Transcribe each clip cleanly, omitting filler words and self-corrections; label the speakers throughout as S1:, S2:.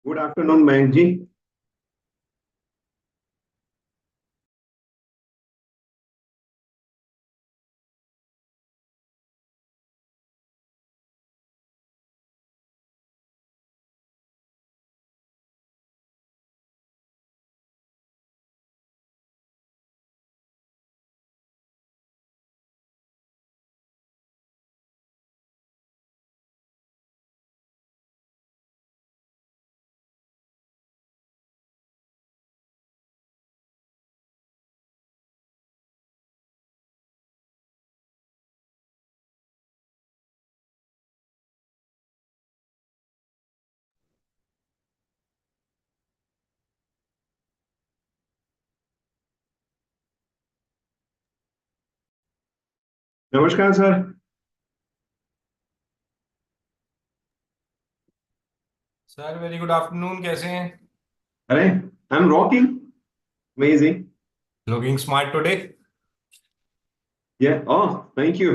S1: Good afternoon, Mayank ji. नमस्कार sir.
S2: Sir very good afternoon, कैसे हैं?
S1: अरे, I am rocking. Amazing.
S2: Looking smart today.
S1: Yeah. Oh, thank you.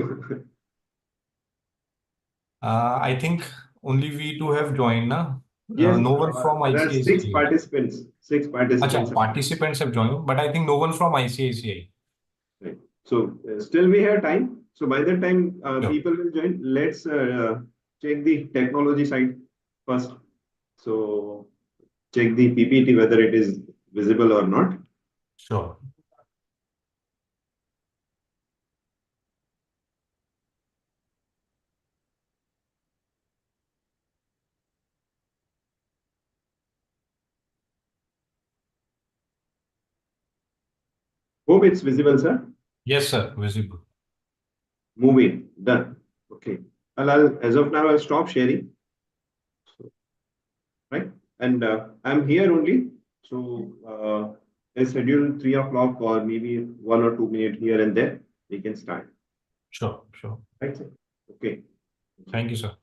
S2: I think only we two have join ना.
S1: Yes,
S2: no one from
S1: there are six
S2: ICICI.
S1: participants. Six
S2: अच्छा,
S1: participants.
S2: Participants have join but I think no one from ICICI.
S1: Right. So still we have time. So by the time people will join, let's check the technology side first. So check the PPT whether it is visible or not.
S2: Sure.
S1: Hope it's visible, sir.
S2: Yes sir, visible.
S1: Moving. Done. Okay. As of now, I'll stop sharing. So, right. And I'm here only. So I schedule 3 o'clock or maybe 1 or 2 minutes here and there. We can start.
S2: Sure sure.
S1: Right, sir? Okay.
S2: Thank you sir.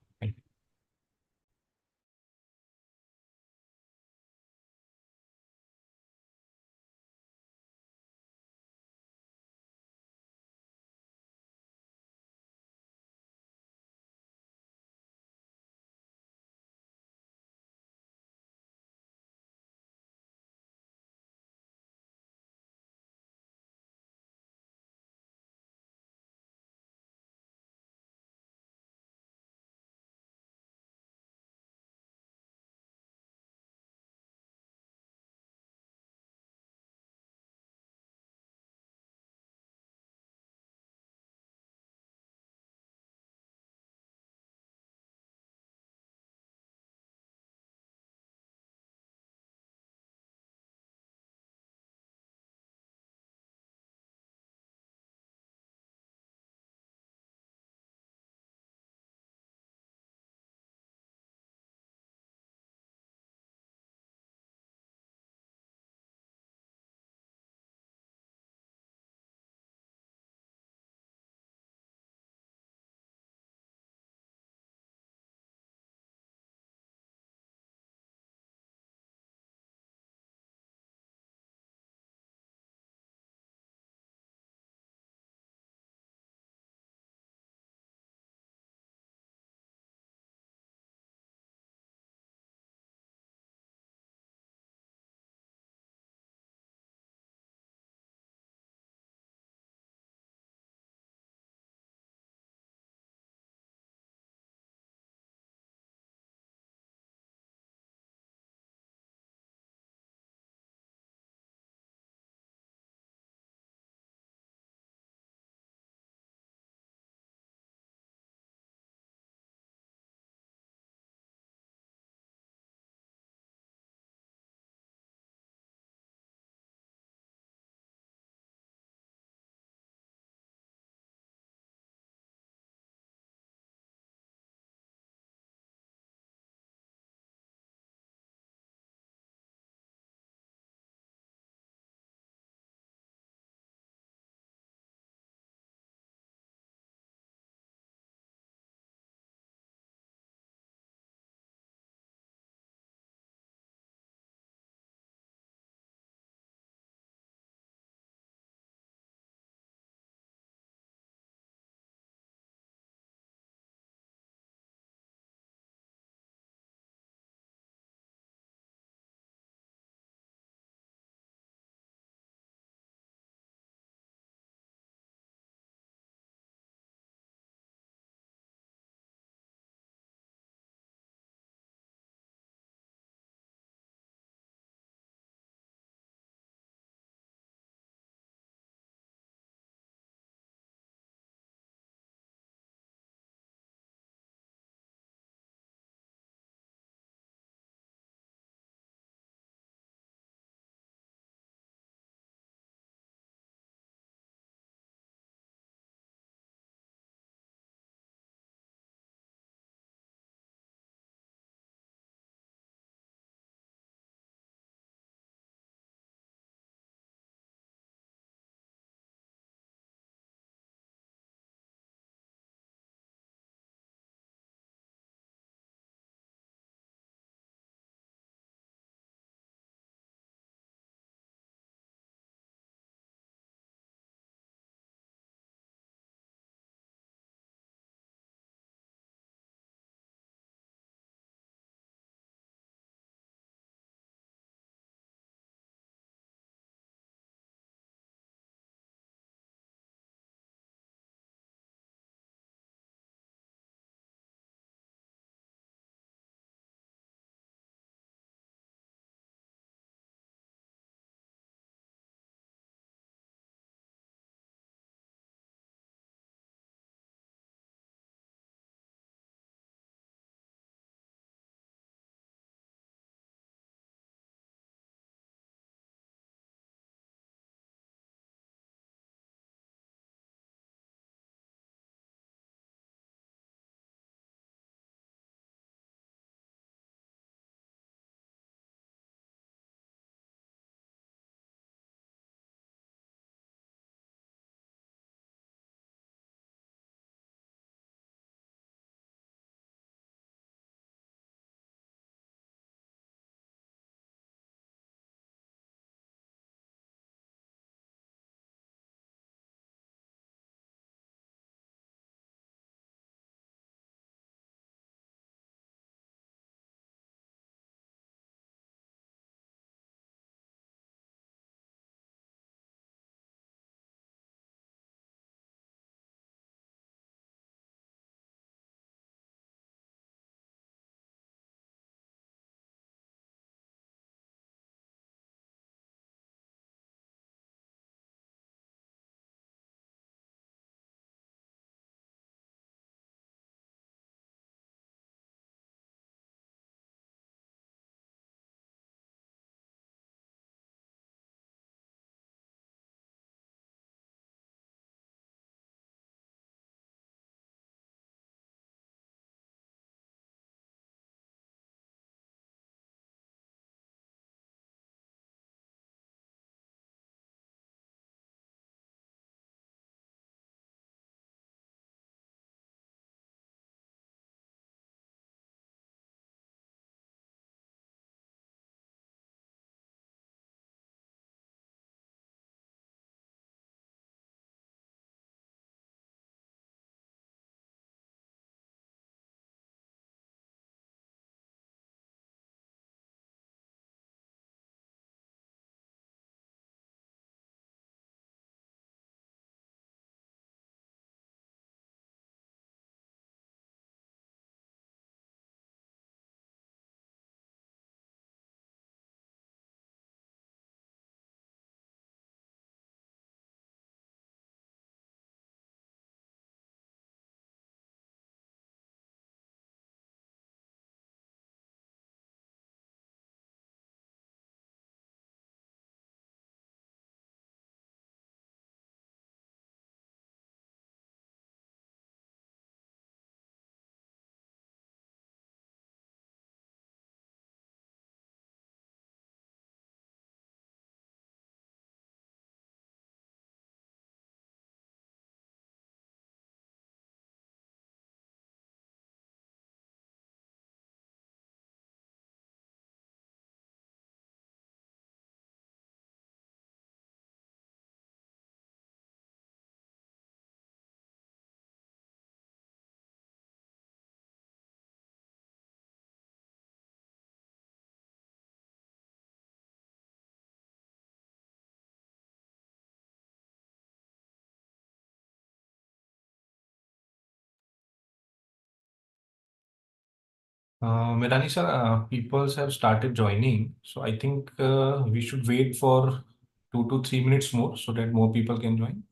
S2: Medani sir, people have started joining, so I think we should wait for 2 to 3 minutes more so that more people can join,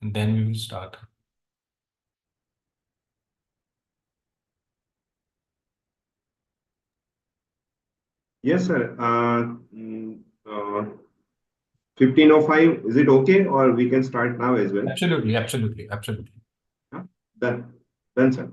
S2: and then we will start.
S1: Yes, sir. 15:05, is it okay, or we can start now as well?
S2: Absolutely, absolutely, absolutely.
S1: Yeah? Done, sir.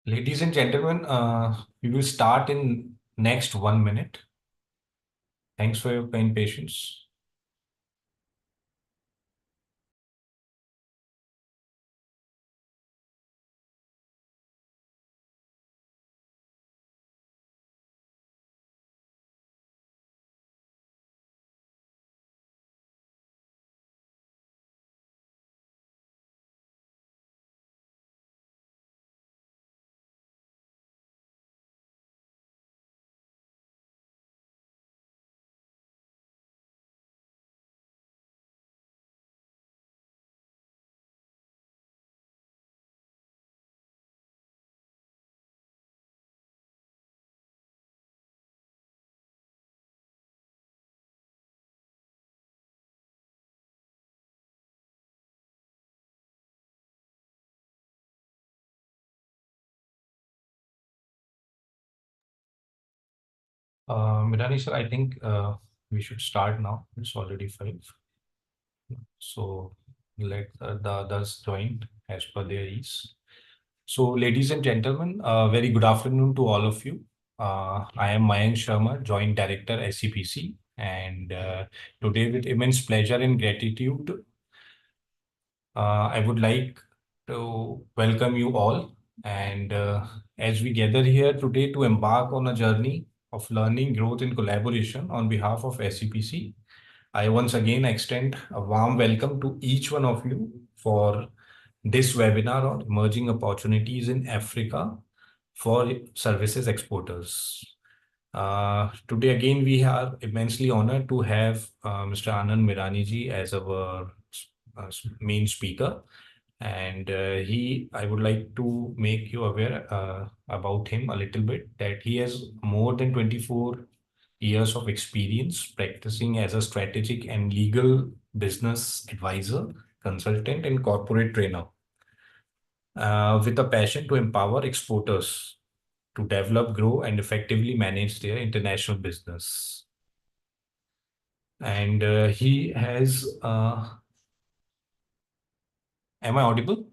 S2: Ladies and gentlemen, we will start in next 1 minute. Thanks for your kind patience. Medani sir, I think we should start now. It's already 5. So let the others join as per their ease. So, ladies and gentlemen, very good afternoon to all of you. I am Mayank Sharma, Joint Director, SCPC, and today, with immense pleasure and gratitude, I would like to welcome you all. And as we gather here today to embark on a journey of learning, growth, and collaboration on behalf of SCPC, I once again extend a warm welcome to each one of you for this webinar on emerging opportunities in Africa for services exporters. Today, again, we are immensely honored to have Mr. Anand Mirani ji as our main speaker. And I would like to make you aware about him a little bit, that he has more than 24 years of experience practicing as a strategic and legal business advisor, consultant, and corporate trainer, with a passion to empower exporters to develop, grow, and effectively manage their international business. And he has, am I audible?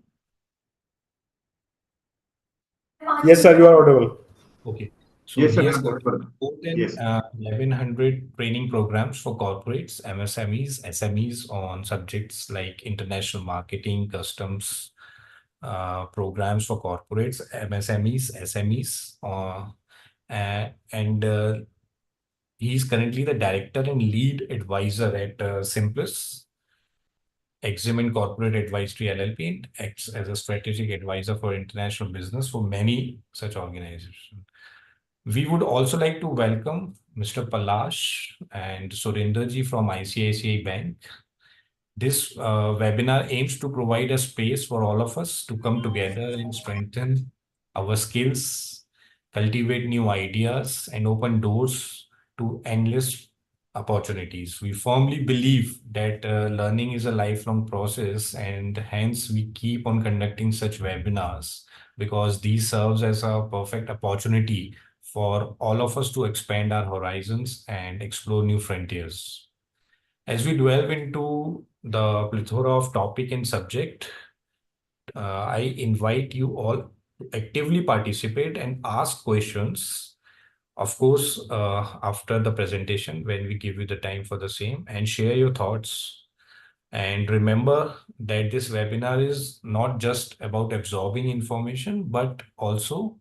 S3: Yes, sir, you are audible.
S2: Okay. So
S1: Yes,
S2: he
S1: sir.
S2: has
S1: I'm audible.
S2: more than
S1: Yes.
S2: 1,100 training programs for corporates, MSMEs, SMEs on subjects like international marketing, customs, programs for corporates, MSMEs, SMEs, and he's currently the director and lead advisor at Simplus Exim Corporate Advisory LLP, and acts as a strategic advisor for international business for many such organizations. We would also like to welcome Mr. Palash and Surendraji from ICICI Bank. This webinar aims to provide a space for all of us to come together and strengthen our skills, cultivate new ideas, and open doors to endless opportunities. We firmly believe that learning is a lifelong process, and hence we keep on conducting such webinars because these serves as a perfect opportunity for all of us to expand our horizons and explore new frontiers. As we delve into the plethora of topic and subject, I invite you all to actively participate and ask questions. Of course, after the presentation, when we give you the time for the same, and share your thoughts. And remember that this webinar is not just about absorbing information, but also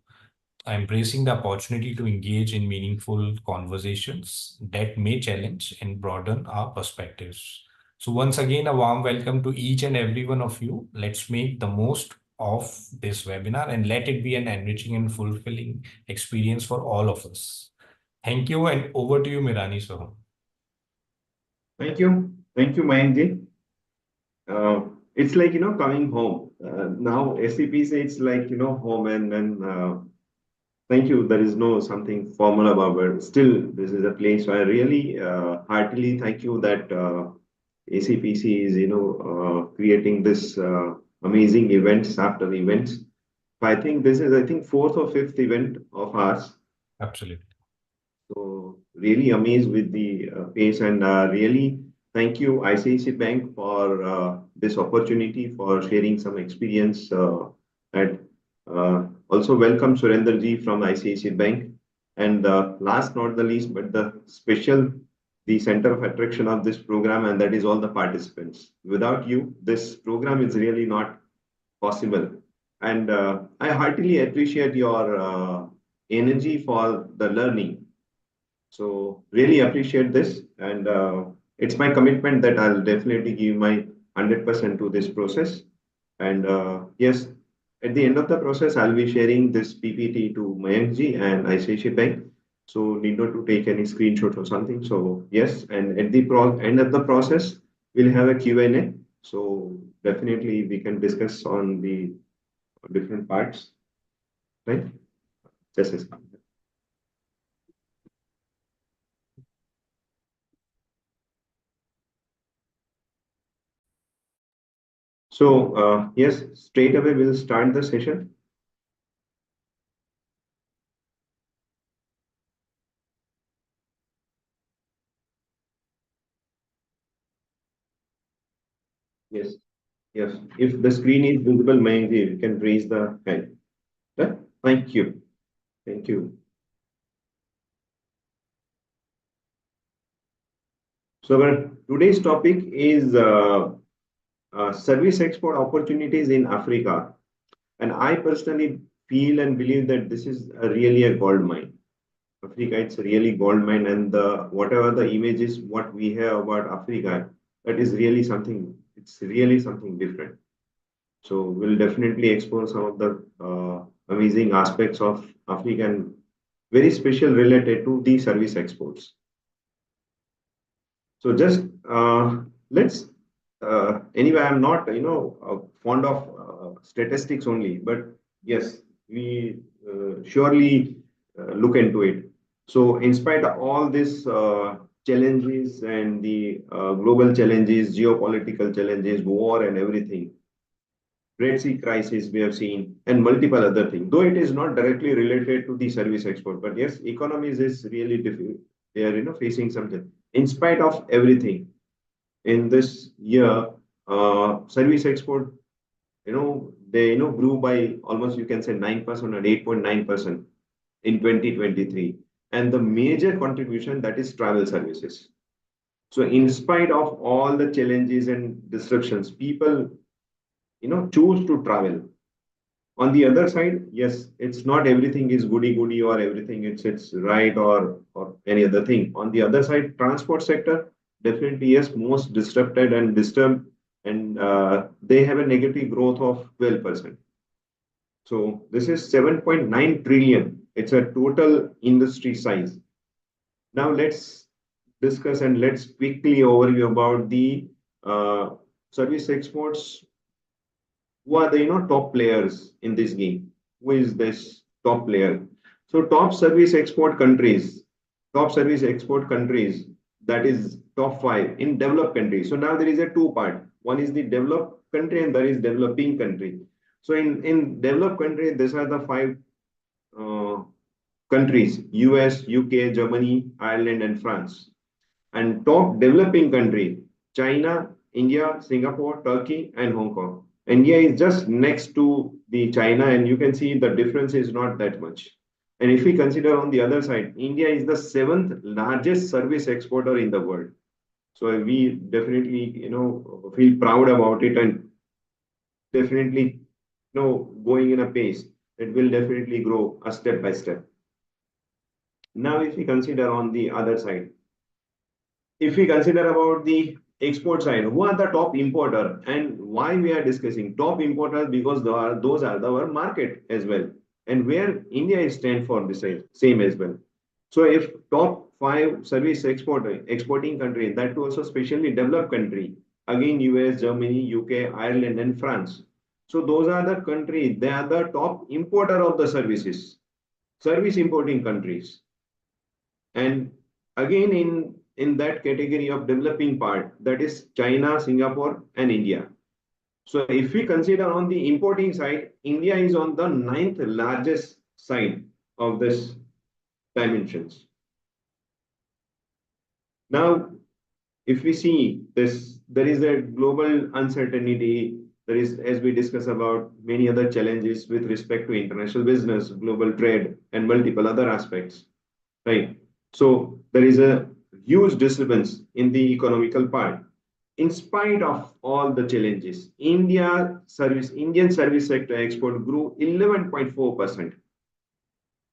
S2: embracing the opportunity to engage in meaningful conversations that may challenge and broaden our perspectives. So once again, a warm welcome to each and every one of you. Let's make the most of this webinar and let it be an enriching and fulfilling experience for all of us. Thank you, and over to you, Mirani sir.
S1: Thank you. Thank you, Mayank. It's like, coming home. Now, SCPC, it's like, home, and then thank you. There is no something formal about it. Still, this is a place. So I really heartily thank you that ACPC is, creating this amazing events after events. I think this is, fourth or fifth event of ours.
S2: Absolutely.
S1: So really amazed with the pace, and really thank you ICICI Bank for this opportunity for sharing some experience. And also welcome Surender ji from ICICI Bank. And last not the least, but the center of attraction of this program, and that is all the participants. Without you, this program is really not possible. And I heartily appreciate your energy for the learning. So really appreciate this, and it's my commitment that I'll definitely give my 100% to this process. And yes, at the end of the process, I'll be sharing this PPT to Mayank ji and ICICI Bank. So need not to take any screenshot or something. So yes, and at the end of the process, we'll have a Q&A. So definitely we can discuss on the different parts, right? Just as so, yes, straight away we'll start the session. Yes, if the screen is visible, Mayank, you can raise the hand. Yeah? Thank you. Thank you. So our today's topic is service export opportunities in Africa. And I personally feel and believe that this is really a gold mine. Africa, it's really gold mine, and whatever the images what we have about Africa, that is really something. It's really something different. So we'll definitely explore some of the amazing aspects of Africa and very special related to the service exports. So just let's anyway, I'm not fond of statistics only, but yes, we surely look into it. So in spite of all these challenges and the global challenges, geopolitical challenges, war and everything, Red Sea crisis we have seen, and multiple other things. Though it is not directly related to the service export, but yes, economies is really difficult. They are facing something. In spite of everything, in this year, service export, they grew by almost you can say 9% or 8.9% in 2023, and the major contribution that is travel services. So in spite of all the challenges and disruptions, people choose to travel. On the other side, yes, it's not everything is goody goody or everything it's right or any other thing. On the other side, transport sector definitely yes, most disrupted and disturbed, and they have a negative growth of 12%. So this is 7.9 trillion. It's a total industry size. Now let's discuss and let's quickly overview about the service exports. Who are the top players in this game? Who is this top player? So top service export countries, that is top five in developed countries. So now there is a two part. One is the developed country and there is developing country. So in developed country, these are the five uh, countries: US, UK, Germany, Ireland, and France. And top developing country: China, India, Singapore, Turkey, and Hong Kong. India is just next to the China, and you can see the difference is not that much. And if we consider on the other side, India is the seventh largest service exporter in the world. So we definitely, feel proud about it, and definitely, going in a pace it will definitely grow a step by step. Now, if we consider on the other side, if we consider about the export side, who are the top importer and why we are discussing top importers? Because those are our market as well, and where India is stand for the same as well. So if top five service exporting country, that too also especially developed country, again US, Germany, UK, Ireland, and France. So those are the countries, they are the top importer of the service importing countries. And again, in that category of developing part, that is China, Singapore, and India. So if we consider on the importing side, India is on the ninth largest side of this dimensions. Now, if we see this, there is a global uncertainty. There is, as we discuss about many other challenges with respect to international business, global trade, and multiple other aspects, right? So there is a huge disturbance in the economical part. In spite of all the challenges, Indian service sector export grew 11.4%.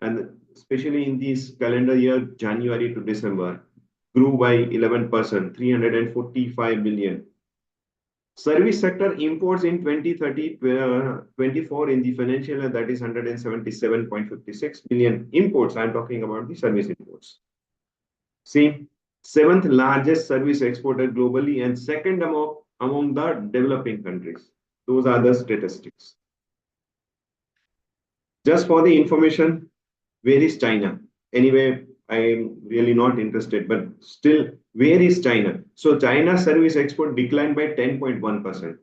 S1: And especially in this calendar year, January to December, grew by 11%, 345 billion. Service sector imports in 2024 in the financial year, that is 177.56 million imports. I'm talking about the service imports. See, seventh largest service exporter globally and second among the developing countries. Those are the statistics. Just for the information, where is China? Anyway, I am really not interested, but still, where is China? So China's service export declined by 10.1%.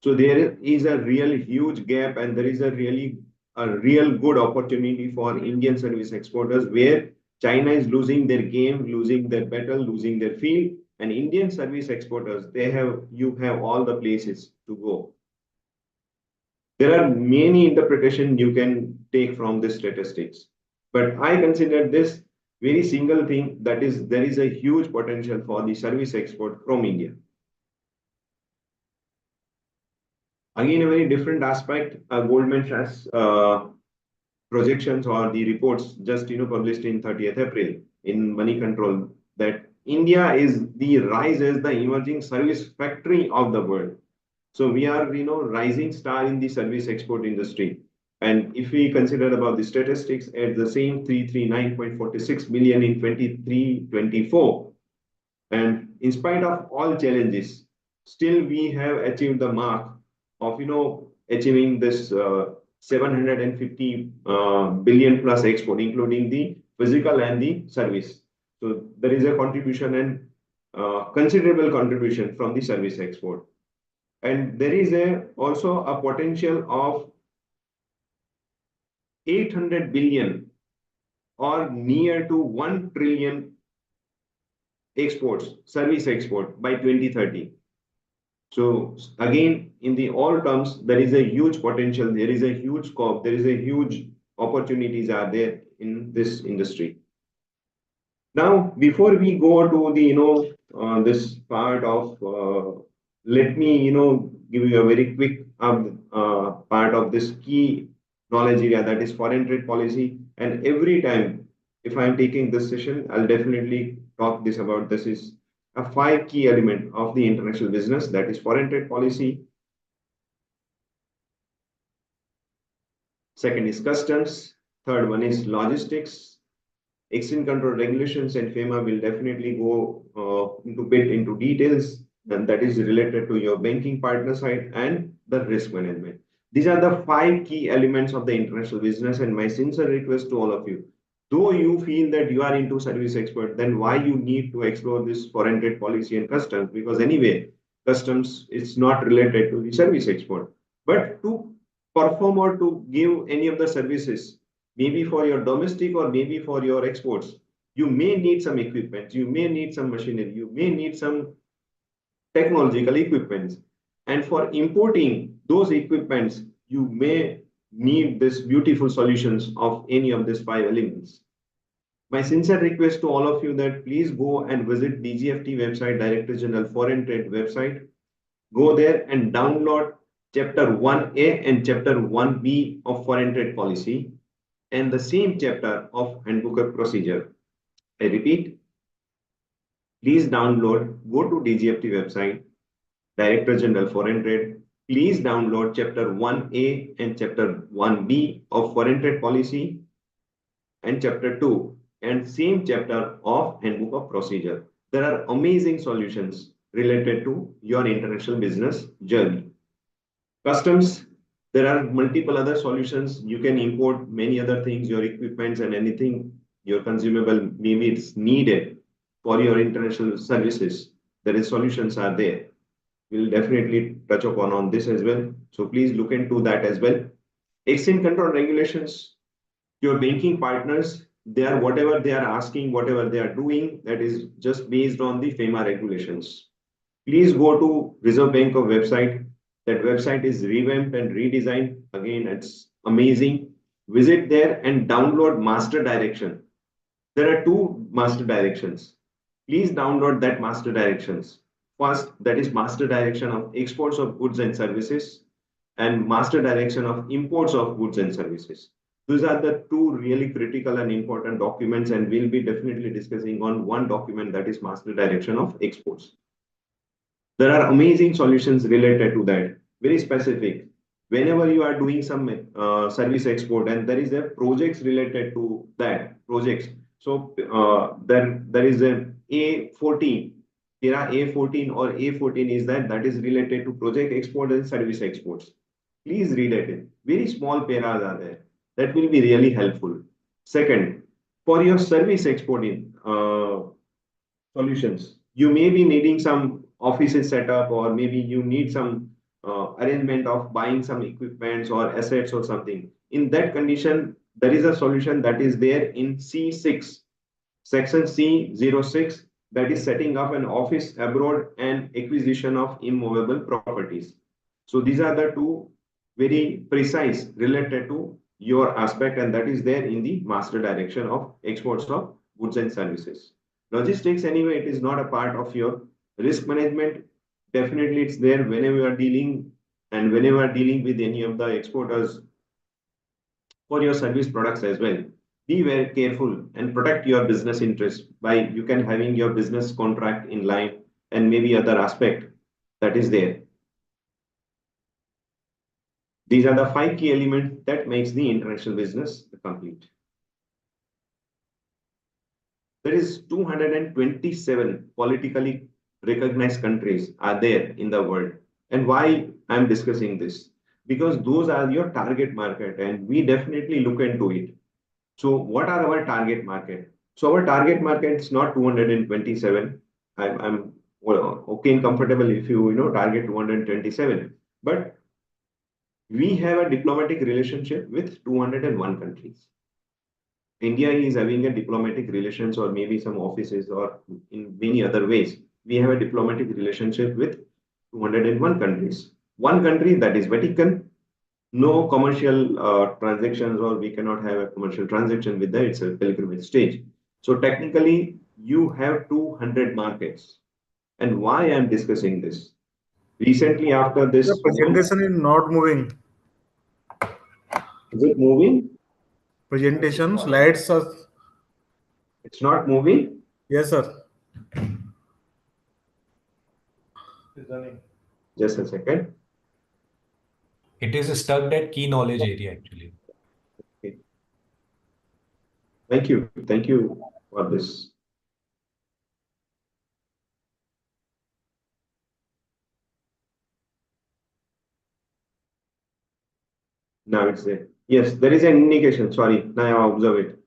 S1: So there is a real huge gap, and there is a real good opportunity for Indian service exporters where China is losing their game, losing their battle, losing their field, and Indian service exporters, you have all the places to go. There are many interpretations you can take from the statistics, but I consider this very single thing, that is there is a huge potential for the service export from India. Again, a very different aspect, Goldman Sachs projections or the reports just published in 30th April in Money Control, that India is the rise as the emerging service factory of the world. So we are rising star in the service export industry. And if we consider about the statistics, at the same 339.46 million in 23-24, and in spite of all challenges, still we have achieved the mark of achieving this 750 billion plus export, including the physical and the service. So there is a contribution and considerable contribution from the service export. And there is also a potential of 800 billion or near to 1 trillion exports, service export by 2030. So again, in the all terms, there is a huge potential, there is a huge scope, there is a huge opportunities are there in this industry. Now, before we go to the this part of let me give you a very quick part of this key knowledge area, that is foreign trade policy. And every time if I'm taking this session, I'll definitely talk this about this is a 5 key element of the international business, that is foreign trade policy. Second is customs. Third one is logistics. Exchange control regulations, and FEMA will definitely go into details, and that is related to your banking partner side and the risk management. These are the 5 key elements of the international business, and my sincere request to all of you, though you feel that you are into service expert, then why you need to explore this foreign trade policy and customs? Because anyway, customs is not related to the service export, but to perform or to give any of the services, maybe for your domestic or maybe for your exports, you may need some equipment, you may need some machinery, you may need some technological equipments. And for importing those equipments, you may need this beautiful solutions of any of these 5 elements. My sincere request to all of you that please go and visit DGFT website, Director General Foreign Trade website. Go there and download Chapter 1A and Chapter 1B of Foreign Trade Policy, and the same chapter of Handbook of Procedure. I repeat, please download, go to DGFT website, Director General Foreign Trade. Please download Chapter 1A and Chapter 1B of Foreign Trade Policy and Chapter 2 and same chapter of Handbook of Procedure. There are amazing solutions related to your international business journey. Customs, there are multiple other solutions. You can import many other things, your equipments and anything, your consumable, maybe it's needed for your international services. There is solutions are there. We'll definitely touch upon on this as well. So please look into that as well. Exchange control regulations, your banking partners, they are whatever they are asking, whatever they are doing, that is just based on the FEMA regulations. Please go to Reserve Bank of website. That website is revamped and redesigned. Again, it's amazing. Visit there and download master direction. There are 2 master directions. Please download that master directions. First, that is master direction of exports of goods and services, and master direction of imports of goods and services. Those are the 2 really critical and important documents, and we'll be definitely discussing on one document, that is master direction of exports. There are amazing solutions related to that, very specific. Whenever you are doing some service export and there is a projects related to that projects. So there is an A14, Para A14 or A14 is that is related to project export and service exports. Please read it. Very small paras are there. That will be really helpful. Second, for your service exporting solutions, you may be needing some offices set up, or maybe you need some arrangement of buying some equipments or assets or something. In that condition, there is a solution that is there in C6, section C06, that is setting up an office abroad and acquisition of immovable properties. So these are the two very precise related to your aspect, and that is there in the master direction of exports of goods and services. Logistics, anyway, it is not a part of your risk management. Definitely, it's there whenever you are dealing and whenever you are dealing with any of the exporters for your service products as well. Be very careful and protect your business interests by you can having your business contract in line and maybe other aspect that is there. These are the 5 key elements that makes the international business complete. There is 227 politically recognized countries are there in the world. And why I'm discussing this? Because those are your target market and we definitely look into it. So what are our target market? So our target market is not 227. I'm well, okay and comfortable if you target 227. But we have a diplomatic relationship with 201 countries. India is having a diplomatic relations or maybe some offices or in many other ways. We have a diplomatic relationship with 201 countries. One country that is Vatican, no commercial transactions or we cannot have a commercial transaction with that. It's a pilgrimage stage. So technically you have 200 markets. And why I'm discussing this? Recently after this,
S3: The presentation is not moving.
S1: is it moving?
S3: Presentation slides are.
S1: It's not moving.
S3: Yes, sir.
S1: Just a second.
S2: It is stuck at key knowledge area actually.
S1: Okay. Thank you. Thank you for this. Now it's there. Yes, there is an indication. Sorry, now I observe it.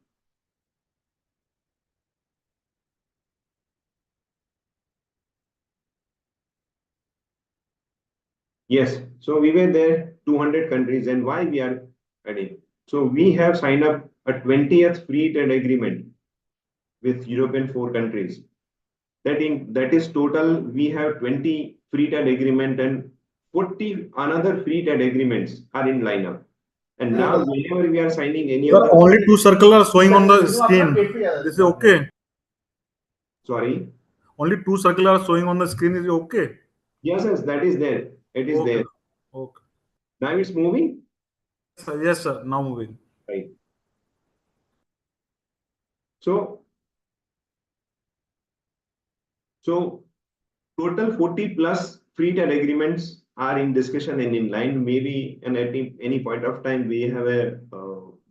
S1: Yes, so we were there 200 countries and why we are adding. So we have signed up a 20th free trade agreement with European 4 countries. That is total, we have 20 free trade agreement and 40 another free trade agreements are in lineup. And now whenever we are signing any of
S3: Sir,
S1: the
S3: only 2 circles are showing on the screen. This is okay.
S1: sorry.
S3: Only 2 circles are showing on the screen. Is it okay?
S1: Yes, that is there. It is
S3: Okay.
S1: there.
S3: Okay.
S1: Now it's moving.
S3: Yes, sir. Now moving.
S1: Right. So total 40 plus free trade agreements are in discussion and in line. Maybe and at any point of time we have a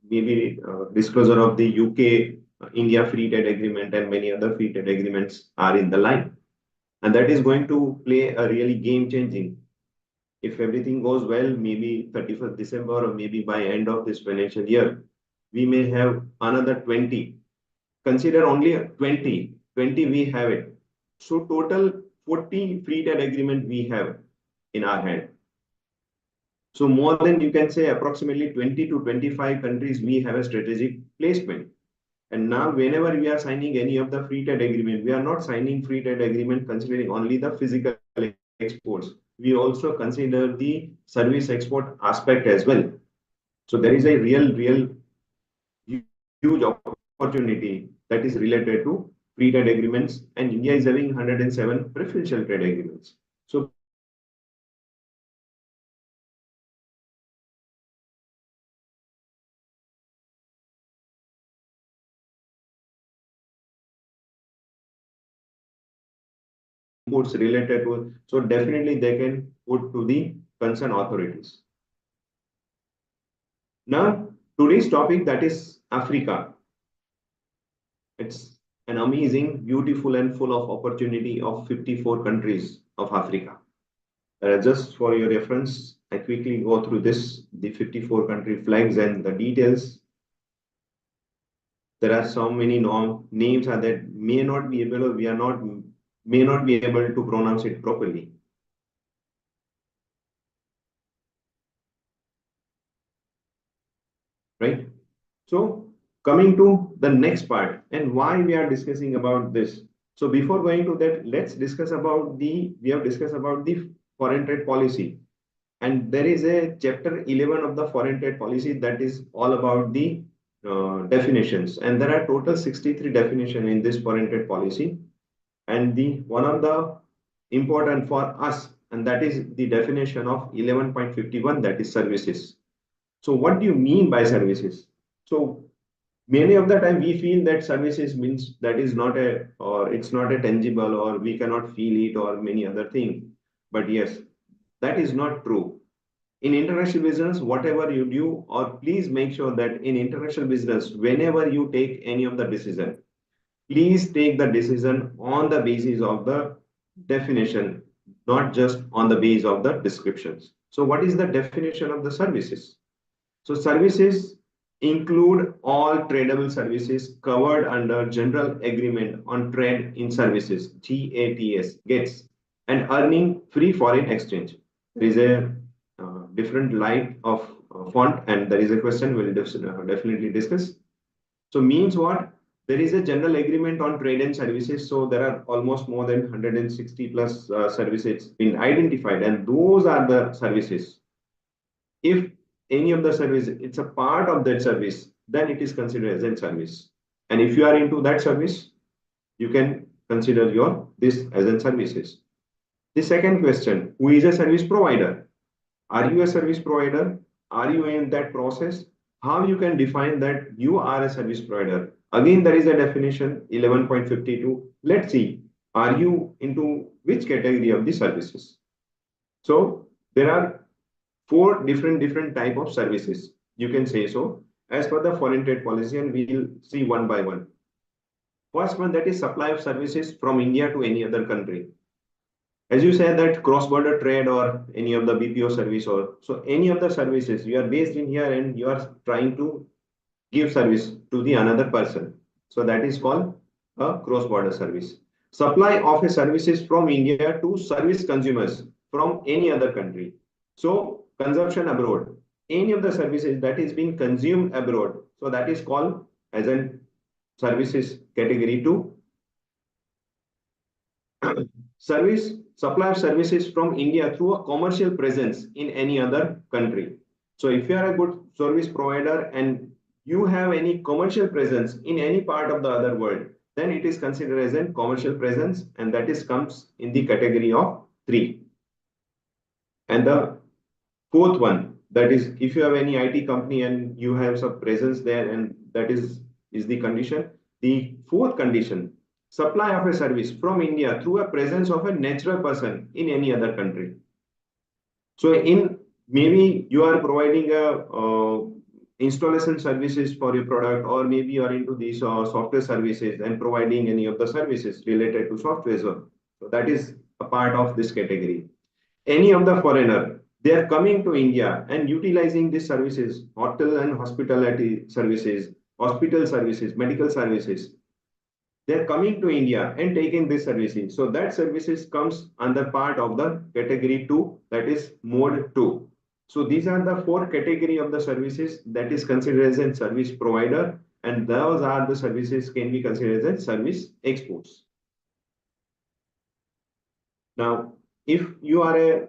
S1: maybe disclosure of the UK India free trade agreement and many other free trade agreements are in the line, and that is going to play a really game changing. If everything goes well, maybe 31st December or maybe by end of this financial year, we may have another 20. Consider only 20 we have it. So total 40 free trade agreement we have in our hand. So more than you can say approximately 20 to 25 countries we have a strategic placement. And now whenever we are signing any of the free trade agreement, we are not signing free trade agreement considering only the physical exports. We also consider the service export aspect as well. So there is a real huge opportunity that is related to free trade agreements, and India is having 107 preferential trade agreements. So imports related to, so definitely they can put to the concerned authorities. Now, today's topic, that is Africa. It's an amazing, beautiful, and full of opportunity of 54 countries of Africa. Just for your reference, I quickly go through this, the 54 country flags and the details. There are so many names that may not be able, may not be able to pronounce it properly. Right? So coming to the next part and why we are discussing about this. So before going to that, let's discuss about we have discussed about the foreign trade policy. And there is a chapter 11 of the foreign trade policy that is all about the definitions. And there are total 63 definitions in this foreign trade policy. And the one of the important for us, and that is the definition of 11.51, that is services. So what do you mean by services? So many of the time we feel that services means that is not a, or it's not a tangible, or we cannot feel it, or many other things. But yes, that is not true. In international business, whatever you do, or please make sure that in international business, whenever you take any of the decision, please take the decision on the basis of the definition, not just on the basis of the descriptions. So what is the definition of the services? So services include all tradable services covered under General Agreement on Trade in Services, GATS, and earning free foreign exchange. There is a different light of font, and there is a question we'll definitely discuss. So means what? There is a general agreement on trade and services. So there are almost more than 160 plus services being identified, and those are the services. If any of the service, it's a part of that service, then it is considered as a service. And if you are into that service, you can consider this as a services. The second question, who is a service provider? Are you a service provider? Are you in that process? How you can define that you are a service provider? Again, there is a definition 11.52. Let's see, are you into which category of the services? So there are four different type of services, you can say so, as per the foreign trade policy, and we will see one by one. First one, that is supply of services from India to any other country. As you said that cross-border trade or any of the BPO service, or so any of the services, you are based in here and you are trying to give service to the another person. So that is called a cross-border service. Supply of a services from India to service consumers from any other country. So consumption abroad, any of the services that is being consumed abroad. So that is called as a services category 2. Supply of services from India through a commercial presence in any other country. So if you are a good service provider and you have any commercial presence in any part of the other world, then it is considered as a commercial presence, and that is comes in the category of 3. And the fourth one, that is if you have any IT company and you have some presence there, and that is the condition. The fourth condition, supply of a service from India through a presence of a natural person in any other country. So in maybe you are providing a installation services for your product, or maybe you are into these software services and providing any of the services related to software. So that is a part of this category. Any of the foreigner, they are coming to India and utilizing these services, hotel and hospitality services, hospital services, medical services. They're coming to India and taking these services. So that services comes under part of the category 2, that is mode 2. So these are the 4 category of the services that is considered as a service provider, and those are the services can be considered as service exports. Now, if you are a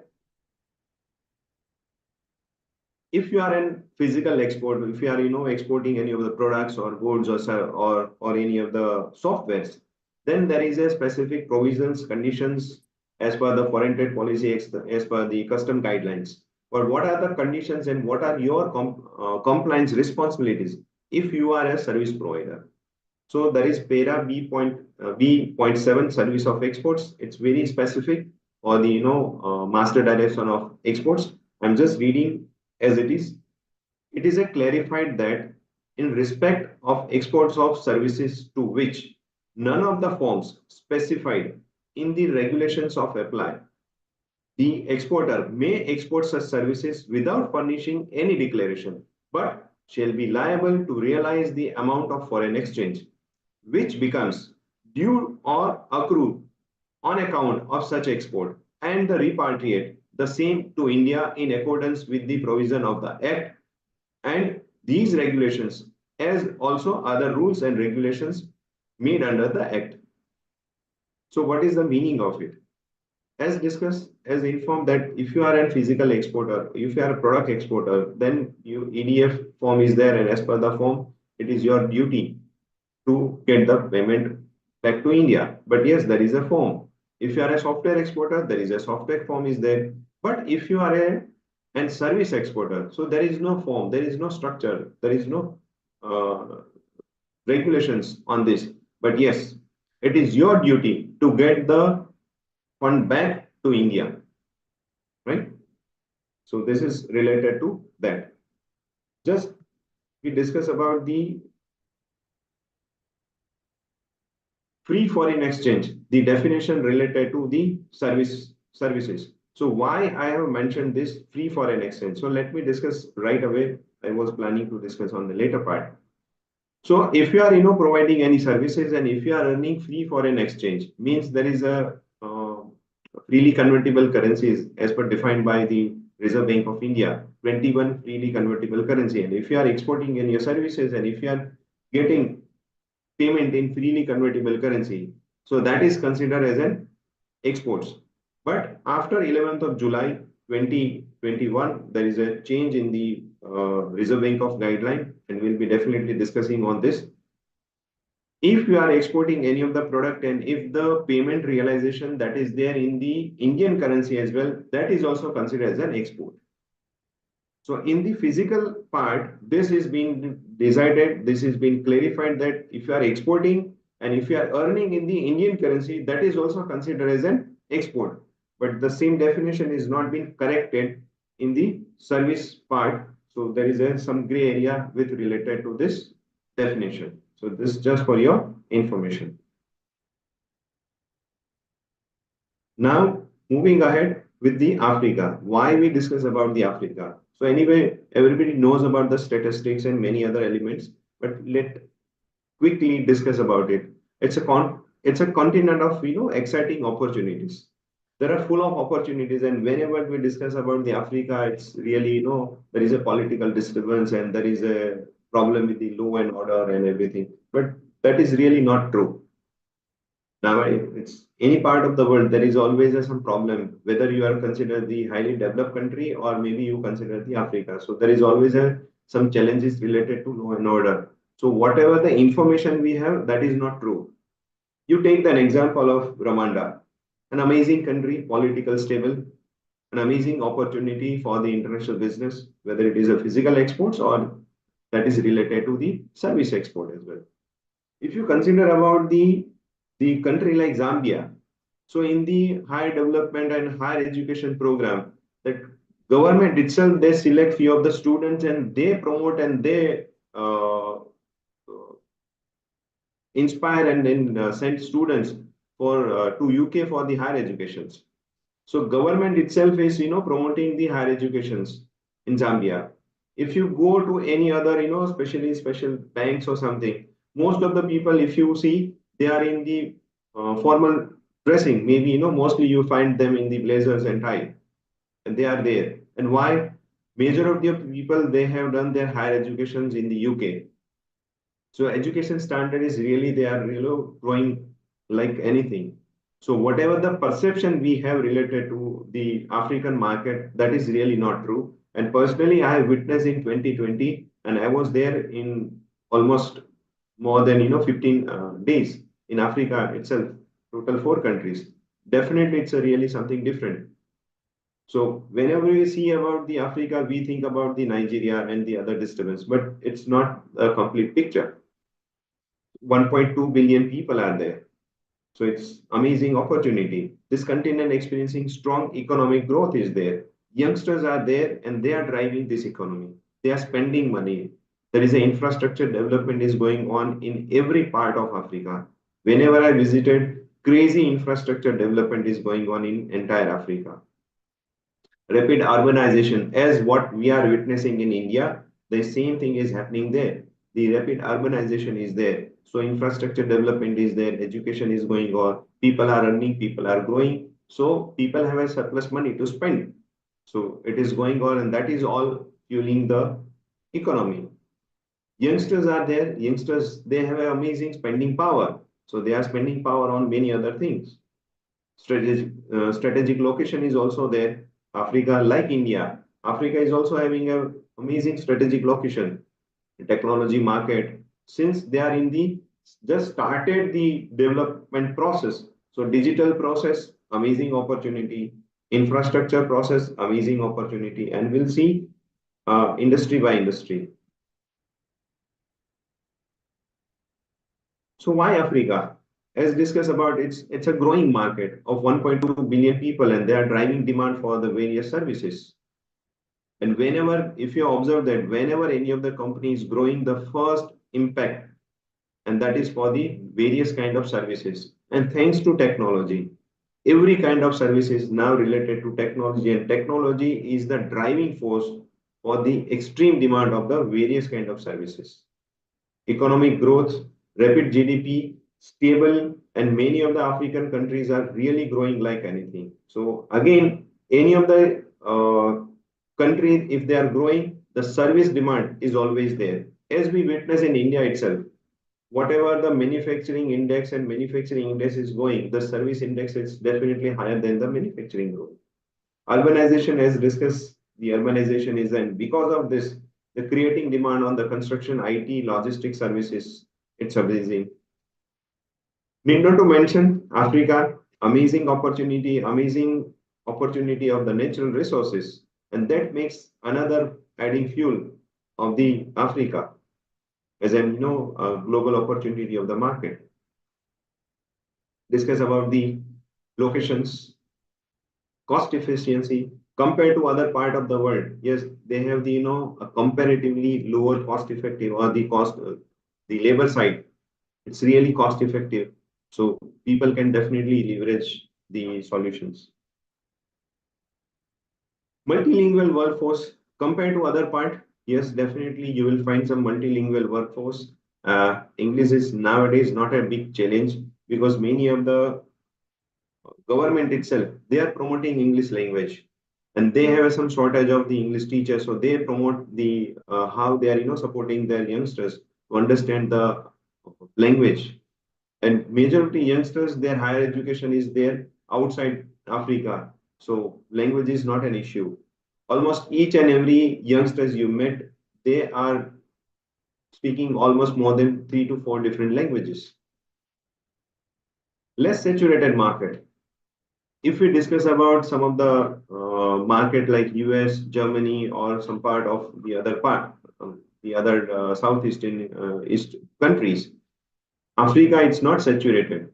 S1: physical export, if you are exporting any of the products or goods or any of the softwares, then there is a specific provisions, conditions as per the foreign trade policy, as per the custom guidelines. But what are the conditions and what are your compliance responsibilities if you are a service provider? So there is para B.7 service of exports. It's very specific, or the master direction of exports. I'm just reading as it is. It is a clarified that in respect of exports of services to which none of the forms specified in the regulations of apply, the exporter may export such services without furnishing any declaration, but shall be liable to realize the amount of foreign exchange, which becomes due or accrued on account of such export, and the repatriate the same to India in accordance with the provision of the Act and these regulations, as also other rules and regulations made under the Act. So what is the meaning of it? as discussed, as informed that if you are a physical exporter, if you are a product exporter, then you EDF form is there, and as per the form, it is your duty to get the payment back to India. But yes, there is a form. If you are a software exporter, there is a software form is there. But if you are a and service exporter, so there is no form, there is no structure, there is no regulations on this. But yes, it is your duty to get the fund back to India, right? So this is related to that. Just we discuss about the free foreign exchange, the definition related to the services. So why I have mentioned this free foreign exchange? So let me discuss right away. I was planning to discuss on the later part. So if you are providing any services and if you are earning free foreign exchange, means there is a freely convertible currencies as per defined by the Reserve Bank of India, 21 freely convertible currency. And if you are exporting any services and if you are getting payment in freely convertible currency, so that is considered as an exports. But after 11th of July 2021, there is a change in the Reserve Bank of guideline, and we'll be definitely discussing on this. If you are exporting any of the product and if the payment realization that is there in the Indian currency as well, that is also considered as an export. So in the physical part, this is being decided, this is being clarified that if you are exporting and if you are earning in the Indian currency, that is also considered as an export. But the same definition is not being corrected in the service part. So there is some gray area with related to this definition. So this is just for your information. Now, moving ahead with the Africa. Why we discuss about the Africa? So anyway, everybody knows about the statistics and many other elements, but let quickly discuss about it. It's a continent of exciting opportunities. There are full of opportunities, and whenever we discuss about the Africa, it's really there is a political disturbance and there is a problem with the law and order and everything. But that is really not true. Now, it's any part of the world, there is always some problem, whether you are considered the highly developed country or maybe you consider the Africa. So there is always some challenges related to law and order. So whatever the information we have, that is not true. You take an example of Rwanda, an amazing country, political stable, an amazing opportunity for the international business, whether it is a physical exports or that is related to the service export as well. If you consider about the country like Zambia, so in the higher development and higher education program, that government itself, they select few of the students and they promote and they inspire and then send students for to UK for the higher educations. So government itself is promoting the higher educations in Zambia. If you go to any other especially special banks or something, most of the people, if you see, they are in the formal dressing. Maybe mostly you find them in the blazers and tie, and they are there. And why? Major of the people, they have done their higher educations in the UK. So education standard is really, they are really growing like anything. So whatever the perception we have related to the African market, that is really not true. And personally, I have witnessed in 2020, and I was there in almost more than 15 days in Africa itself, total 4 countries. Definitely, it's a really something different. So whenever we see about the Africa, we think about the Nigeria and the other disturbance, but it's not a complete picture. 1.2 billion people are there. So it's amazing opportunity. This continent experiencing strong economic growth is there. Youngsters are there and they are driving this economy. They are spending money. There is an infrastructure development is going on in every part of Africa. Whenever I visited, crazy infrastructure development is going on in entire Africa. Rapid urbanization, as what we are witnessing in India, the same thing is happening there. The rapid urbanization is there. So infrastructure development is there, education is going on, people are earning, people are growing. So people have a surplus money to spend. So it is going on, and that is all fueling the economy. Youngsters are there, youngsters, they have an amazing spending power. So they are spending power on many other things. Strategic location is also there. Africa, like India, Africa is also having a amazing strategic location, technology market, since they are in the just started the development process. So digital process, amazing opportunity, infrastructure process, amazing opportunity, and we'll see industry by industry. So why Africa? As discussed about, it's a growing market of 1.2 billion people, and they are driving demand for the various services. And whenever, if you observe that whenever any of the companies growing, the first impact, and that is for the various kind of services. And thanks to technology, every kind of service is now related to technology, and technology is the driving force for the extreme demand of the various kind of services. Economic growth, rapid GDP, stable, and many of the African countries are really growing like anything. So again, any of the countries, if they are growing, the service demand is always there. As we witness in India itself, whatever the manufacturing index and manufacturing index is going, the service index is definitely higher than the manufacturing growth. Urbanization, as discussed, the urbanization is, and because of this, the creating demand on the construction, IT, logistics services, it's amazing. Need not to mention Africa, amazing opportunity of the natural resources, and that makes another adding fuel of the Africa as a global opportunity of the market. Discuss about the locations, cost efficiency compared to other part of the world. Yes, they have the a comparatively lower cost effective, or the cost the labor side, it's really cost effective, so people can definitely leverage the solutions. Multilingual workforce compared to other part, yes, definitely you will find some multilingual workforce. English is nowadays not a big challenge, because many of the government itself, they are promoting English language, and they have some shortage of the English teachers, so they promote the how they are supporting their youngsters to understand the language. And majority youngsters, their higher education is there outside Africa, so language is not an issue. Almost each and every youngsters you met, they are speaking almost more than 3 to 4 different languages. Less saturated market. If we discuss about some of the market like US, Germany, or some part of the other part, the other Southeast East countries, Africa, it's not saturated.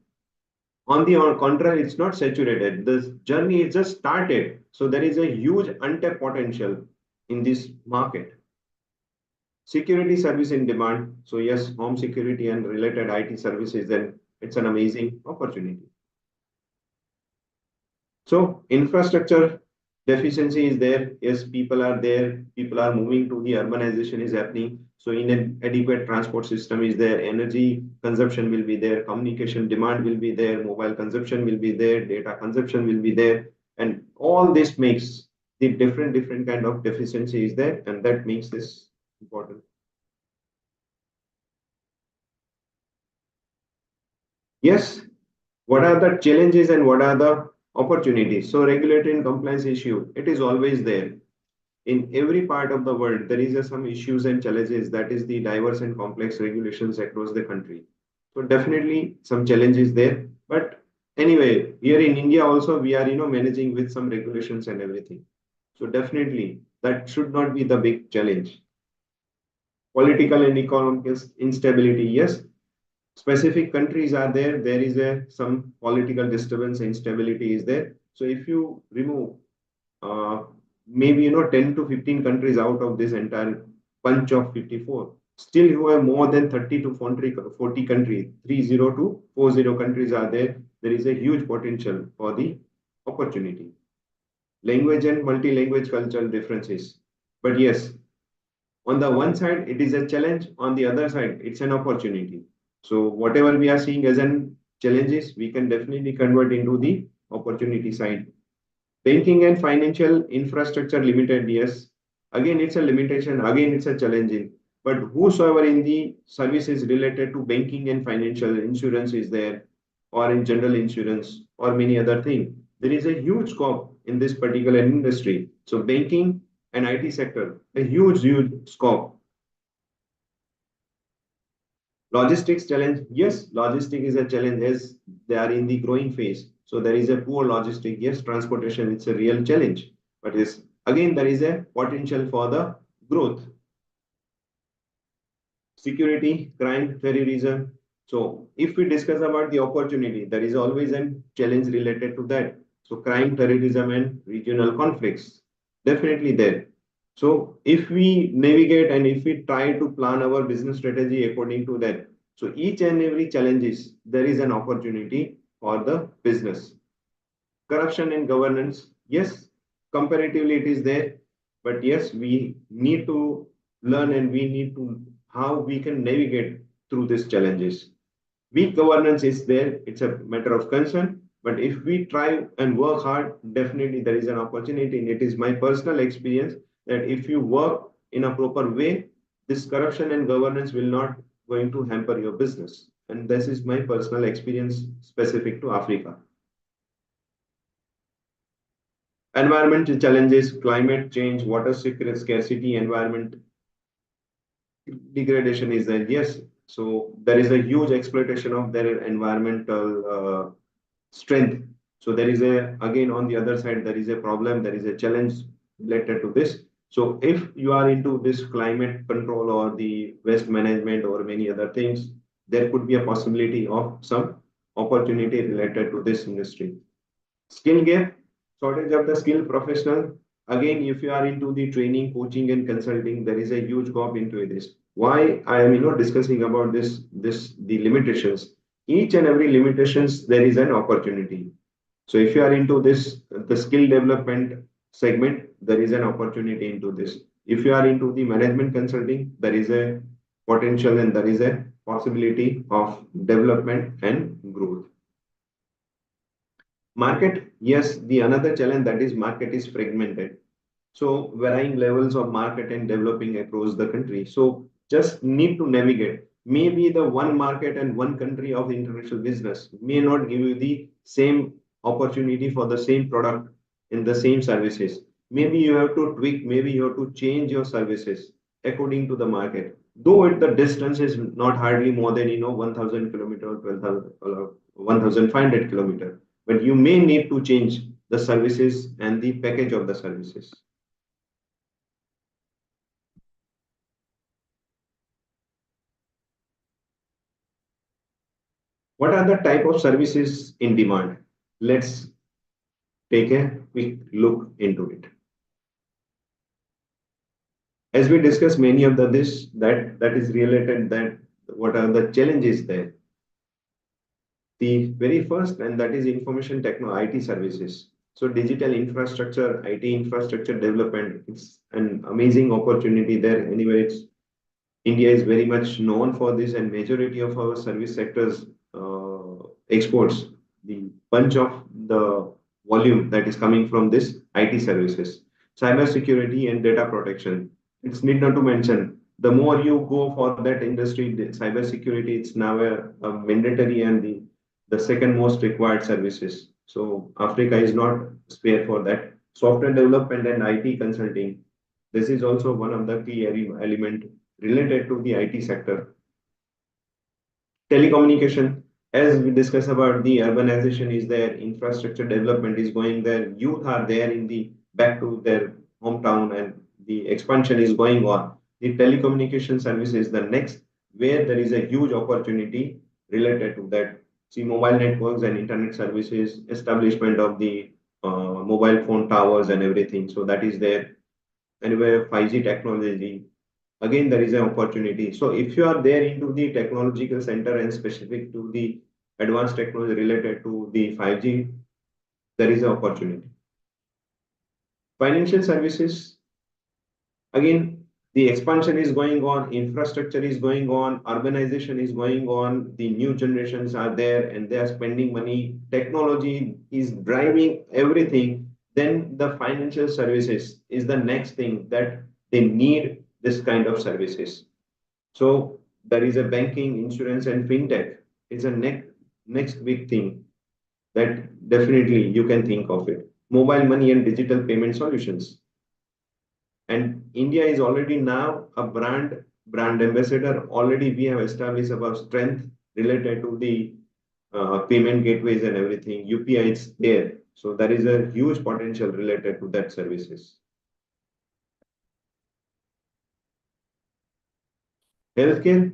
S1: On the contrary, it's not saturated. The journey is just started. So there is a huge untapped potential in this market. Security service in demand. So yes, home security and related IT services, then it's an amazing opportunity. So infrastructure deficiency is there. Yes, people are there. People are moving to the urbanization is happening. So inadequate transport system is there. Energy consumption will be there. Communication demand will be there. Mobile consumption will be there. Data consumption will be there. And all this makes the different kind of deficiency is there. And that makes this important. Yes, what are the challenges and what are the opportunities? So regulatory and compliance issue, it is always there. In every part of the world, there is some issues and challenges, that is the diverse and complex regulations across the country. So definitely some challenges there. But anyway, here in India also, we are managing with some regulations and everything. So definitely that should not be the big challenge. Political and economic instability, yes. Specific countries are there. There is some political disturbance, instability is there. So if you remove maybe 10 to 15 countries out of this entire bunch of 54, still you have more than 30 to 40 countries, 30 to 40 countries are there. There is a huge potential for the opportunity. Language and multi-language cultural differences. But yes, on the one side, it is a challenge. On the other side, it's an opportunity. So whatever we are seeing as an challenges, we can definitely convert into the opportunity side. Banking and financial infrastructure limited, yes. Again, it's a limitation. Again, it's a challenging. But whosoever in the services related to banking and financial, insurance is there, or in general insurance or many other things. There is a huge scope in this particular industry. So banking and IT sector, a huge scope. Logistics challenge, yes, logistics is a challenge as they are in the growing phase. So there is a poor logistic, yes, transportation, it's a real challenge. But yes, again, there is a potential for the growth. Security, crime, terrorism. So if we discuss about the opportunity, there is always a challenge related to that. So crime, terrorism, and regional conflicts, definitely there. So if we navigate and if we try to plan our business strategy according to that, so each and every challenges, there is an opportunity for the business. Corruption and governance, yes, comparatively it is there, but yes, we need to learn and we need to how we can navigate through these challenges. Weak governance is there, it's a matter of concern, but if we try and work hard, definitely there is an opportunity. And it is my personal experience that if you work in a proper way, this corruption and governance will not going to hamper your business. And this is my personal experience specific to Africa. Environmental challenges, climate change, water scarcity, environment degradation is there. Yes, so there is a huge exploitation of their environmental strength. So there is a, again, on the other side, there is a problem, there is a challenge related to this. So if you are into this climate control or the waste management or many other things, there could be a possibility of some opportunity related to this industry. Skill gap, shortage of the skilled professional. Again, if you are into the training, coaching, and consulting, there is a huge gap into this. Why I am discussing about the limitations. Each and every limitations there is an opportunity. So if you are into this the skill development segment, there is an opportunity into this. If you are into the management consulting, there is a potential and there is a possibility of development and growth. Market, yes, the another challenge that is market is fragmented. So varying levels of market and developing across the country. So just need to navigate. Maybe the one market and one country of international business may not give you the same opportunity for the same product in the same services. Maybe you have to tweak, maybe you have to change your services according to the market. Though the distance is not hardly more than 1,000 kilometer, 12,000, 1,500 kilometer, but you may need to change the services and the package of the services. What are the type of services in demand? Let's take a quick look into it. As we discuss many of this that is related, that what are the challenges there? The very first, and that is information technology, IT services. So digital infrastructure, IT infrastructure development, it's an amazing opportunity there. Anyway, India is very much known for this, and majority of our service sectors exports the bunch of the volume that is coming from this IT services. Cyber security and data protection. It's need not to mention, the more you go for that industry, cyber security, it's now a mandatory and the second most required services. So Africa is not spare for that. Software development and IT consulting. This is also one of the key element related to the IT sector. Telecommunication, as we discuss about the urbanization is there, infrastructure development is going there, youth are there in the back to their hometown and the expansion is going on. The telecommunication service is the next where there is a huge opportunity related to that. See, mobile networks and internet services, establishment of the mobile phone towers and everything. So that is there. Anyway, 5G technology, again, there is an opportunity. So if you are there into the technological center and specific to the advanced technology related to the 5G, there is an opportunity. Financial services, again, the expansion is going on, infrastructure is going on, urbanization is going on, the new generations are there and they are spending money, technology is driving everything. Then the financial services is the next thing that they need this kind of services. So there is a banking, insurance, and fintech. It's a next big thing that definitely you can think of it. Mobile money and digital payment solutions. And India is already now a brand ambassador. Already we have established our strength related to the payment gateways and everything. UPI is there. So there is a huge potential related to that services. Healthcare,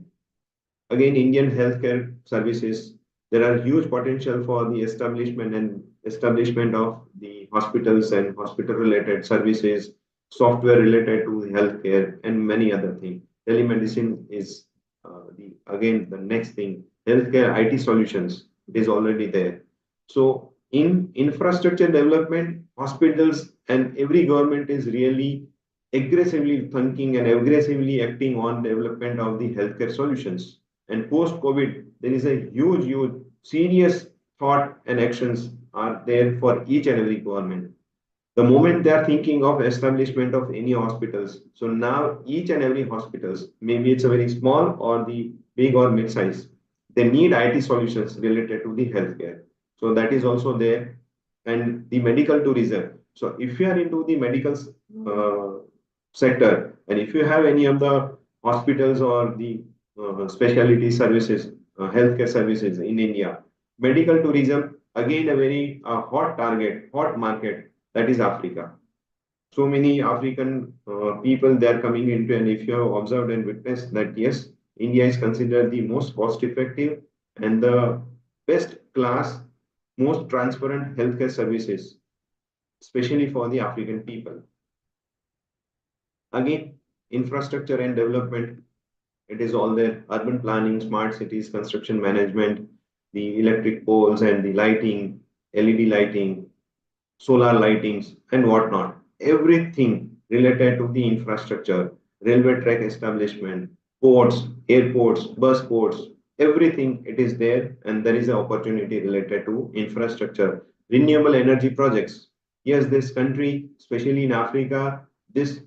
S1: again, Indian healthcare services, there are huge potential for the establishment of the hospitals and hospital related services, software related to healthcare, and many other things. Telemedicine is again the next thing. Healthcare IT solutions, it is already there. So in infrastructure development, hospitals and every government is really aggressively thinking and aggressively acting on development of the healthcare solutions. And post-COVID, there is a huge, serious thought and actions are there for each and every government. The moment they are thinking of establishment of any hospitals, so now each and every hospitals, maybe it's a very small or the big or mid-size, they need IT solutions related to the healthcare. So that is also there. And the medical tourism. So if you are into the medical sector, and if you have any of the hospitals or the specialty services, healthcare services in India, medical tourism, again, a very hot target, hot market, that is Africa. So many African people they are coming into, and if you have observed and witnessed that, yes, India is considered the most cost effective and the best class, most transparent healthcare services, especially for the African people. Again, infrastructure and development, it is all there. Urban planning, smart cities, construction management, the electric poles and the lighting, LED lighting, solar lightings, and whatnot. Everything related to the infrastructure, railway track establishment, ports, airports, bus ports, everything it is there, and there is an opportunity related to infrastructure, renewable energy projects. Yes, this country, especially in Africa, this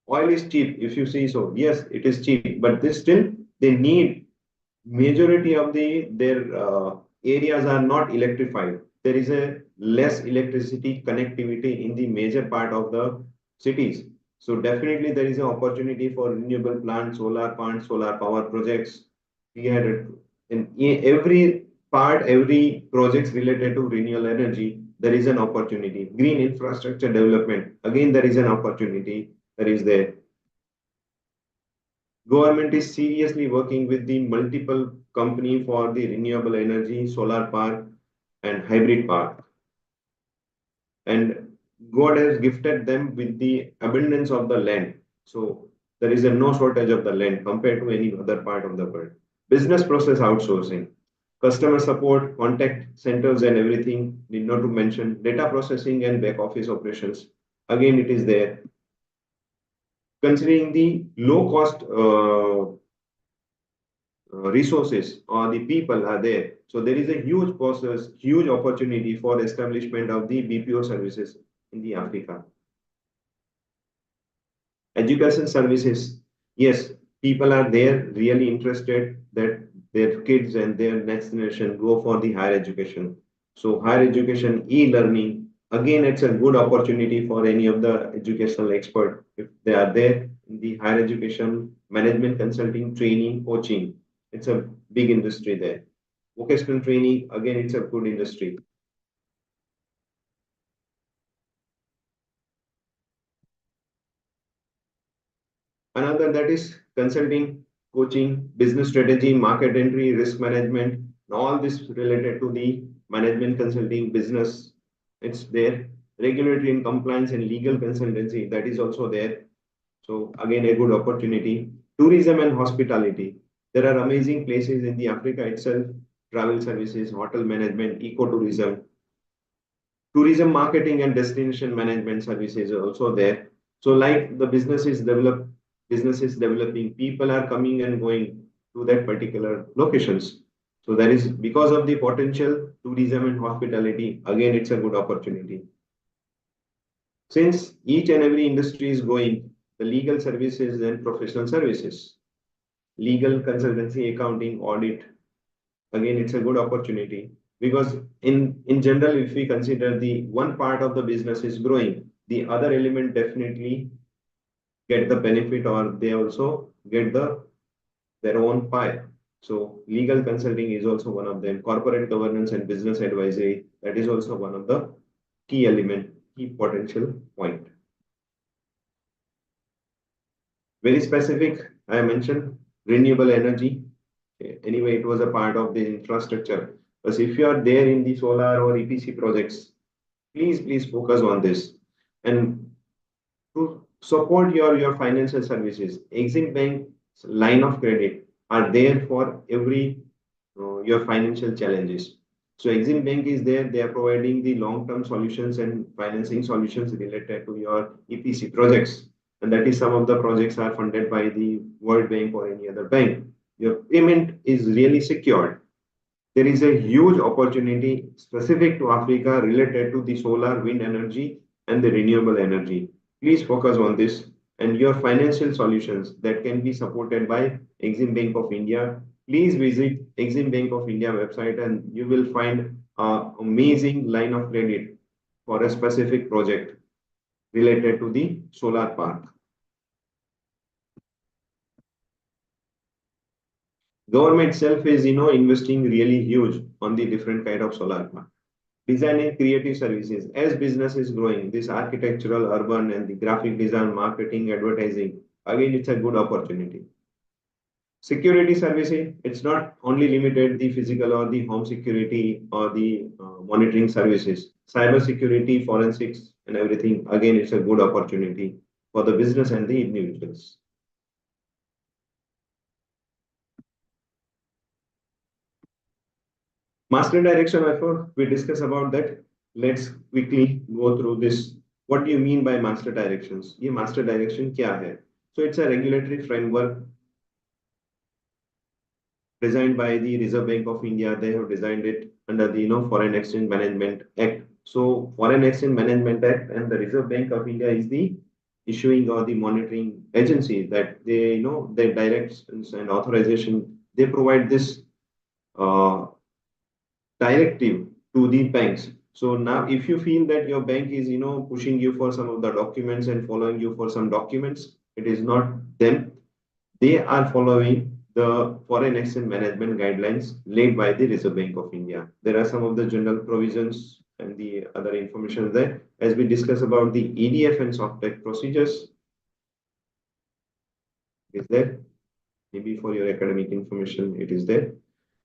S1: oil is cheap if you see. So yes, it is cheap, but this still they need majority of their areas are not electrified. There is a less electricity connectivity in the major part of the cities. So definitely there is an opportunity for renewable plants, solar plants, solar power projects. We had in every part, every projects related to renewable energy, there is an opportunity. Green infrastructure development, again there is an opportunity that is there. Government is seriously working with the multiple company for the renewable energy, solar park and hybrid park. And God has gifted them with the abundance of the land. So there is a no shortage of the land compared to any other part of the world. Business process outsourcing, customer support, contact centers and everything, need not to mention, data processing and back office operations. Again, it is there. Considering the low cost resources or the people are there. So there is a huge process, huge opportunity for establishment of the BPO services in the Africa. Education services, yes, people are there really interested that their kids and their next generation go for the higher education. So higher education, e-learning, again, it's a good opportunity for any of the educational expert if they are there in the higher education, management consulting, training, coaching. It's a big industry there. Vocational training, again, it's a good industry. Another that is consulting, coaching, business strategy, market entry, risk management, and all this related to the management consulting business. It's there. Regulatory and compliance and legal consultancy, that is also there. So again, a good opportunity. Tourism and hospitality. There are amazing places in the Africa itself, travel services, hotel management, ecotourism, tourism marketing and destination management services are also there. So like the businesses developing, people are coming and going to that particular locations. So that is because of the potential tourism and hospitality, again, it's a good opportunity. Since each and every industry is going, the legal services and professional services, legal consultancy, accounting, audit, again, it's a good opportunity because in general, if we consider the one part of the business is growing, the other element definitely get the benefit or they also get their own pie. So legal consulting is also one of them. Corporate governance and business advisory, that is also one of the key element, key potential point. Very specific, I mentioned renewable energy. Anyway, it was a part of the infrastructure. But if you are there in the solar or EPC projects, please focus on this. And to support your financial services, Exim Bank's line of credit are there for every your financial challenges. So Exim Bank is there. They are providing the long-term solutions and financing solutions related to your EPC projects. And that is some of the projects are funded by the World Bank or any other bank. Your payment is really secured. There is a huge opportunity specific to Africa related to the solar, wind energy, and the renewable energy. Please focus on this and your financial solutions that can be supported by Exim Bank of India. Please visit Exim Bank of India website and you will find an amazing line of credit for a specific project related to the solar park. Government itself is investing really huge on the different kind of solar park. Design and creative services. As business is growing, this architectural, urban, and the graphic design, marketing, advertising, again, it's a good opportunity. Security services, it's not only limited the physical or the home security or the monitoring services. Cyber security, forensics, and everything, again, it's a good opportunity for the business and the individuals. Master direction effort, we discuss about that. Let's quickly go through this. What do you mean by master directions? ये master direction क्या है? So it's a regulatory framework designed by the Reserve Bank of India. They have designed it under the Foreign Exchange Management Act. So Foreign Exchange Management Act and the Reserve Bank of India is the issuing or the monitoring agency that they their directions and authorization. They provide this directive to the banks. So now if you feel that your bank is pushing you for some of the documents and following you for some documents, it is not them. They are following the foreign exchange management guidelines laid by the Reserve Bank of India. There are some of the general provisions and the other information there. As we discuss about the EDF and SOFTEC procedures, is there? Maybe for your academic information, it is there.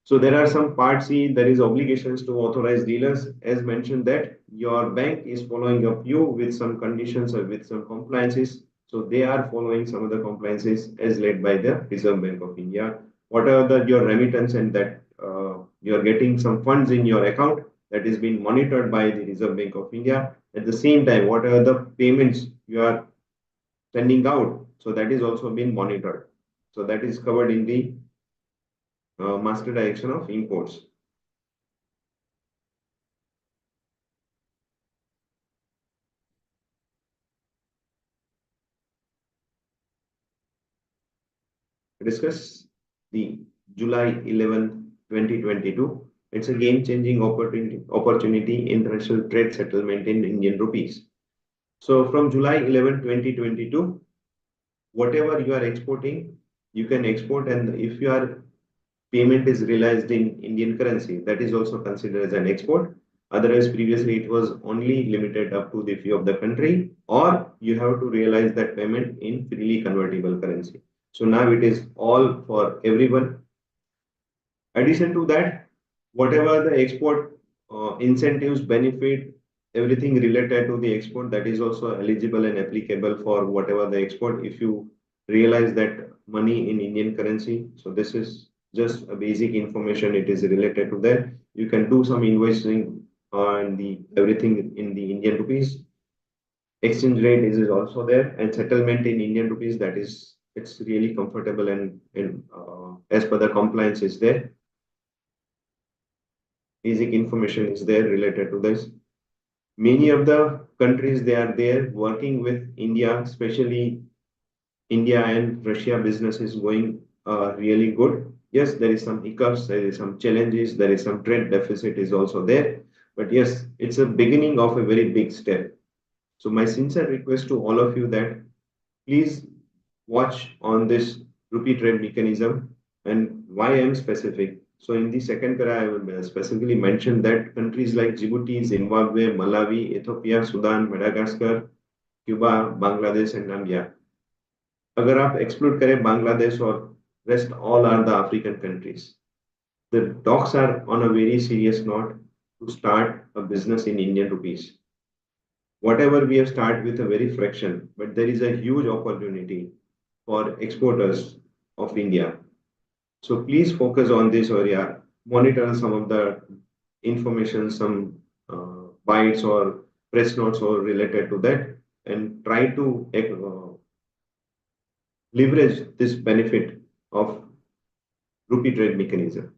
S1: So there are some Part C, there is obligations to authorize dealers. As mentioned that your bank is following up you with some conditions or with some compliances. So they are following some of the compliances as led by the Reserve Bank of India. Whatever your remittance and that you are getting some funds in your account that is being monitored by the Reserve Bank of India. At the same time, whatever the payments you are sending out, so that is also being monitored. So that is covered in the master direction of imports. Discuss the July 11, 2022. It's a game-changing opportunity international trade settlement in Indian rupees. So from July 11, 2022, whatever you are exporting, you can export, and if your payment is realized in Indian currency, that is also considered as an export. Otherwise, previously it was only limited up to the fee of the country, or you have to realize that payment in freely convertible currency. So now it is all for everyone. Addition to that, whatever the export incentives, benefit, everything related to the export, that is also eligible and applicable for whatever the export. If you realize that money in Indian currency, so this is just a basic information. It is related to that. You can do some invoicing on the everything in the Indian rupees. Exchange rate is also there, and settlement in Indian rupees. That is, it's really comfortable and as per the compliance is there. Basic information is there related to this. Many of the countries, they are there working with India, especially India and Russia business is going really good. Yes, there is some hiccups, there is some challenges, there is some trade deficit is also there. But yes, it's a beginning of a very big step. So my sincere request to all of you that please watch on this rupee trade mechanism and why I'm specific. So in the second para, I will specifically mention that countries like Djibouti, Zimbabwe, Malawi, Ethiopia, Sudan, Madagascar, Cuba, Bangladesh, and Namibia. अगर आप exclude करें Bangladesh or rest all are the African countries. The talks are on a very serious note to start a business in Indian rupees. Whatever we have started with a very fraction, but there is a huge opportunity for exporters of India. So please focus on this area, monitor some of the information, some bytes or press notes or related to that, and try to leverage this benefit of rupee trade mechanism.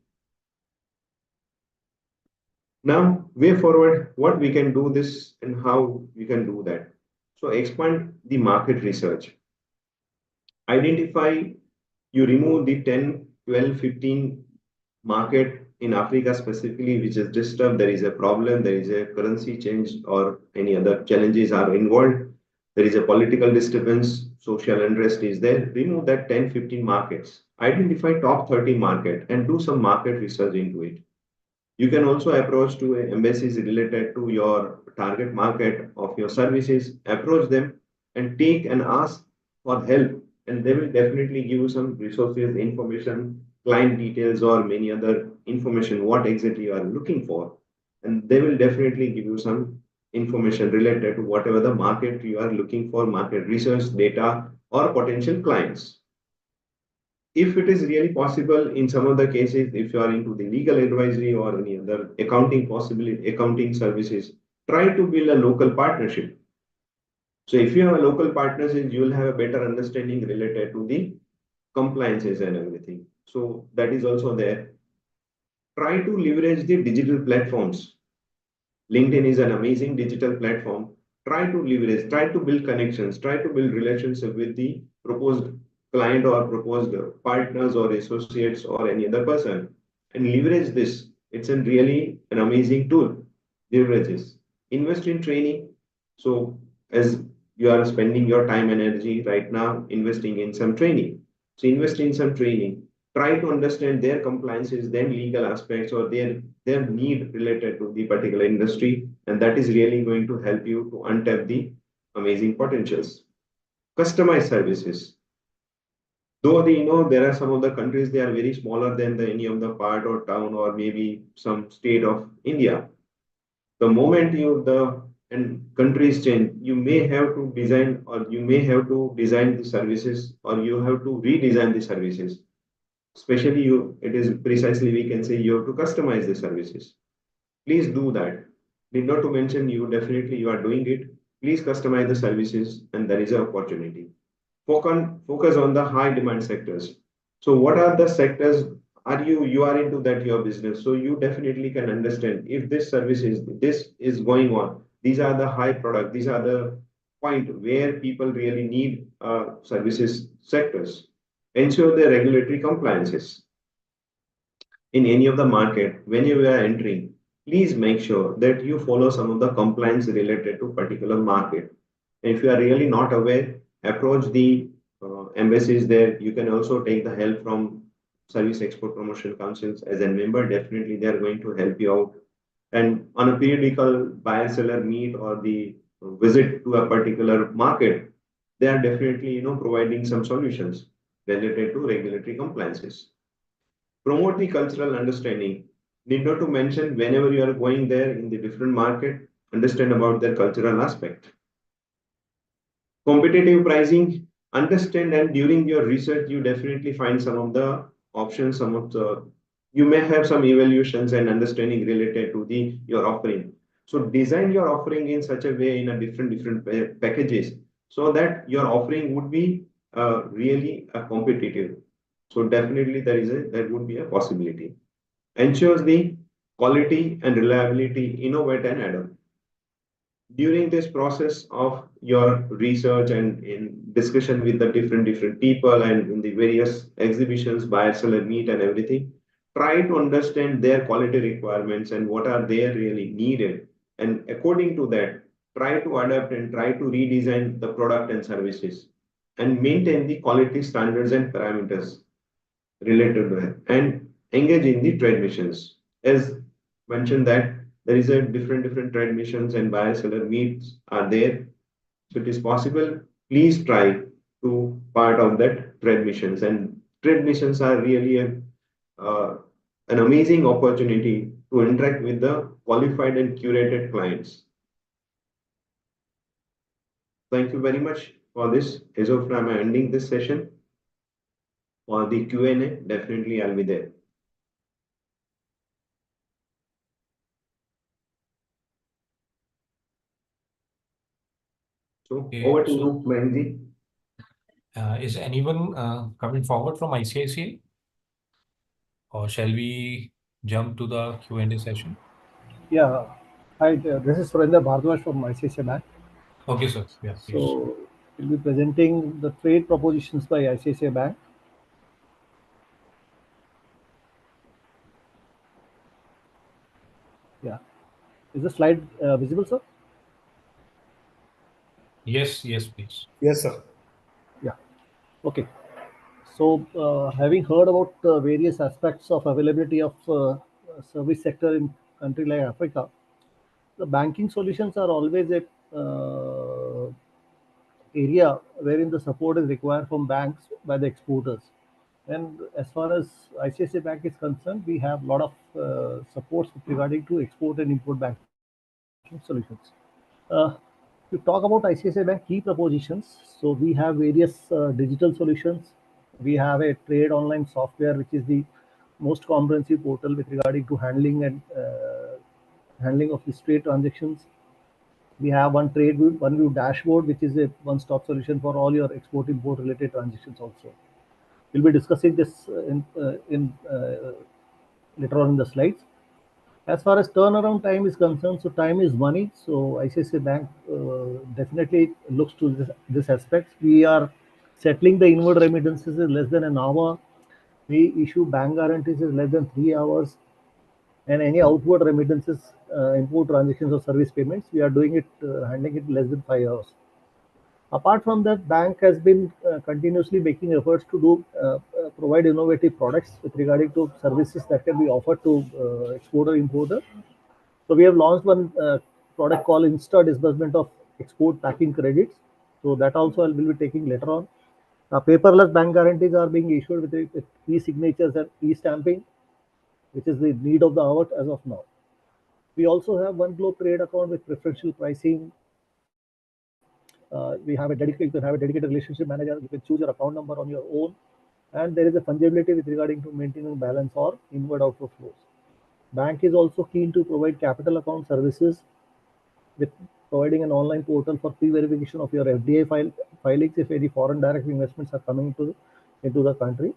S1: Now, way forward, what we can do this and how we can do that. So expand the market research. Identify, you remove the 10, 12, 15 market in Africa specifically, which is disturbed. There is a problem, there is a currency change or any other challenges are involved. There is a political disturbance, social unrest is there. Remove that 10, 15 markets. Identify top 30 market and do some market research into it. You can also approach to embassies related to your target market of your services, approach them and take and ask for help. And they will definitely give you some resources, information, client details, or many other information, what exactly you are looking for. And they will definitely give you some information related to whatever the market you are looking for, market research, data, or potential clients. If it is really possible, in some of the cases, if you are into the legal advisory or any other accounting possibility, accounting services, try to build a local partnership. So if you have a local partnership, you will have a better understanding related to the compliances and everything. So that is also there. Try to leverage the digital platforms. LinkedIn is an amazing digital platform. Try to leverage, try to build connections, try to build relationship with the proposed client or proposed partners or associates or any other person and leverage this. It's a really an amazing tool. Leverage this. Invest in training. So as you are spending your time and energy right now investing in some training. So invest in some training. Try to understand their compliances, their legal aspects, or their need related to the particular industry. And that is really going to help you to untap the amazing potentials. Customized services. Though there are some of the countries, they are very smaller than any of the part or town or maybe some state of India. The moment and countries change, you may have to design or you may have to design the services or you have to redesign the services. Especially it is precisely we can say you have to customize the services. Please do that. Need not to mention you are doing it. Please customize the services and there is an opportunity. Focus on the high demand sectors. So what are the sectors you are into that your business? So you definitely can understand if this is going on. These are the high product. These are the point where people really need services sectors. Ensure the regulatory compliances. In any of the market, when you are entering, please make sure that you follow some of the compliance related to particular market. And if you are really not aware, approach the embassies there. You can also take the help from Service Export Promotion Councils as a member. Definitely, they are going to help you out. And on a periodical buyer-seller meet or the visit to a particular market, they are definitely providing some solutions related to regulatory compliances. Promote the cultural understanding. Need not to mention whenever you are going there in the different market, understand about their cultural aspect. Competitive pricing, understand, and during your research, you definitely find some of the options, you may have some evaluations and understanding related to your offering. So design your offering in such a way in a different packages so that your offering would be really competitive. So definitely there would be a possibility. Ensures the quality and reliability, innovate and add on. during this process of your research and in discussion with the different people and in the various exhibitions, buyer seller meet and everything, try to understand their quality requirements and what are they really needed, and according to that try to adapt and try to redesign the product and services and maintain the quality standards and parameters related to it, and engage in the trade missions. As mentioned that there is a different trade missions and buyer seller meets are there. So it is possible. Please try to part of that trade missions. And trade missions are really uh, an amazing opportunity to interact with the qualified and curated clients. Thank you very much for this. As of now, I'm ending this session. For the Q&A, definitely I'll be there. So
S2: Okay,
S1: over to
S2: so-
S1: you, Mahenji.
S2: Is anyone coming forward from ICICI? Or shall we jump to the Q&A session?
S4: Yeah. Hi, this is Surendra Bhardwaj from ICICI Bank.
S2: Okay, sir. Yeah, please.
S4: So we'll be presenting the trade propositions by ICICI Bank. Yeah. Is the slide visible, sir?
S2: Yes, please.
S3: Yes, sir.
S4: Yeah. Okay. So having heard about various aspects of availability of service sector in country like Africa, the banking solutions are always a area wherein the support is required from banks by the exporters. And as far as ICICI Bank is concerned, we have a lot of supports regarding to export and import banking solutions. To talk about ICICI Bank key propositions, so we have various digital solutions. We have a trade online software, which is the most comprehensive portal with regarding to handling and handling of these trade transactions. We have one view dashboard, which is a one-stop solution for all your export import related transactions also. We'll be discussing this later on in the slides. As far as turnaround time is concerned, so time is money. So ICICI Bank definitely looks to this aspect. We are settling the inward remittances in less than an hour. We issue bank guarantees in less than 3 hours. And any outward remittances, import transactions or service payments, we are doing it, handling it less than 5 hours. Apart from that, bank has been continuously making efforts to provide innovative products with regarding to services that can be offered to exporter importer. So we have launched one product called Insta Disbursement of Export Packing Credits. So that also I will be taking later on. Paperless bank guarantees are being issued with e-signatures and e-stamping, which is the need of the hour as of now. We also have one Globe Trade account with preferential pricing. You can have a dedicated relationship manager. You can choose your account number on your own, and there is a fungibility with regarding to maintaining balance or inward outflow flows. Bank is also keen to provide capital account services with providing an online portal for pre-verification of your FDI filings if any foreign direct investments are coming into the country.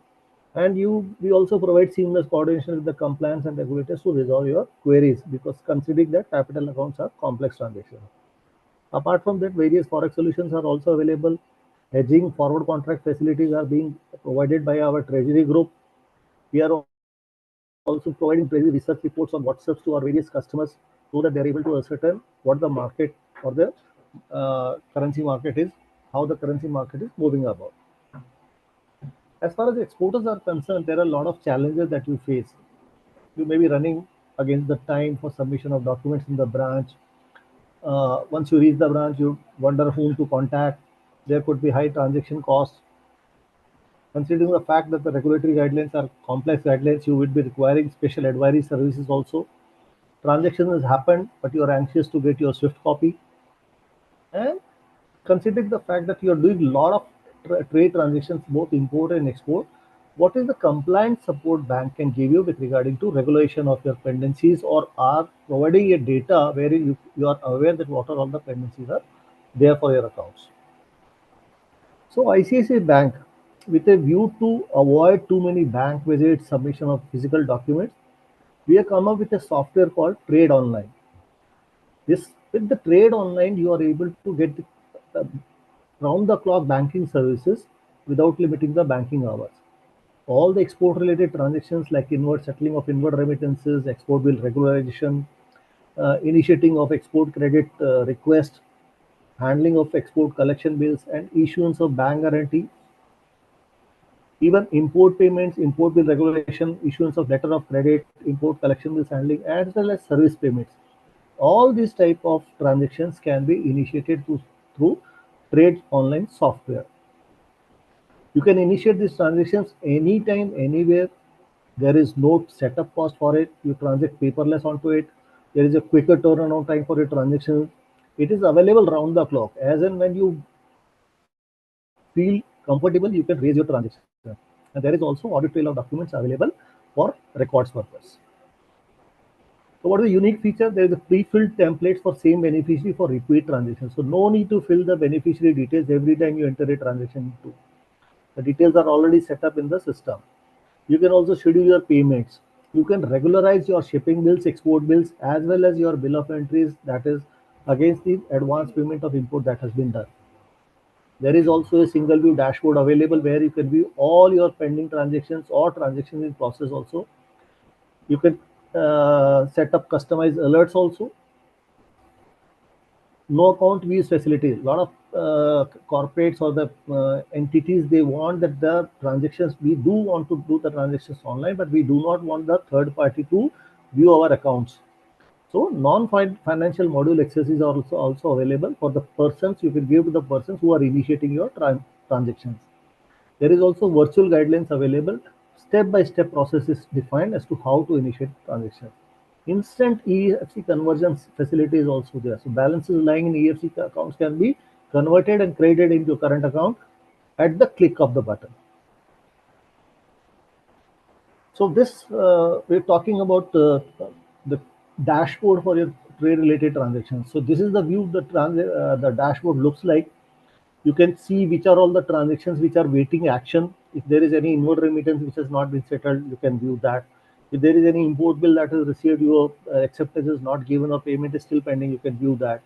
S4: And we also provide seamless coordination with the compliance and regulators to resolve your queries, because considering that capital accounts are complex transactions. Apart from that, various forex solutions are also available. Hedging forward contract facilities are being provided by our treasury group. We are also providing treasury research reports on WhatsApps to our various customers so that they're able to ascertain what the market or the currency market is, how the currency market is moving about. As far as exporters are concerned, there are a lot of challenges that you face. You may be running against the time for submission of documents in the branch. Once you reach the branch, you wonder whom to contact. There could be high transaction costs. Considering the fact that the regulatory guidelines are complex guidelines, you would be requiring special advisory services also. Transaction has happened, but you are anxious to get your SWIFT copy. And considering the fact that you are doing a lot of trade transactions, both import and export, what is the compliance support bank can give you with regarding to regulation of your pendencies, or are providing a data where you are aware that what are all the pendencies are there for your accounts. So ICICI Bank, with a view to avoid too many bank visits, submission of physical documents, we have come up with a software called Trade Online. This With the trade online, you are able to get round-the-clock banking services without limiting the banking hours. All the export-related transactions like inward settling of inward remittances, export bill regularization, initiating of export credit request, handling of export collection bills, and issuance of bank guarantee. Even import payments, import bill regulation, issuance of letter of credit, import collection bills handling, as well as service payments. All these type of transactions can be initiated through trade online software. You can initiate these transactions anytime, anywhere. There is no setup cost for it. You transact paperless onto it. There is a quicker turnaround time for your transaction. It is available round the clock. As and when you feel comfortable, you can raise your transaction. And there is also audit trail of documents available for records purpose. So what is the unique feature? There is a pre-filled template for same beneficiary for repeat transactions. So no need to fill the beneficiary details every time you enter a transaction into. The details are already set up in the system. You can also schedule your payments. You can regularize your shipping bills, export bills, as well as your bill of entries, that is against the advance payment of import that has been done. There is also a single view dashboard available where you can view all your pending transactions or transactions in process also. You can set up customized alerts also. No account views facility. A lot of corporates or the entities, they want that the transactions, we do want to do the transactions online, but we do not want the third party to view our accounts. So non-financial module access is also available for the persons. You can give to the persons who are initiating your transactions. There is also virtual guidelines available. Step-by-step process is defined as to how to initiate transactions. Instant EFC conversion facility is also there. So balances lying in EFC accounts can be converted and credited into current account at the click of the button. So this we're talking about the dashboard for your trade-related transactions. So this is the view the dashboard looks like. You can see which are all the transactions which are waiting action. If there is any inward remittance which has not been settled, you can view that. If there is any import bill that is received, your acceptance is not given or payment is still pending, you can view that.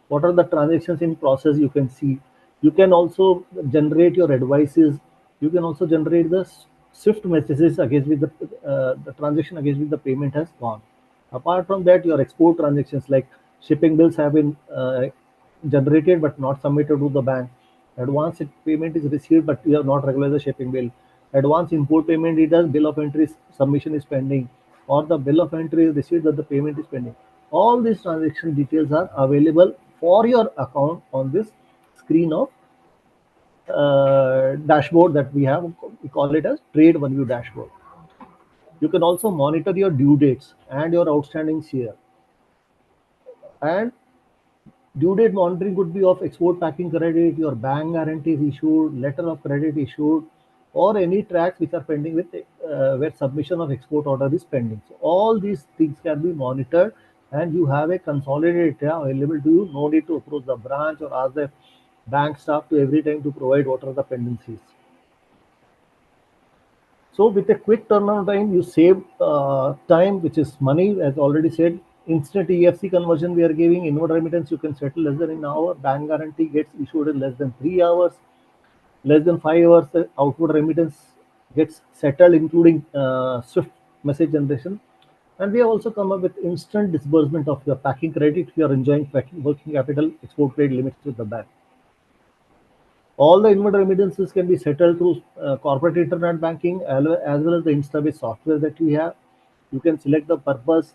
S4: What are the transactions in process, you can see. You can also generate your advices. You can also generate the SWIFT messages against with the transaction against which the payment has gone. Apart from that, your export transactions like shipping bills have been generated but not submitted to the bank. Advance payment is received but you have not regularized the shipping bill. Advance import payment details, bill of entry submission is pending, or the bill of entry is received that the payment is pending. All these transaction details are available for your account on this screen of dashboard that we have. We call it as Trade OneView dashboard. You can also monitor your due dates and your outstanding share. And due date monitoring could be of export packing credit, your bank guarantees issued, letter of credit issued, or any tracks which are pending with where submission of export order is pending. So all these things can be monitored and you have a consolidated data available to you. No need to approach the branch or ask the bank staff to every time to provide what are the pendencies. So with a quick turnaround time, you save time, which is money, as already said. Instant EFC conversion we are giving. Inward remittance you can settle less than an hour. Bank guarantee gets issued in less than 3 hours. Less than 5 hours, the outward remittance gets settled, including SWIFT message generation. And we have also come up with instant disbursement of your packing credit if you are enjoying working capital export trade limits with the bank. All the inward remittances can be settled through corporate internet banking as well as the InstaBase software that we have. You can select the purpose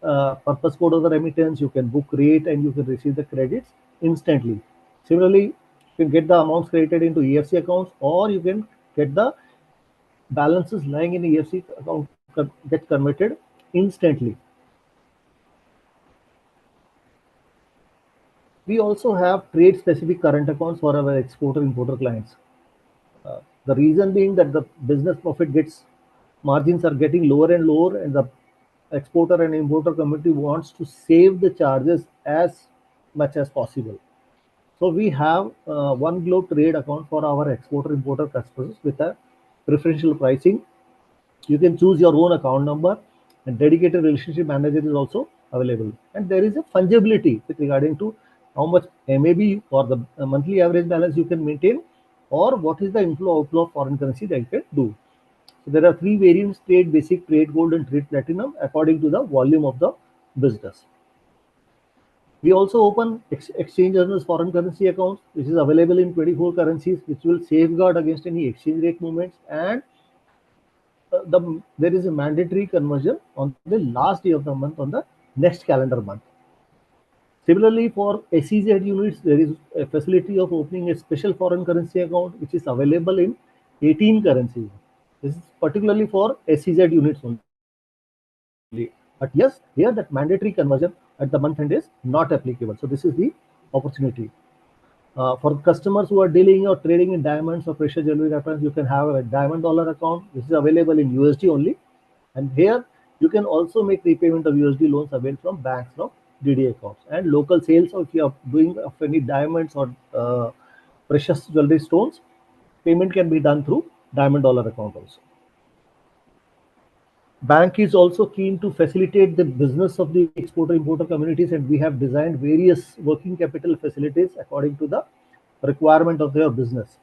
S4: code of the remittance, you can book rate, and you can receive the credits instantly. Similarly, you can get the amounts credited into EFC accounts, or you can get the balances lying in the EFC account get converted instantly. We also have trade-specific current accounts for our exporter-importer clients. The reason being that the business profit margins are getting lower and lower, and the exporter and importer community wants to save the charges as much as possible. So we have one globe trade account for our exporter-importer customers with a preferential pricing. You can choose your own account number, and dedicated relationship manager is also available. And there is a fungibility with regarding to how much MAB or the monthly average balance you can maintain, or what is the inflow outflow of foreign currency that you can do. So there are three variants: trade basic, trade gold, and trade platinum, according to the volume of the business. We also open exchange earners foreign currency accounts, which is available in 24 currencies, which will safeguard against any exchange rate movements. And there is a mandatory conversion on the last day of the month on the next calendar month. Similarly, for SEZ units, there is a facility of opening a special foreign currency account, which is available in 18 currencies. This is particularly for SEZ units only. But yes, here that mandatory conversion at the month end is not applicable. So this is the opportunity. For customers who are dealing or trading in diamonds or precious jewelry reference, you can have a diamond dollar account. This is available in USD only. And here you can also make repayment of USD loans available from banks from DD accounts. And local sales, or if you are doing of any diamonds or precious jewelry stones, payment can be done through diamond dollar account also. Bank is also keen to facilitate the business of the exporter-importer communities, and we have designed various working capital facilities according to the requirement of their business.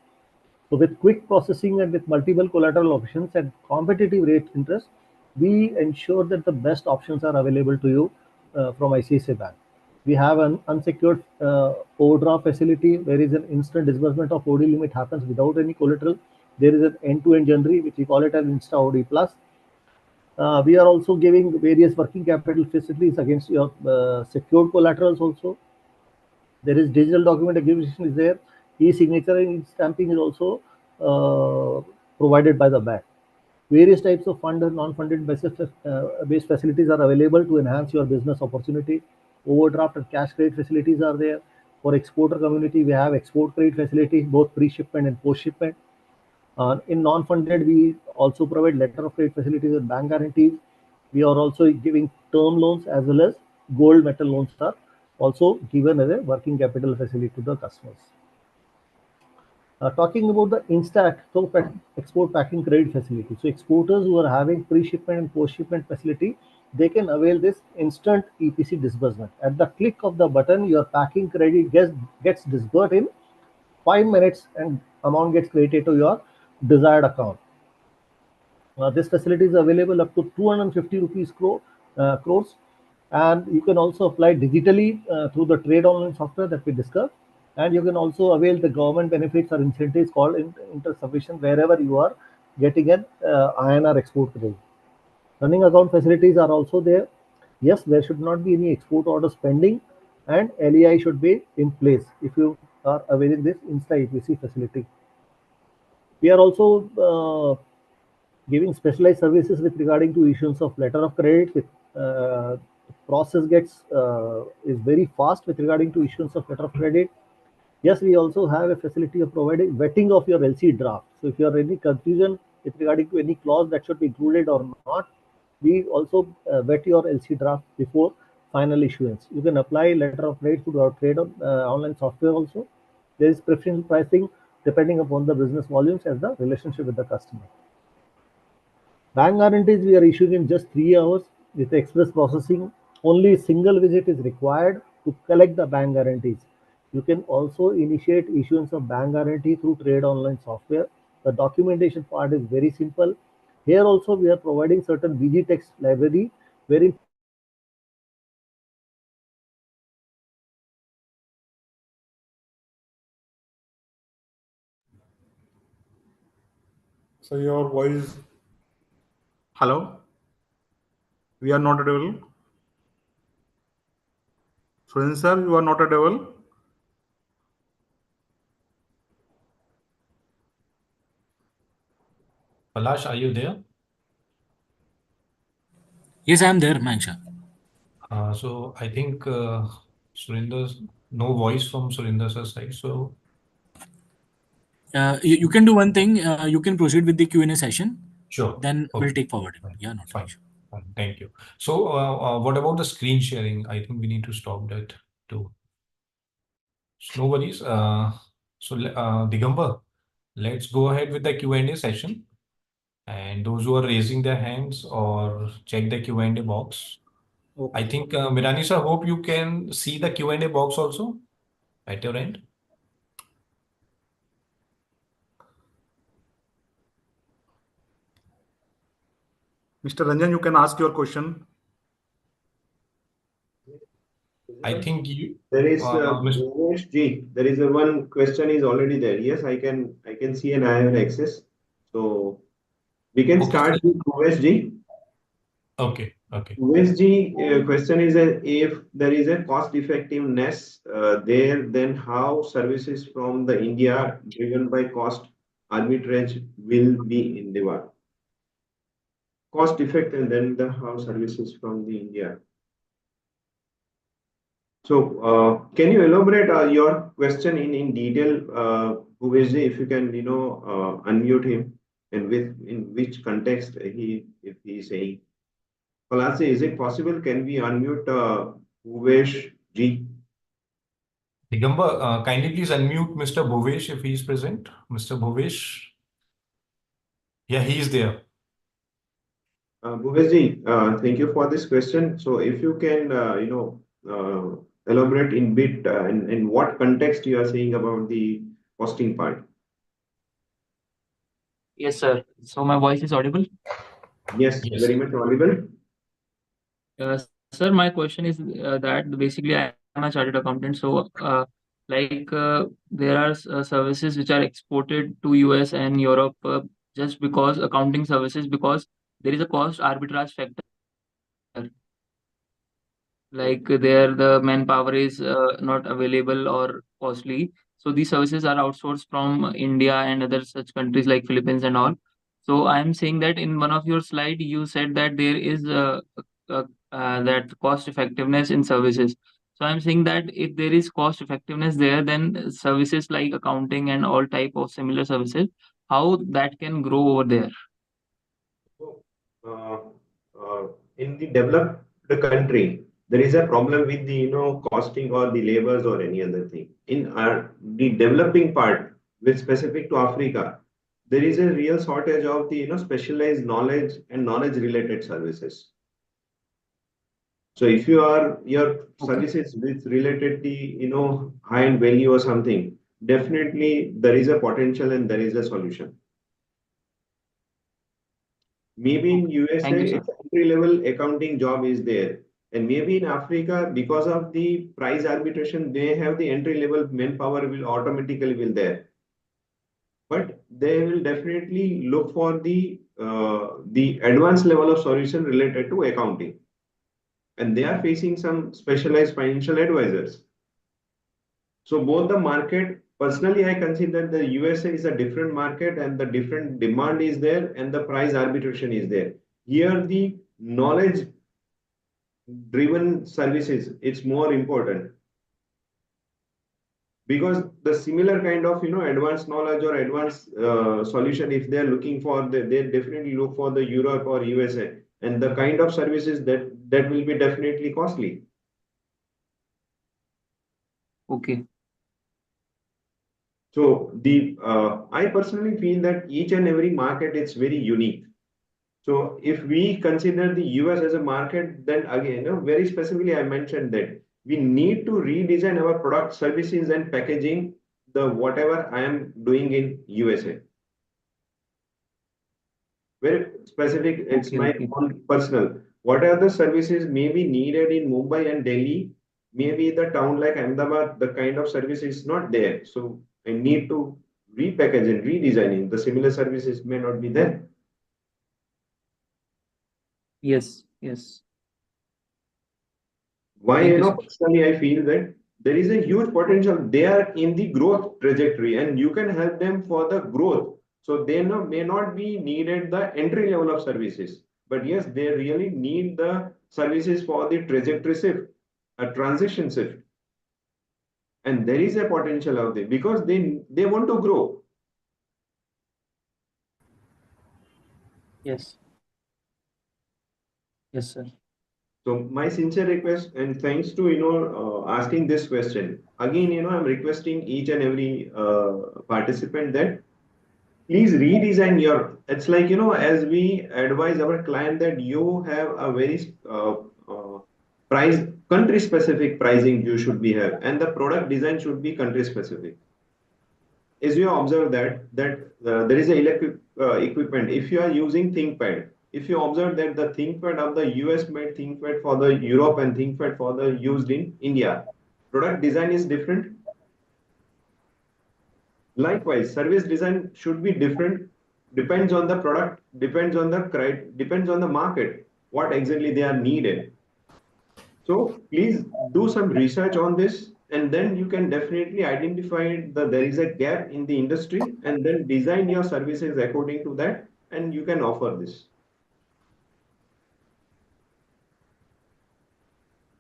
S4: So with quick processing and with multiple collateral options and competitive rate interest, we ensure that the best options are available to you from ICICI Bank. We have an unsecured overdraft facility. There is an instant disbursement of OD limit happens without any collateral. There is an end-to-end journey, which we call it an Insta OD Plus. We are also giving various working capital facilities against your secured collaterals also. There is digital document acquisition is there. E-signature and stamping is also provided by the bank. Various types of fund and non-funded based facilities are available to enhance your business opportunity. Overdraft and cash credit facilities are there. For exporter community, we have export credit facilities, both pre-shipment and post-shipment. In non-funded, we also provide letter of credit facilities and bank guarantees. We are also giving term loans as well as gold metal loans are also given as a working capital facility to the customers. Talking about the Insta export packing credit facility. So exporters who are having pre-shipment and post-shipment facility, they can avail this instant EPC disbursement. At the click of the button, your packing credit gets disbursed in 5 minutes and amount gets credited to your desired account. This facility is available up to 250 rupees crores, and you can also apply digitally through the trade online software that we discussed. And you can also avail the government benefits or incentives called inter-submission wherever you are getting an INR export credit. Running account facilities are also there. Yes, there should not be any export orders pending, and LEI should be in place if you are availing this Insta EPC facility. We are also giving specialized services with regarding to issuance of letter of credit. With process is very fast with regarding to issuance of letter of credit. Yes, we also have a facility of providing vetting of your LC draft. So if you have any confusion with regarding to any clause that should be included or not, we also vet your LC draft before final issuance. You can apply letter of credit through our trade online software also. There is preferential pricing depending upon the business volumes as the relationship with the customer. Bank guarantees we are issuing in just 3 hours with express processing. Only a single visit is required to collect the bank guarantees. You can also initiate issuance of bank guarantee through trade online software. The documentation part is very simple. Here also we are providing certain BG text library wherein
S3: So your voice. Hello. We are not audible. Suren sir, you are not audible.
S2: Palash, are you there?
S5: Yes, I am there, Mansha.
S2: So I think Surinder's no voice from Surinder sir's side. So
S5: You can do one thing. You can proceed with the Q&A session.
S2: sure.
S5: Then
S2: Okay.
S5: we'll take forward.
S2: Fine.
S5: Yeah, not an
S2: Fine.
S5: issue.
S2: Fine. Thank you. So what about the screen sharing? I think we need to stop that too. So no worries. Digambar, let's go ahead with the Q&A session. And those who are raising their hands or check the Q&A box,
S3: Okay.
S2: I think, Mirani sir, hope you can see the Q&A box also at your end.
S3: Mr. Ranjan, you can ask your question.
S2: I think you,
S1: There is
S2: Mr.
S1: Bhuvesh G. There is a one question is already there. Yes, I can see and I have access. So we can
S2: Okay,
S1: start
S2: sir.
S1: with Bhuvesh G.
S2: Okay.
S1: Bhuvesh G, question is if there is a cost effectiveness there, then how services from the India driven by cost arbitrage will be in demand? Cost effect and then the how services from the India. So, can you elaborate your question in detail, Bhuvesh ji, if you can, unmute him and in which context if he is saying. Palasi, is it possible? Can we unmute Bhuvesh ji?
S2: Digambar, kindly please unmute Mr. Bhuvesh if he is present. Mr. Bhuvesh. Yeah, he is there.
S1: Bhuvesh ji, thank you for this question. So, if you can, elaborate in bit in what context you are saying about the costing part.
S6: Yes, sir. So my voice is audible.
S1: Yes,
S2: Yes.
S1: very much audible.
S6: Sir, my question is that basically I am a chartered accountant. So, there are services which are exported to US and Europe just because accounting services, because there is a cost arbitrage factor. Like there, the manpower is not available or costly. So these services are outsourced from India and other such countries like Philippines and all. So I am saying that in one of your slide, you said that there is that cost effectiveness in services. So I'm saying that if there is cost effectiveness there, then services like accounting and all type of similar services, how that can grow over there?
S1: So, uh, in the developed country, there is a problem with the costing or the labors or any other thing. In the developing part, with specific to Africa, there is a real shortage of the specialized knowledge and knowledge related services. So if you are your services with related the high end value or something, definitely there is a potential and there is a solution. Maybe in USA,
S6: Thank you, sir.
S1: it's entry-level accounting job is there. And maybe in Africa, because of the price arbitration, they have the entry-level manpower will automatically will there. But they will definitely look for the advanced level of solution related to accounting. And they are facing some specialized financial advisors. So both the market, personally, I consider the USA is a different market and the different demand is there and the price arbitration is there. Here, the knowledge driven services, it's more important because the similar kind of, advanced knowledge or advanced solution, if they're looking for, they definitely look for the Europe or USA and the kind of services that will be definitely costly.
S6: Okay.
S1: So I personally feel that each and every market is very unique. So if we consider the US as a market, then again, very specifically, I mentioned that we need to redesign our product, services, and packaging the whatever I am doing in USA. Very specific, it's my own personal. What are the services may be needed in Mumbai and Delhi? Maybe the town like Ahmedabad, the kind of service is not there. So I need to repackage and redesigning. The similar services may not be there.
S6: Yes. Yes.
S1: Why,
S6: Thank you, sir.
S1: personally, I feel that there is a huge potential. They are in the growth trajectory and you can help them for the growth. So they may not be needed the entry level of services, but yes, they really need the services for the trajectory shift, a transition shift. And there is a potential out there because they want to grow.
S6: Yes. Yes, sir.
S1: So my sincere request and thanks to asking this question again, I'm requesting each and every participant that please redesign your. It's like as we advise our client that you have a very country specific pricing you should be have, and the product design should be country specific. As you observe that there is a electric equipment. If you are using ThinkPad, if you observe that the ThinkPad of the US made ThinkPad for the Europe and ThinkPad for the used in India, product design is different. Likewise, service design should be different. Depends on the product, depends on the market, what exactly they are needed. So please do some research on this, and then you can definitely identify that there is a gap in the industry, and then design your services according to that, and you can offer this.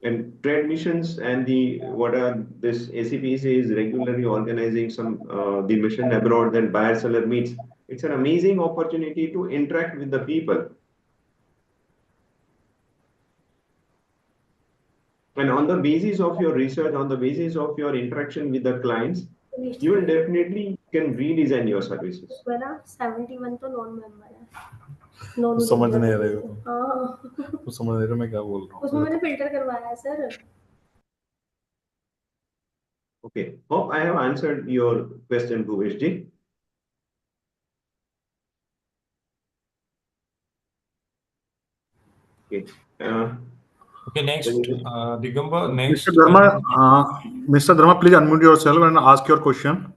S1: And trade missions and this ACPC is regularly organizing some the mission abroad and buyer seller meets. It's an amazing opportunity to interact with the people. And on the basis of your research, on the basis of your interaction with the clients, you will definitely can redesign your services.
S7: 71 तो non member है।
S3: समझ नहीं आ रही हो
S7: हाँ
S3: तो समझ नहीं रहे मैं क्या बोल रहा
S7: उसमें
S3: हूँ
S7: मैंने फिल्टर करवाया है sir.
S1: Okay, hope I have answered your question, Bhuvesh ji. Okay.
S2: Okay, next, Digambar, next.
S3: Mr. Dharma, please unmute yourself and ask your question.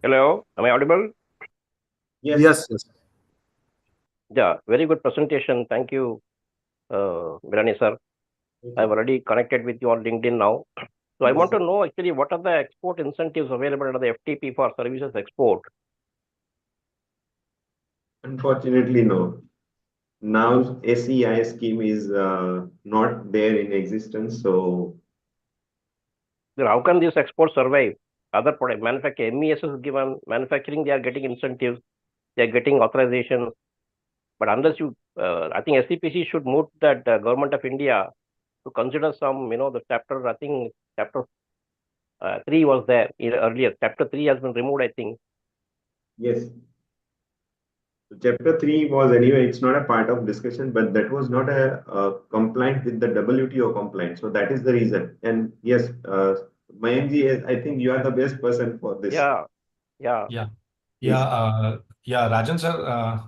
S8: Hello, am I audible?
S1: Yes.
S8: Yeah, very good presentation. Thank you, Virani sir. I've already connected with you on LinkedIn now. So I want to know actually what are the export incentives available under the FTP for services export?
S1: Unfortunately, no. Now SEI scheme is not there in existence. So
S8: Then how can this export survive? Other product manufacturing, MES is given, manufacturing, they are getting incentives, they are getting authorizations. But unless you, I think SCPC should move that government of India to consider some, the chapter, I think chapter 3 was there earlier. Chapter 3 has been removed, I think.
S1: yes. Chapter 3 was anyway, it's not a part of discussion, but that was not a compliant with the WTO compliance. So that is the reason. And yes, Mayank, I think you are the best person for this.
S2: Yeah, Rajan sir,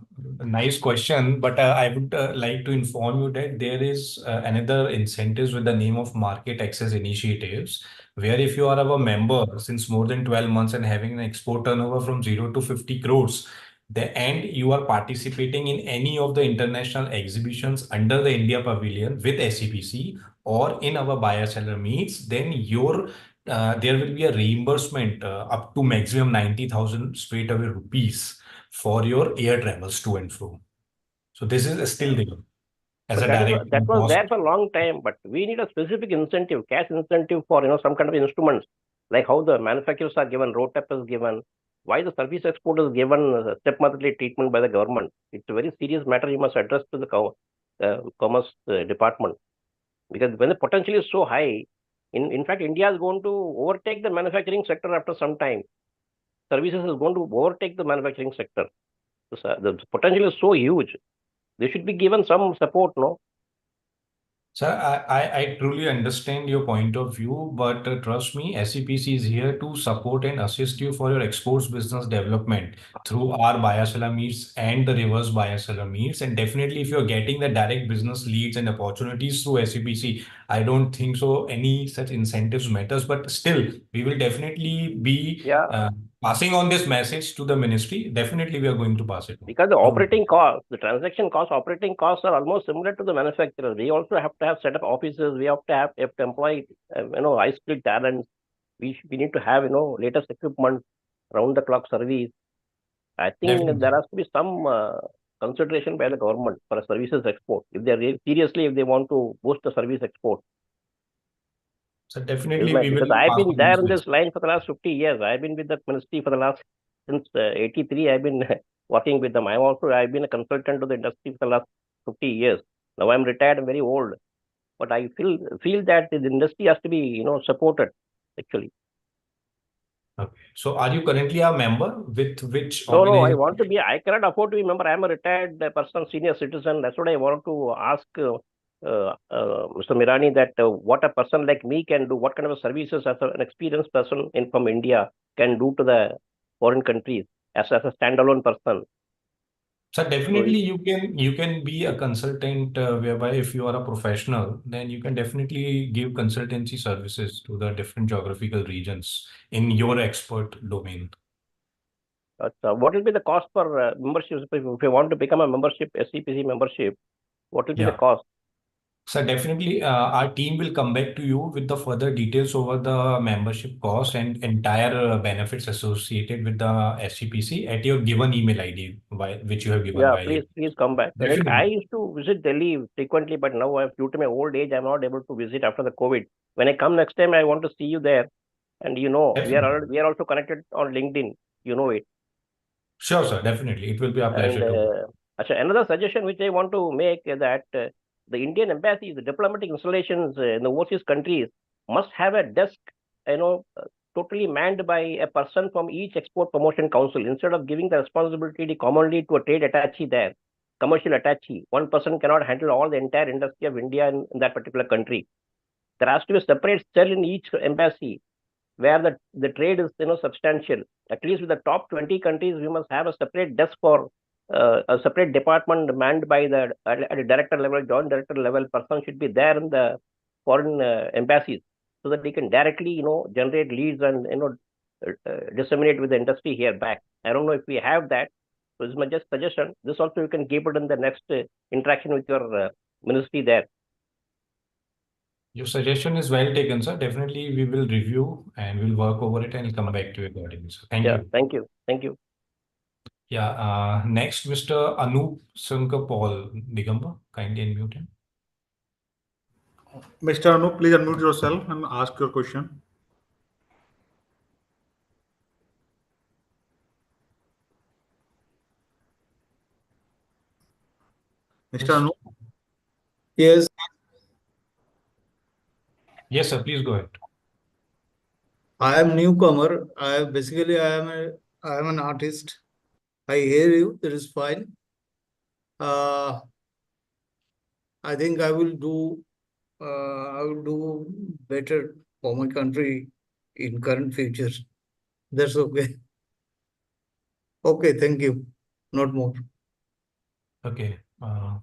S2: nice question, but I would like to inform you that there is another incentives with the name of market access initiatives, where if you are a member since more than 12 months and having an export turnover from 0 to 50 crores, and you are participating in any of the international exhibitions under the India Pavilion with SCPC or in our buyer seller meets, then there will be a reimbursement up to maximum 90,000 straight away rupees for your air travels to and fro. So this is still there as a direct.
S8: That was there for a long time, but we need a specific incentive, cash incentive for some kind of instruments, like how the manufacturers are given, RoDTEP is given, why the service export is given step monthly treatment by the government. It's a very serious matter you must address to the commerce department, because when the potential is so high, in fact, India is going to overtake the manufacturing sector after some time. Services is going to overtake the manufacturing sector. The potential is so huge. They should be given some support, no?
S2: Sir, I truly understand your point of view, but trust me, SCPC is here to support and assist you for your exports business development through our buyer seller meets and the reverse buyer seller meets. And definitely, if you're getting the direct business leads and opportunities through SCPC, I don't think so any such incentives matters. But still, we will definitely be passing on this message to the ministry. Definitely, we are going to pass it on.
S8: Because the operating costs, the transaction costs, operating costs are almost similar to the manufacturer. We also have to have set up offices. We have to employ, high skilled talent. We need to have, latest equipment, round the clock service. I think there has to be some consideration by the government for a services export. If they want to boost the service export.
S2: So definitely
S8: because I've been there in this line for the last 50 years. I've been with the ministry for the last, since 83, I've been working with them. I've been a consultant to the industry for the last 50 years. Now I'm retired, I'm very old. But I feel that the industry has to be, supported, actually.
S2: Okay. So are you currently a member with which
S8: No, I cannot afford to be a member. I'm a retired person, senior citizen. That's what I want to ask Mr. Mirani, that what a person like me can do, what kind of services as an experienced person from India can do to the foreign countries as a standalone person.
S2: So definitely you can be a consultant whereby if you are a professional, then you can definitely give consultancy services to the different geographical regions in your expert domain.
S8: What will be the cost for membership? If you want to become a membership, SCPC membership, what will be the
S2: Yeah.
S8: cost?
S2: So definitely our team will come back to you with the further details over the membership cost and entire benefits associated with the SCPC at your given email ID which you have given
S8: Yeah,
S2: via
S8: please come back. And I
S2: Definitely.
S8: used to visit Delhi frequently, but now due to my old age, I'm not able to visit after the COVID. When I come next time, I want to see you there. And we
S2: Definitely.
S8: are also connected on LinkedIn. You know it.
S2: Sure, sir. Definitely. It will be a pleasure
S8: And
S2: to.
S8: another suggestion which I want to make is that the Indian embassies, the diplomatic installations in the overseas countries must have a desk, totally manned by a person from each export promotion council. Instead of giving the responsibility commonly to a trade attaché there, commercial attaché, one person cannot handle all the entire industry of India in that particular country. There has to be a separate cell in each embassy where the trade is substantial. At least with the top 20 countries, we must have a separate desk for a separate department manned by at a director level, joint director level person should be there in the foreign embassies so that they can directly generate leads and disseminate with the industry here back. I don't know if we have that. So this is my just suggestion. This also you can keep it in the next interaction with your ministry there.
S2: Your suggestion is well taken, sir. Definitely we will review and we'll work over it and come back to you accordingly, sir. Thank you.
S8: Thank you.
S2: Yeah. Next, Mr. Anup Sankar Paul Digamba. Kindly unmute him.
S3: Mr. Anup, please unmute yourself and ask your question. Mr. Anup?
S9: Yes,
S2: Yes, sir. Please go ahead.
S9: I am newcomer. I am an artist. I hear you. That is fine. I think I will do better for my country in current future. That's okay. Okay, thank you. Not more.
S2: Okay.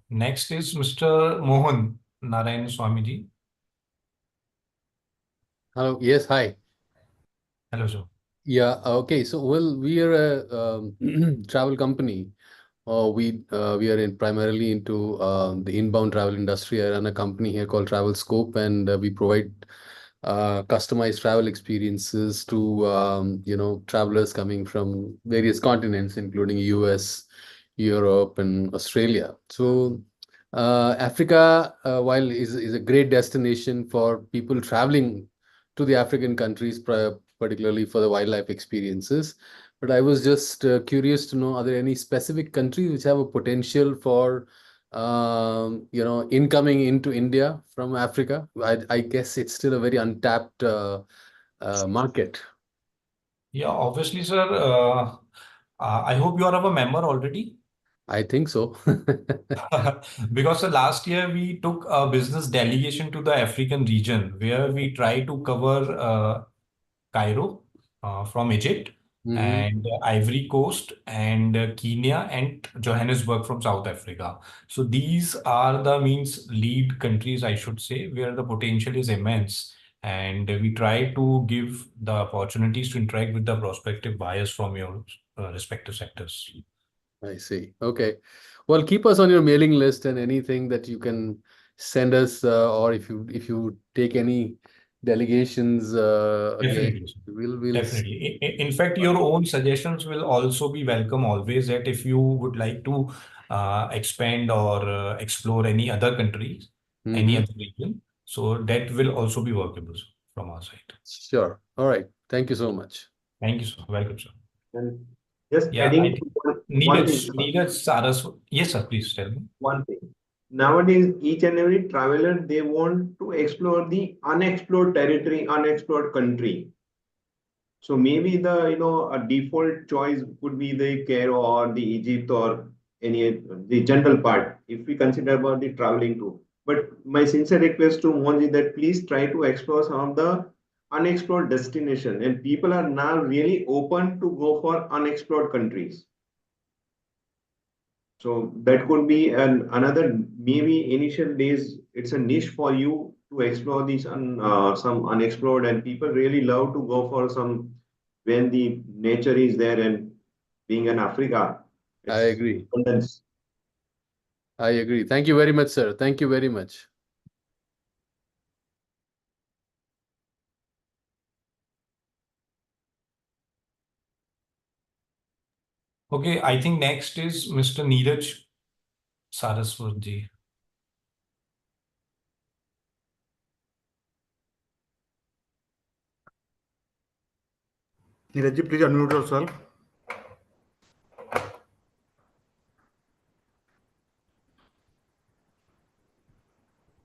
S2: Next is Mr. Mohan Narayan Swamiji.
S10: Hello. Yes. Hi.
S2: Hello, sir.
S10: Yeah. Okay. So, well, we are a travel company. We are primarily into the inbound travel industry. I run a company here called Travel Scope, and we provide customized travel experiences to travelers coming from various continents, including US, Europe, and Australia. So, Africa, while is a great destination for people traveling to the African countries, particularly for the wildlife experiences. But I was just curious to know, are there any specific countries which have a potential for, incoming into India from Africa? I guess it's still a very untapped market.
S2: Yeah, obviously, sir. I hope you are a member already.
S10: I think so.
S2: Because last year we took a business delegation to the African region where we try to cover Cairo from Egypt and Ivory Coast and Kenya and Johannesburg from South Africa. So these are the lead countries, I should say, where the potential is immense. And we try to give the opportunities to interact with the prospective buyers from your respective sectors.
S10: I see. Okay. Well, keep us on your mailing list, and anything that you can send us, or if you take any delegations again,
S2: Definitely.
S10: we'll
S2: Definitely. In fact, your own suggestions will also be welcome always, that if you would like to expand or explore any other countries, any other region, so that will also be workable from our side.
S10: Sure. All right. Thank you so much.
S2: Thank you, sir. Welcome, sir.
S1: And just
S2: Yeah,
S1: adding one thing.
S2: Neeraj Saraswat. Yes, sir. Please tell me.
S1: One thing. Nowadays, each and every traveler, they want to explore the unexplored territory, unexplored country. So maybe a default choice could be the Cairo or the Egypt or the general part, if we consider about the traveling too. But my sincere request to Mohan is that please try to explore some of the unexplored destination, and people are now really open to go for unexplored countries. So that could be another maybe initial days. It's a niche for you to explore these some unexplored, and people really love to go for some when the nature is there, and being in Africa.
S10: I
S1: it's
S10: agree.
S1: abundance.
S10: I agree. Thank you very much, sir. Thank you very much.
S2: Okay, I think next is Mr. Neeraj Saraswati.
S3: Neeraj, please unmute yourself.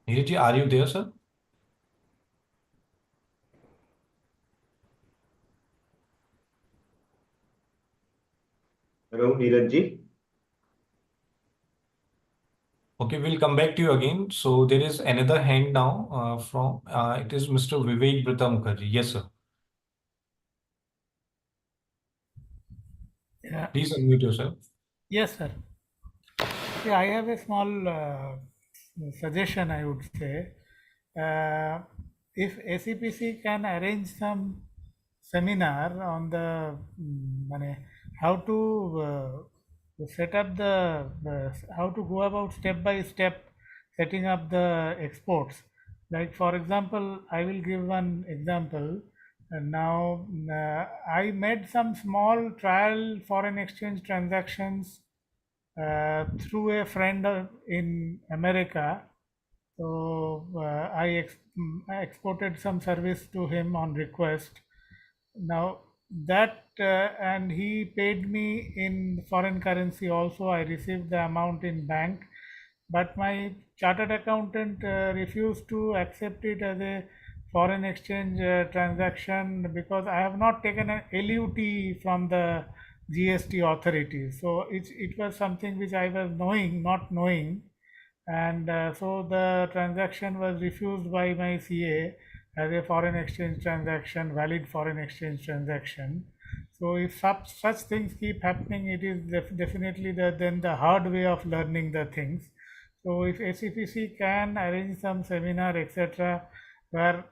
S2: Neeraj, are you there, sir?
S1: Hello, Neeraj ji.
S2: Okay, we'll come back to you again. So there is another hand now from it is Mr. Vivek Brita Mukherjee. Yes, sir.
S11: Yeah.
S2: Please unmute yourself.
S11: Yes, sir. Yeah, I have a small suggestion, I would say. If ACPC can arrange some seminar on the how to set up how to go about step by step setting up the exports. Like for example, I will give one example. And now I made some small trial foreign exchange transactions through a friend in America. So I exported some service to him on request. Now that and he paid me in foreign currency also. I received the amount in bank, but my chartered accountant refused to accept it as a foreign exchange transaction because I have not taken an LUT from the GST authority. So it was something which I was not knowing, and so the transaction was refused by my CA as a foreign exchange transaction, valid foreign exchange transaction. So if such things keep happening, it is definitely then the hard way of learning the things. So if ACPC can arrange some seminar, etc., where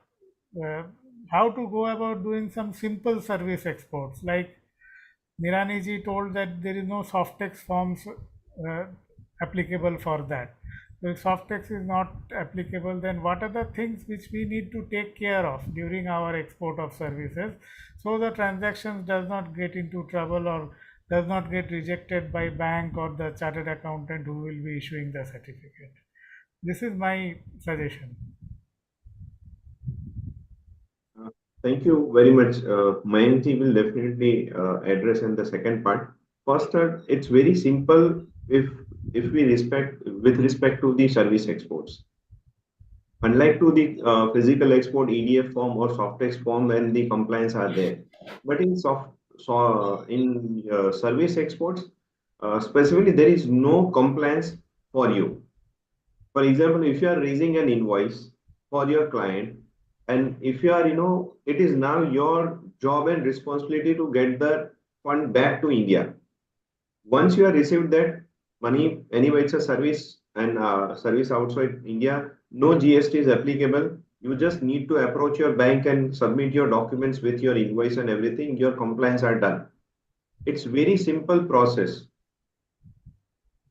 S11: how to go about doing some simple service exports, like Nirani ji told that there is no Softex forms applicable for that. So if Softex is not applicable, then what are the things which we need to take care of during our export of services, so the transactions does not get into trouble or does not get rejected by bank or the chartered accountant who will be issuing the certificate. This is my suggestion.
S1: Thank you very much. Mayanti will definitely address in the second part. First, it's very simple if we with respect to the service exports. Unlike to the physical export EDF form or Softex form when the compliance are there, but in service exports specifically there is no compliance for you. For example, if you are raising an invoice for your client, and if you are, it is now your job and responsibility to get the fund back to India. Once you have received that money, anyway, it's a service and service outside India, no GST is applicable. You just need to approach your bank and submit your documents with your invoice and everything. Your compliance are done. It's very simple process.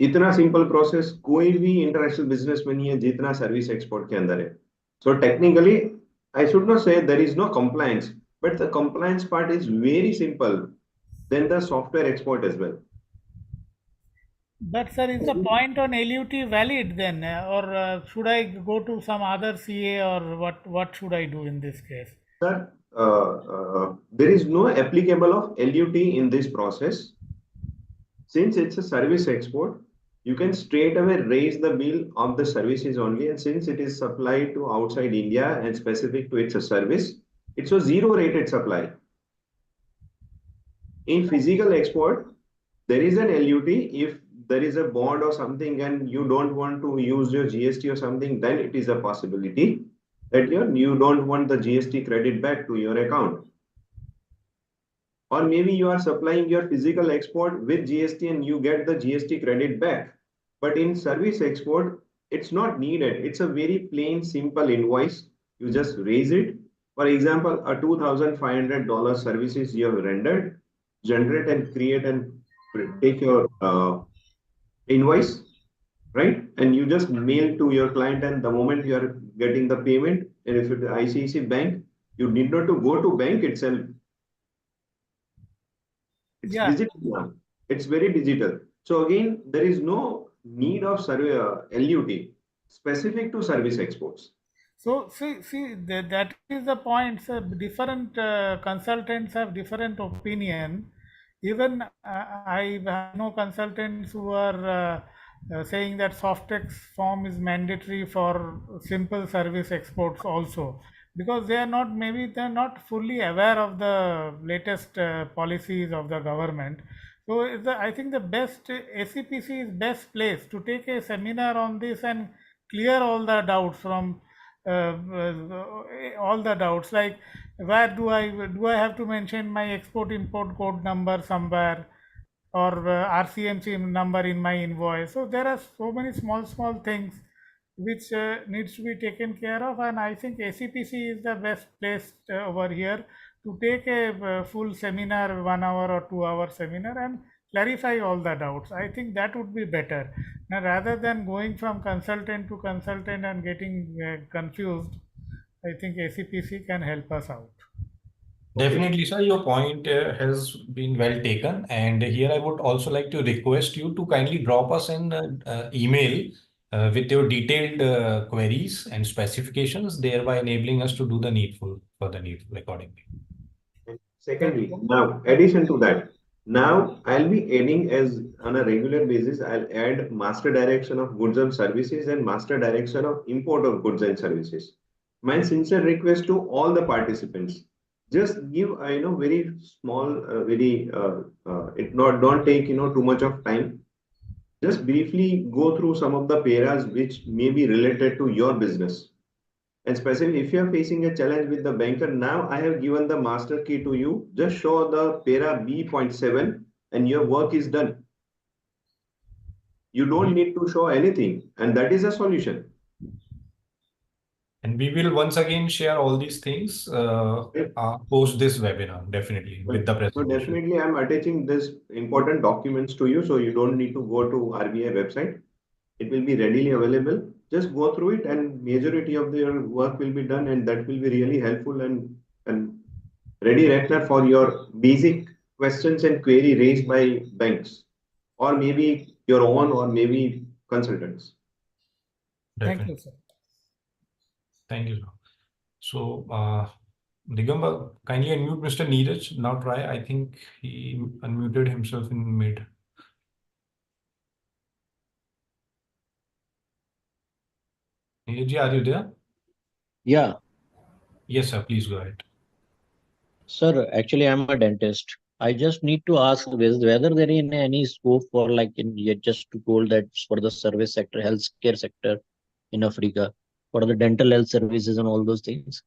S1: इतना simple process कोई भी international business में नहीं है जितना service export के अंदर है. So technically, I should not say there is no compliance, but the compliance part is very simple than the software export as well.
S11: But sir, is the point on LUT valid then, or should I go to some other CA, or what should I do in this case?
S1: Sir, there is no applicable of LUT in this process. Since it's a service export, you can straight away raise the bill of the services only, and since it is supplied to outside India and specific to its a service, it's a zero rated supply. In physical export, there is an LUT if there is a bond or something and you don't want to use your GST or something, then it is a possibility that you don't want the GST credit back to your account. Or maybe you are supplying your physical export with GST and you get the GST credit back. But in service export, it's not needed. It's a very plain, simple invoice. You just raise it. For example, a $2,500 services you have rendered, generate and create and take your invoice, right? And you just mail to your client, and the moment you are getting the payment, and if it's ICICI Bank, you need not to go to bank itself. It's digital now. It's very digital. So again, there is no need of LUT specific to service exports.
S11: So see that is the point. So different consultants have different opinion. Even I know consultants who are saying that Softex form is mandatory for simple service exports also, because they are not fully aware of the latest policies of the government. So I think the best ACPC is best placed to take a seminar on this and clear all the doubts from all the doubts, like where do I have to mention my export import code number somewhere, or RCMC number in my invoice. So there are so many small things which needs to be taken care of, and I think ACPC is the best place over here to take a full seminar, 1 hour or 2 hour seminar, and clarify all the doubts. I think that would be better. Now, rather than going from consultant to consultant and getting confused, I think ACPC can help us out.
S2: Definitely, sir. Your point has been well taken. And here I would also like to request you to kindly drop us an email with your detailed queries and specifications, thereby enabling us to do the needful accordingly.
S1: Secondly, now, addition to that, now I'll be adding, as on a regular basis, I'll add master direction of goods and services and master direction of import of goods and services. My sincere request to all the participants, just give very small, don't take too much of time. Just briefly go through some of the paras which may be related to your business. And especially if you are facing a challenge with the banker, now I have given the master key to you. Just show the para B.7 and your work is done. You don't need to show anything, and that is a solution.
S2: And we will once again share all these things post this webinar, definitely, with the presentation.
S1: So definitely I'm attaching this important documents to you, so you don't need to go to RBI website. It will be readily available. Just go through it, and majority of your work will be done, and that will be really helpful and ready Ratner for your basic questions and query raised by banks, or maybe your own, or maybe consultants.
S11: Thank you, sir.
S2: Thank you, sir. So, Digamba, kindly unmute Mr. Neeraj. Now try. I think he unmuted himself in mid. Neeraj, are you there?
S12: Yeah.
S2: Yes, sir. Please go ahead.
S12: Sir, actually, I'm a dentist. I just need to ask whether there is any scope for, like, you just told that for the service sector, healthcare sector in Africa, for the dental health services and all those things.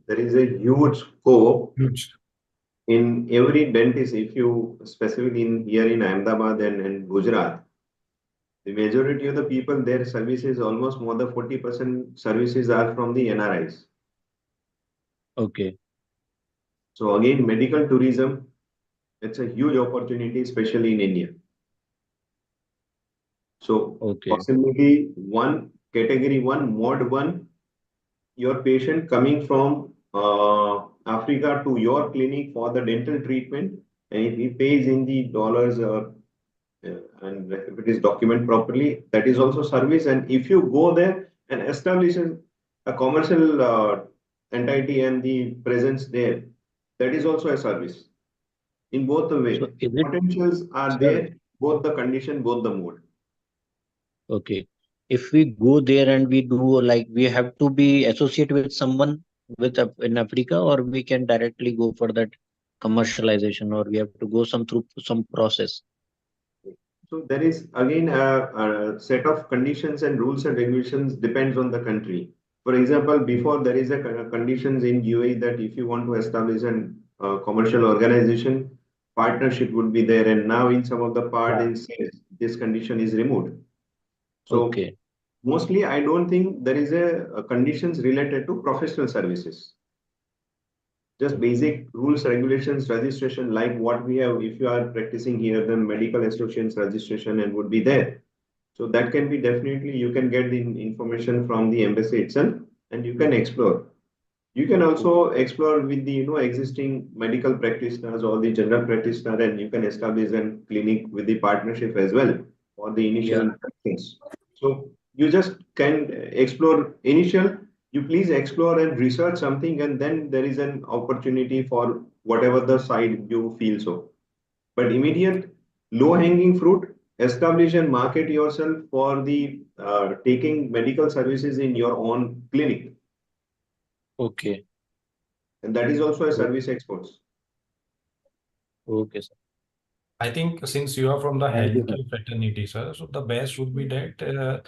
S1: There is a huge scope in every dentist. If you specifically here in Ahmedabad and Gujarat, the majority of the people, their services, almost more than 40% services are from the NRIs.
S12: Okay.
S1: So again, medical tourism, it's a huge opportunity, especially in India. So possibility one, category one, mod one, your patient coming from Africa to your clinic for the dental treatment, and if he pays in the dollars and if it is documented properly, that is also service. And if you go there and establish a commercial entity and the presence there, that is also a service. In both the way, potentials are there, both the condition, both the mode.
S12: Okay. If we go there and we do, like, we have to be associated with someone in Africa, or we can directly go for that commercialization, or we have to go through some process?
S1: So there is again a set of conditions and rules and regulations depends on the country. For example, before there is a conditions in UAE that if you want to establish an commercial organization, partnership would be there, and now in some of the part in sales, this condition is removed. So
S12: Okay.
S1: mostly, I don't think there is a conditions related to professional services. Just basic rules, regulations, registration, like what we have. If you are practicing here, then medical associations registration and would be there. So that can be definitely, you can get the information from the embassy itself and you can explore. You can also explore with the existing medical practitioners or the general practitioner, and you can establish a clinic with the partnership as well for the initial things. So you just can explore initial. You please explore and research something, and then there is an opportunity for whatever the side you feel so. But immediate low hanging fruit, establish and market yourself for the taking medical services in your own clinic.
S12: Okay.
S1: And that is also a service exports.
S12: Okay, sir.
S2: I think since you are from the
S12: Thank you,
S2: healthcare fraternity, sir, so the best would be that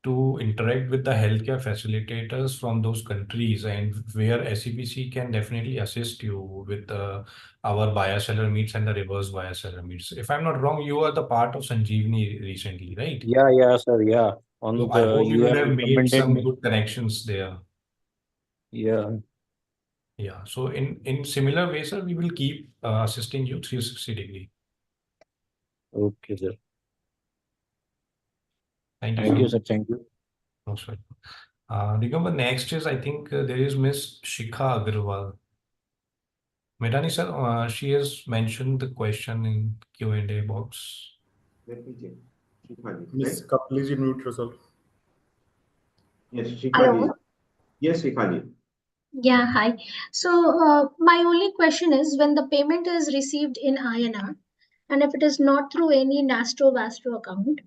S2: to interact with the healthcare facilitators from those countries, and where SEPC can definitely assist you with our buyer seller meets and the reverse buyer seller meets. If I'm not wrong, you are the part of Sanjeevani recently, right?
S12: Yeah, sir. Yeah. On
S2: So I
S12: the
S2: hope you
S12: you
S2: would
S12: have
S2: have made
S12: recommended
S2: some
S12: me.
S2: good connections there.
S12: Yeah.
S2: Yeah. So in similar way, sir, we will keep assisting you 360 degree.
S12: Okay, sir.
S2: Thank you,
S12: Thank you,
S2: sir.
S12: sir. Thank you.
S2: Most welcome. Remember, next is, I think there is Miss Shikha Agarwal. Medani sir, she has mentioned the question in Q&A box.
S1: Let me check. Shikha ji,
S3: Miss
S1: right?
S3: Shikha, please unmute yourself.
S1: Yes, Shikha
S7: Hello.
S1: ji. Yes, Shikha ji.
S7: Yeah, hi. So my only question is, when the payment is received in INR, and if it is not through any Nastro Vastro account,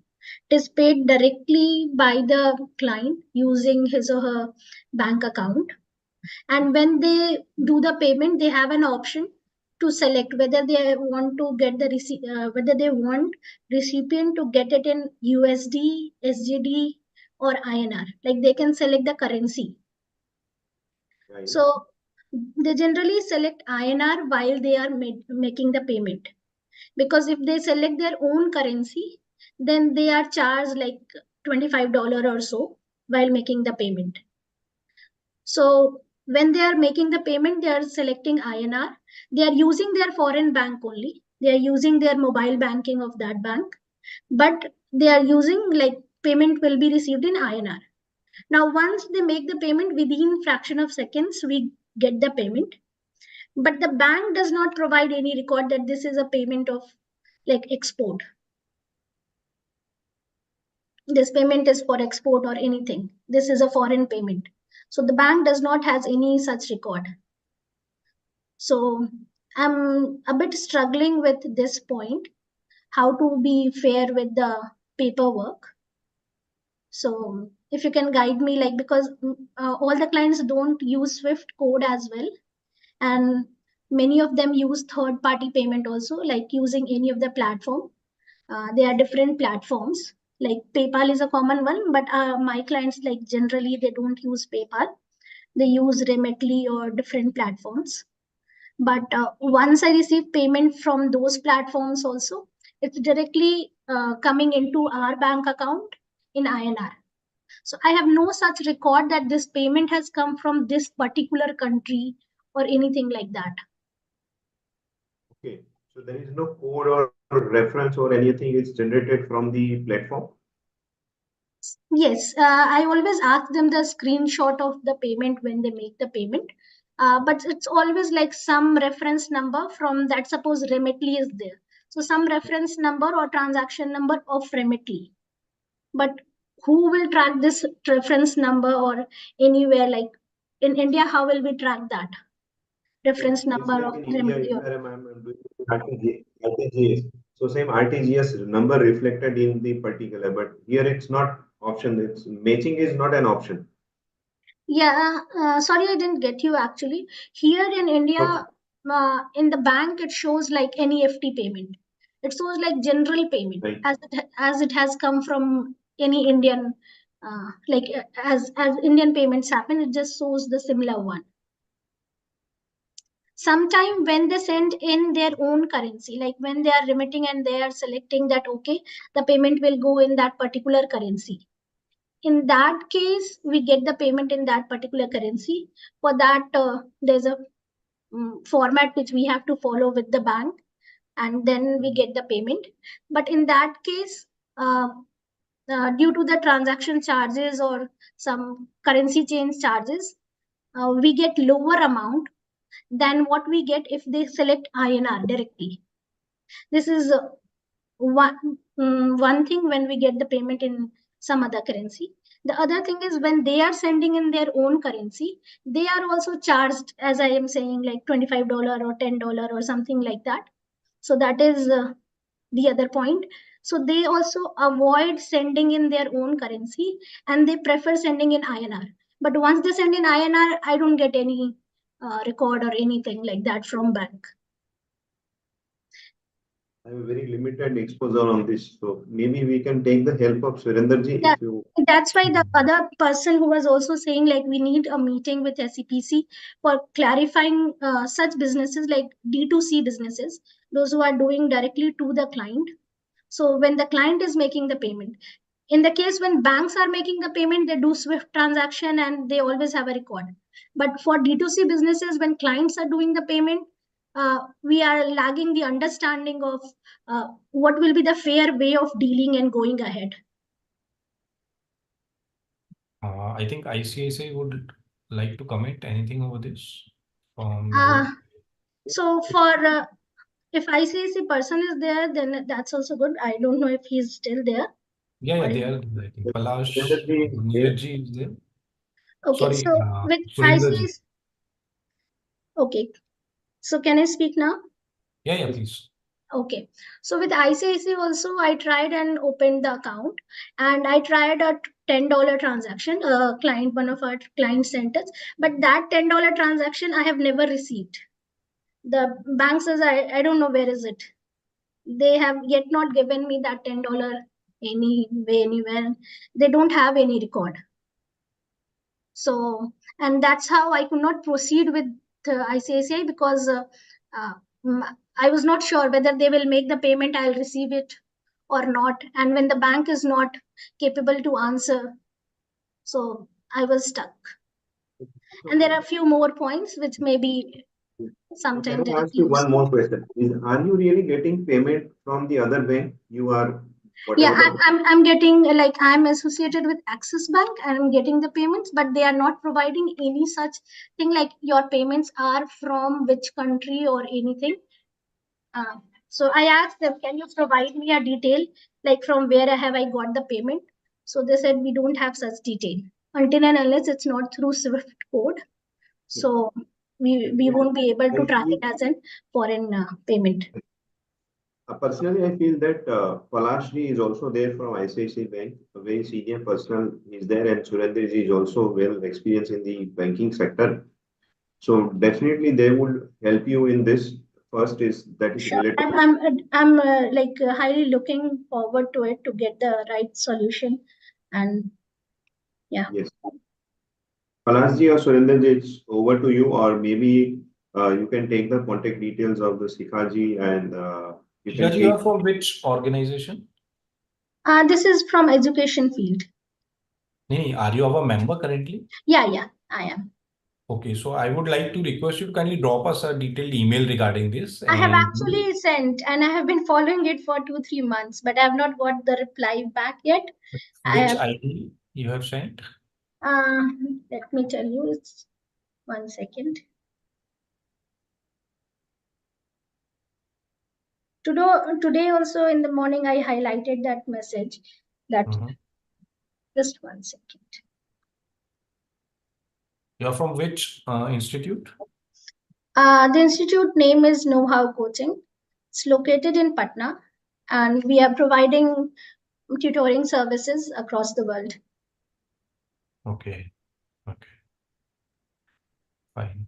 S7: it is paid directly by the client using his or her bank account. And when they do the payment, they have an option to select whether they want to get the whether they want recipient to get it in USD, SGD, or INR. Like they can select the currency.
S1: Right.
S7: So they generally select INR while they are making the payment, because if they select their own currency, then they are charged like $25 or so while making the payment. So when they are making the payment, they are selecting INR. They are using their foreign bank only. They are using their mobile banking of that bank, but they are using, like, payment will be received in INR. Now, once they make the payment, within fraction of seconds, we get the payment. But the bank does not provide any record that this is a payment of like export. This payment is for export or anything. This is a foreign payment. So the bank does not has any such record. So I'm a bit struggling with this point, how to be fair with the paperwork. So if you can guide me, like, because all the clients don't use Swift code as well, and many of them use third party payment also, like using any of the platform. There are different platforms, like PayPal is a common one, but my clients, like, generally they don't use PayPal. They use Remitly or different platforms. But once I receive payment from those platforms also, it's directly coming into our bank account in INR. So I have no such record that this payment has come from this particular country or anything like that.
S1: Okay. So there is no code or reference or anything is generated from the platform?
S7: Yes, I always ask them the screenshot of the payment when they make the payment. But it's always like some reference number from that. Suppose Remitly is there. So some reference number or transaction number of Remitly. But who will track this reference number, or anywhere like in India, how will we track that reference
S1: It's
S7: number
S1: like
S7: of
S1: in India,
S7: Remitly?
S1: if I'm doing RTGS, so same RTGS number reflected in the particular, but here it's not option. It's matching is not an option.
S7: Yeah, sorry, I didn't get you actually. Here in India,
S1: Okay.
S7: in the bank, it shows like NEFT payment. It shows like general payment
S1: Right.
S7: as it has come from any Indian, as Indian payments happen, it just shows the similar one. Sometime when they send in their own currency, like when they are remitting and they are selecting that, okay, the payment will go in that particular currency. In that case, we get the payment in that particular currency. For that, there's a format which we have to follow with the bank, and then we get the payment. But in that case, due to the transaction charges or some currency change charges, we get lower amount than what we get if they select INR directly. This is one thing when we get the payment in some other currency. The other thing is when they are sending in their own currency, they are also charged, as I am saying, like $25 or $10 or something like that. So that is the other point. So they also avoid sending in their own currency and they prefer sending in INR. But once they send in INR, I don't get any record or anything like that from bank.
S1: I have a very limited exposure on this, so maybe we can take the help of Surendraji if you.
S7: That's why the other person who was also saying like we need a meeting with SEPC for clarifying such businesses like D2C businesses, those who are doing directly to the client. So when the client is making the payment, in the case when banks are making the payment, they do SWIFT transaction and they always have a record. But for D2C businesses, when clients are doing the payment, we are lagging the understanding of what will be the fair way of dealing and going ahead.
S2: I think ICICI would like to comment anything over this.
S7: So for if ICICI person is there, then that's also good. I don't know if he's still there.
S2: Yeah, they are. I think Palash, Neeraj is there.
S7: Okay,
S2: Sorry,
S7: so with
S2: Surendraji.
S7: ICICI, okay. So can I speak now?
S2: Yeah, please.
S7: Okay, so with ICICI also, I tried and opened the account, and I tried a $10 transaction. One of our clients sent us, but that $10 transaction I have never received. The bank says I don't know where is it. They have yet not given me that $10 anywhere. They don't have any record. So, and that's how I could not proceed with ICICI because I was not sure whether they will make the payment, I'll receive it or not. And when the bank is not capable to answer, so I was stuck. And there are a few more points which maybe sometime.
S1: Can I ask you one more question? Are you really getting payment from the other bank? You are.
S7: Yeah, I'm getting, like, I'm associated with Axis Bank and I'm getting the payments, but they are not providing any such thing like your payments are from which country or anything. So I asked them, can you provide me a detail, like from where have I got the payment? So they said we don't have such detail until and unless it's not through SWIFT code. So we won't be able to track it as a foreign payment.
S1: Personally, I feel that Palashji is also there from ICICI Bank, a very senior person is there, and Surendraji is also well experienced in the banking sector. So definitely they would help you in this. First is that is
S7: Sure.
S1: related.
S7: I'm highly looking forward to it to get the right solution, and yeah.
S1: Yes. Palashji or Surendraji, it's over to you, or maybe you can take the contact details of the Sikhaji and
S2: You are from which organization?
S7: This is from education field.
S2: Are you a member currently?
S7: Yeah, I am.
S2: Okay, so I would like to request you, can you drop us a detailed email regarding this?
S7: I have actually sent, and I have been following it for 2-3 months, but I have not got the reply back yet.
S2: Which ID you have sent?
S7: Let me tell you, it's 1 second. Today also in the morning, I highlighted that message. Just 1 second.
S2: You're from which institute?
S7: The institute name is Know How Coaching. It's located in Patna, and we are providing tutoring services across the world. Okay. Fine.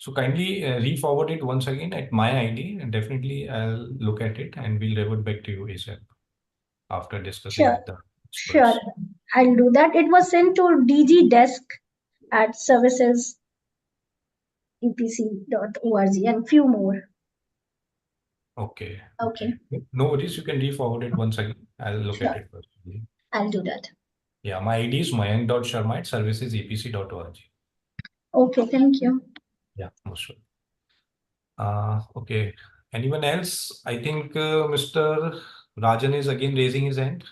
S2: So kindly re-forward it once again at my ID, and definitely I'll look at it and we'll revert back to you ASAP after discussing
S7: Sure,
S2: with the
S7: sure.
S2: experts.
S7: I'll do that. It was sent to DG desk at services.epc.org and few more.
S2: Okay.
S7: Okay,
S2: No worries, you can re-forward it once again. I'll look at
S7: sure.
S2: it personally.
S7: I'll do that.
S2: Yeah, my ID is mayank.sharma@servicesepc.org.
S7: Okay, thank you.
S2: Yeah, most welcome. Okay. Anyone else? I think Mr. Rajan is again raising his hand.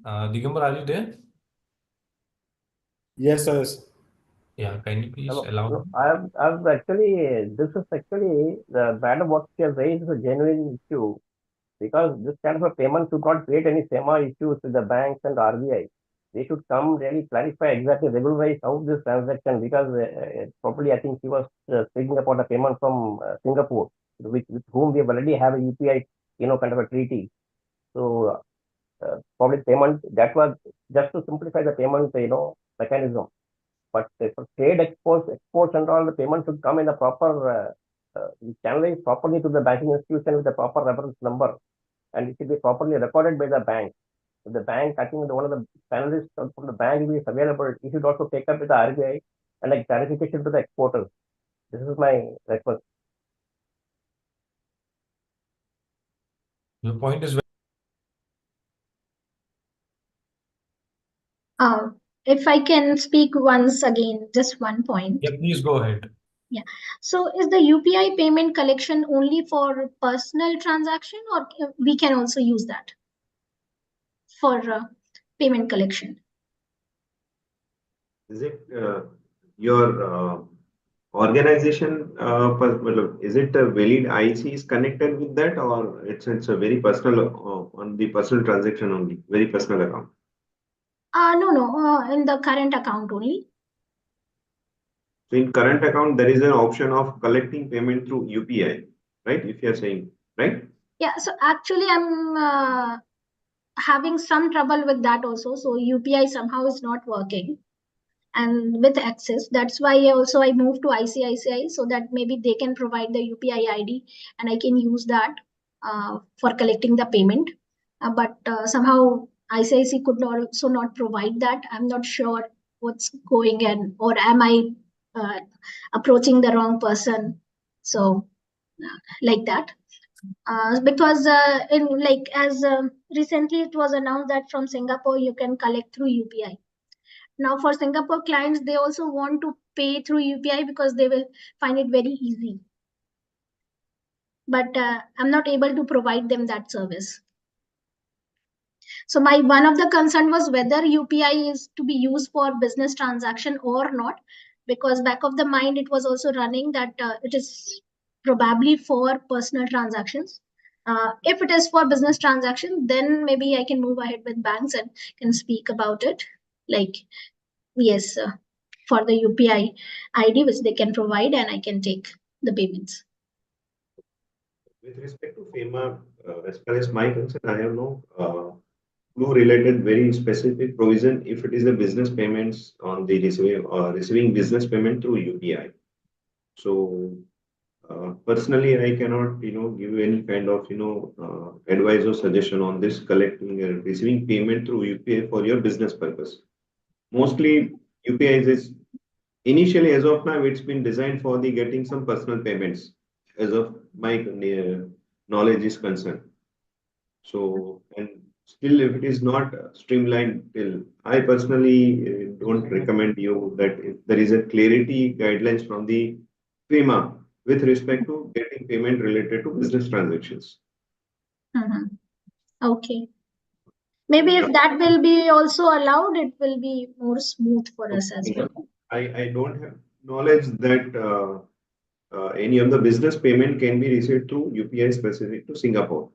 S2: Digambar, are you there?
S3: Yes, sir.
S2: Yeah, kindly please
S8: No,
S2: allow
S8: no,
S2: him.
S8: I've actually, this is actually, the madam what she has raised is a genuine issue, because this kind of a payment should not create any SEMA issues with the banks and RBI. They should come really clarify exactly, regularize how this transaction, because probably I think she was speaking about a payment from Singapore, with whom we already have a UPI, kind of a treaty. So probably payment, that was just to simplify the payment, mechanism. But for trade exports and all, the payment should come in the proper, channelized properly to the banking institution with the proper reference number, and it should be properly recorded by the bank. If the bank, I think one of the panelists from the bank is available, he should also take up with the RBI and like clarification to the exporters. This is my request.
S2: Your point is
S7: If I can speak once again, just one point.
S2: yeah, please go ahead.
S7: Yeah. So is the UPI payment collection only for personal transaction, or we can also use that for payment collection?
S1: Is it your organization, is it a valid IC is connected with that, or it's a very personal on the personal transaction only, very personal account?
S7: No, in the current account only.
S1: So in current account, there is an option of collecting payment through UPI, right? If you are saying, right?
S7: Yeah, so actually I'm having some trouble with that also. So UPI somehow is not working, and with Axis, that's why also I moved to ICICI, so that maybe they can provide the UPI ID and I can use that for collecting the payment. But somehow ICICI could not also not provide that. I'm not sure what's going on, or am I approaching the wrong person? So like that. Because in like as recently it was announced that from Singapore you can collect through UPI. Now for Singapore clients, they also want to pay through UPI because they will find it very easy. But I'm not able to provide them that service. So my one of the concern was whether UPI is to be used for business transaction or not, because back of the mind it was also running that it is probably for personal transactions. If it is for business transaction, then maybe I can move ahead with banks and can speak about it. Like, yes, for the UPI ID which they can provide, and I can take the payments.
S1: With respect to FEMA, as far as my concern, I have no clue related very specific provision if it is a business payments on the receiving business payment through UPI. So personally, I cannot give you any kind of advice or suggestion on this collecting and receiving payment through UPI for your business purpose. Mostly UPI is initially, as of now, it's been designed for the getting some personal payments, as of my knowledge is concerned. So, and still, if it is not streamlined till, I personally don't recommend you that if there is a clarity guidelines from the FEMA with respect to getting payment related to business transactions.
S7: Okay. Maybe if that will be also allowed, it will be more smooth for us as well.
S1: I don't have knowledge that any of the business payment can be received through UPI specific to Singapore.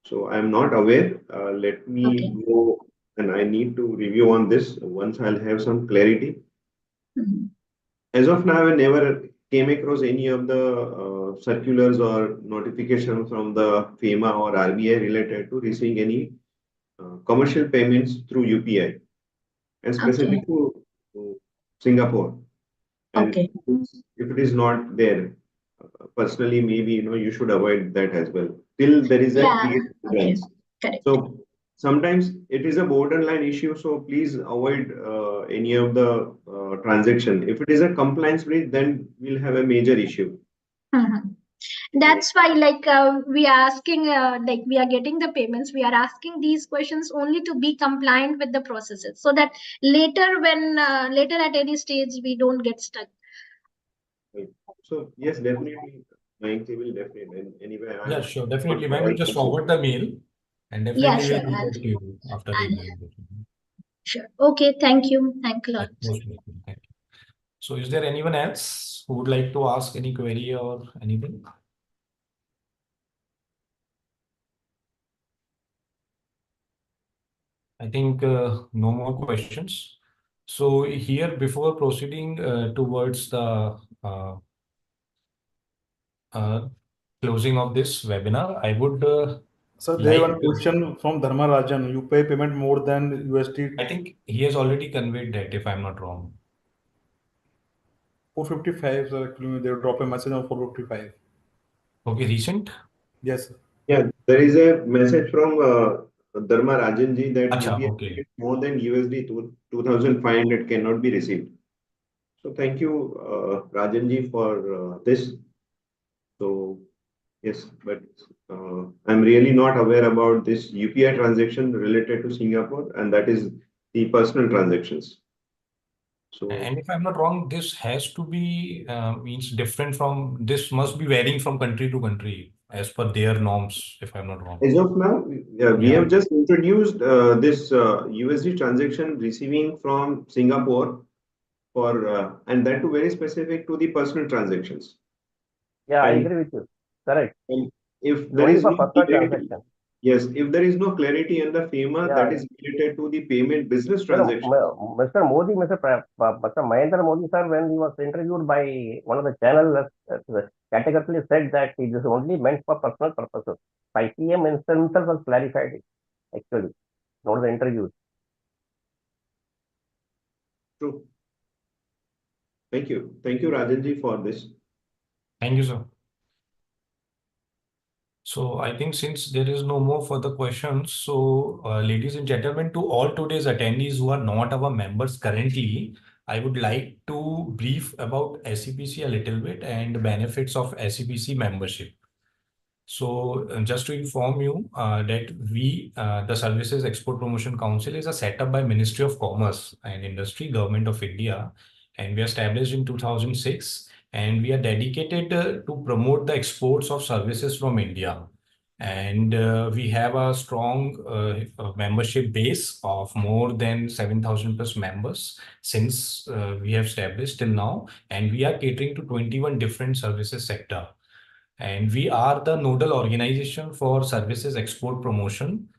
S1: So I'm not aware. Let me go, and I need to review on this once I'll have some clarity. As of now, I never came across any of the circulars or notifications from the FEMA or RBI related to receiving any commercial payments through UPI and specific to Singapore. And
S7: Okay.
S1: if it is not there, personally, maybe you should avoid that as well till there is a
S7: Yeah.
S1: clear
S7: Okay.
S1: guidance.
S7: Correct.
S1: So sometimes it is a borderline issue, so please avoid any of the transaction. If it is a compliance breach, then we'll have a major issue.
S7: That's why, like, we are asking, like, we are getting the payments. We are asking these questions only to be compliant with the processes, so that later, when later at any stage, we don't get stuck.
S1: Right. So yes, definitely, Mayank will definitely. And anyway,
S2: Yeah,
S1: I'm
S2: sure, definitely.
S1: not
S2: Ma'am, you just
S1: providing.
S2: forward the mail and
S7: Yeah,
S2: definitely
S7: sure.
S2: we'll get back to you after
S7: I'll-
S2: reviewing it.
S7: Sure. Okay. Thank you. Thank you a
S2: Yeah,
S7: lot.
S2: most welcome. Thank you. So is there anyone else who would like to ask any query or anything? I think no more questions. So here, before proceeding towards the closing of this webinar, I would
S3: Sir, there
S2: like
S3: one question from Dharma Rajan. You pay payment more than USD
S2: I think he has already conveyed that, if I'm not wrong.
S3: 455. Sir, actually, they drop a message on 455.
S2: Okay, recent?
S3: Yes, sir.
S1: Yeah, there is a message from Dharma Rajanji that
S2: Acha,
S1: UPI
S2: okay.
S1: payment more than USD 2,500 cannot be received. So thank you, Rajanji, for this. So yes, but I'm really not aware about this UPI transaction related to Singapore, and that is the personal transactions. So
S2: And if I'm not wrong, this has to be means different from this must be varying from country to country as per their norms, if I'm not wrong.
S1: as of now, we have just introduced this USD transaction receiving from Singapore for and that too very specific to the personal transactions.
S8: Yeah, I
S1: And-
S8: agree with you. Correct.
S1: And if there
S8: Only
S1: is
S8: for
S1: no
S8: personal
S1: clarity,
S8: transaction.
S1: yes, if there is no clarity in the FEMA
S8: Yeah.
S1: that is related to the payment business
S8: You know,
S1: transaction.
S8: Mr. Modi, Mr. Mahendra Modi, sir, when he was interviewed by one of the channels, categorically said that it is only meant for personal purposes. By PM himself was clarified it, actually, not the interviews.
S1: True. Thank you. Thank you, Rajanji, for this.
S2: Thank you, sir. So I think since there is no more further questions, so ladies and gentlemen, to all today's attendees who are not our members currently, I would like to brief about SEPC a little bit and the benefits of SEPC membership. So just to inform you that we, the Services Export Promotion Council is a setup by Ministry of Commerce and Industry, Government of India, and we are established in 2006. And we are dedicated to promote the exports of services from India. And we have a strong membership base of more than 7,000 plus members since we have established till now. And we are catering to 21 different services sector. And we are the nodal organization for services export promotion.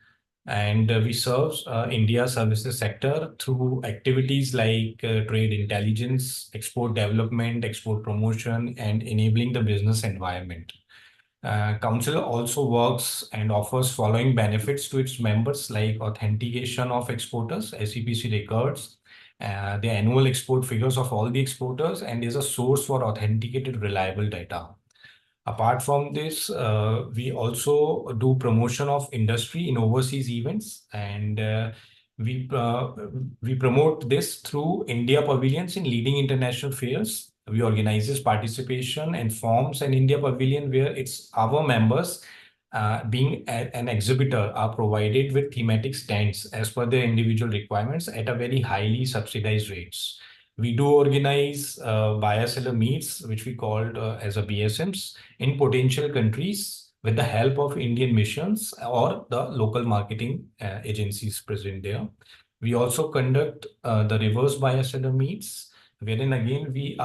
S2: And we serve India services sector through activities like trade intelligence, export development, export promotion, and enabling the business environment. Council also works and offers following benefits to its members like authentication of exporters, SEPC records, the annual export figures of all the exporters, and is a source for authenticated reliable data. Apart from this, we also do promotion of industry in overseas events, and we promote this through India pavilions in leading international fairs. We organize this participation and forms an India pavilion where it's our members being an exhibitor are provided with thematic stands as per their individual requirements at a very highly subsidized rates. We do organize buyer seller meets, which we called as a BSMs in potential countries with the help of Indian missions or the local marketing agencies present there. We also conduct the reverse buyer seller meets, wherein again we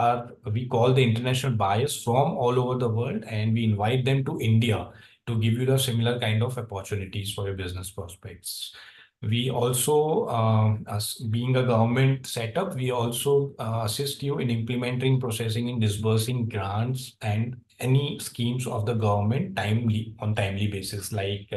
S2: call the international buyers from all over the world and we invite them to India to give you the similar kind of opportunities for your business prospects. We also, as being a government setup, we also assist you in implementing, processing, and disbursing grants and any schemes of the government on timely basis, like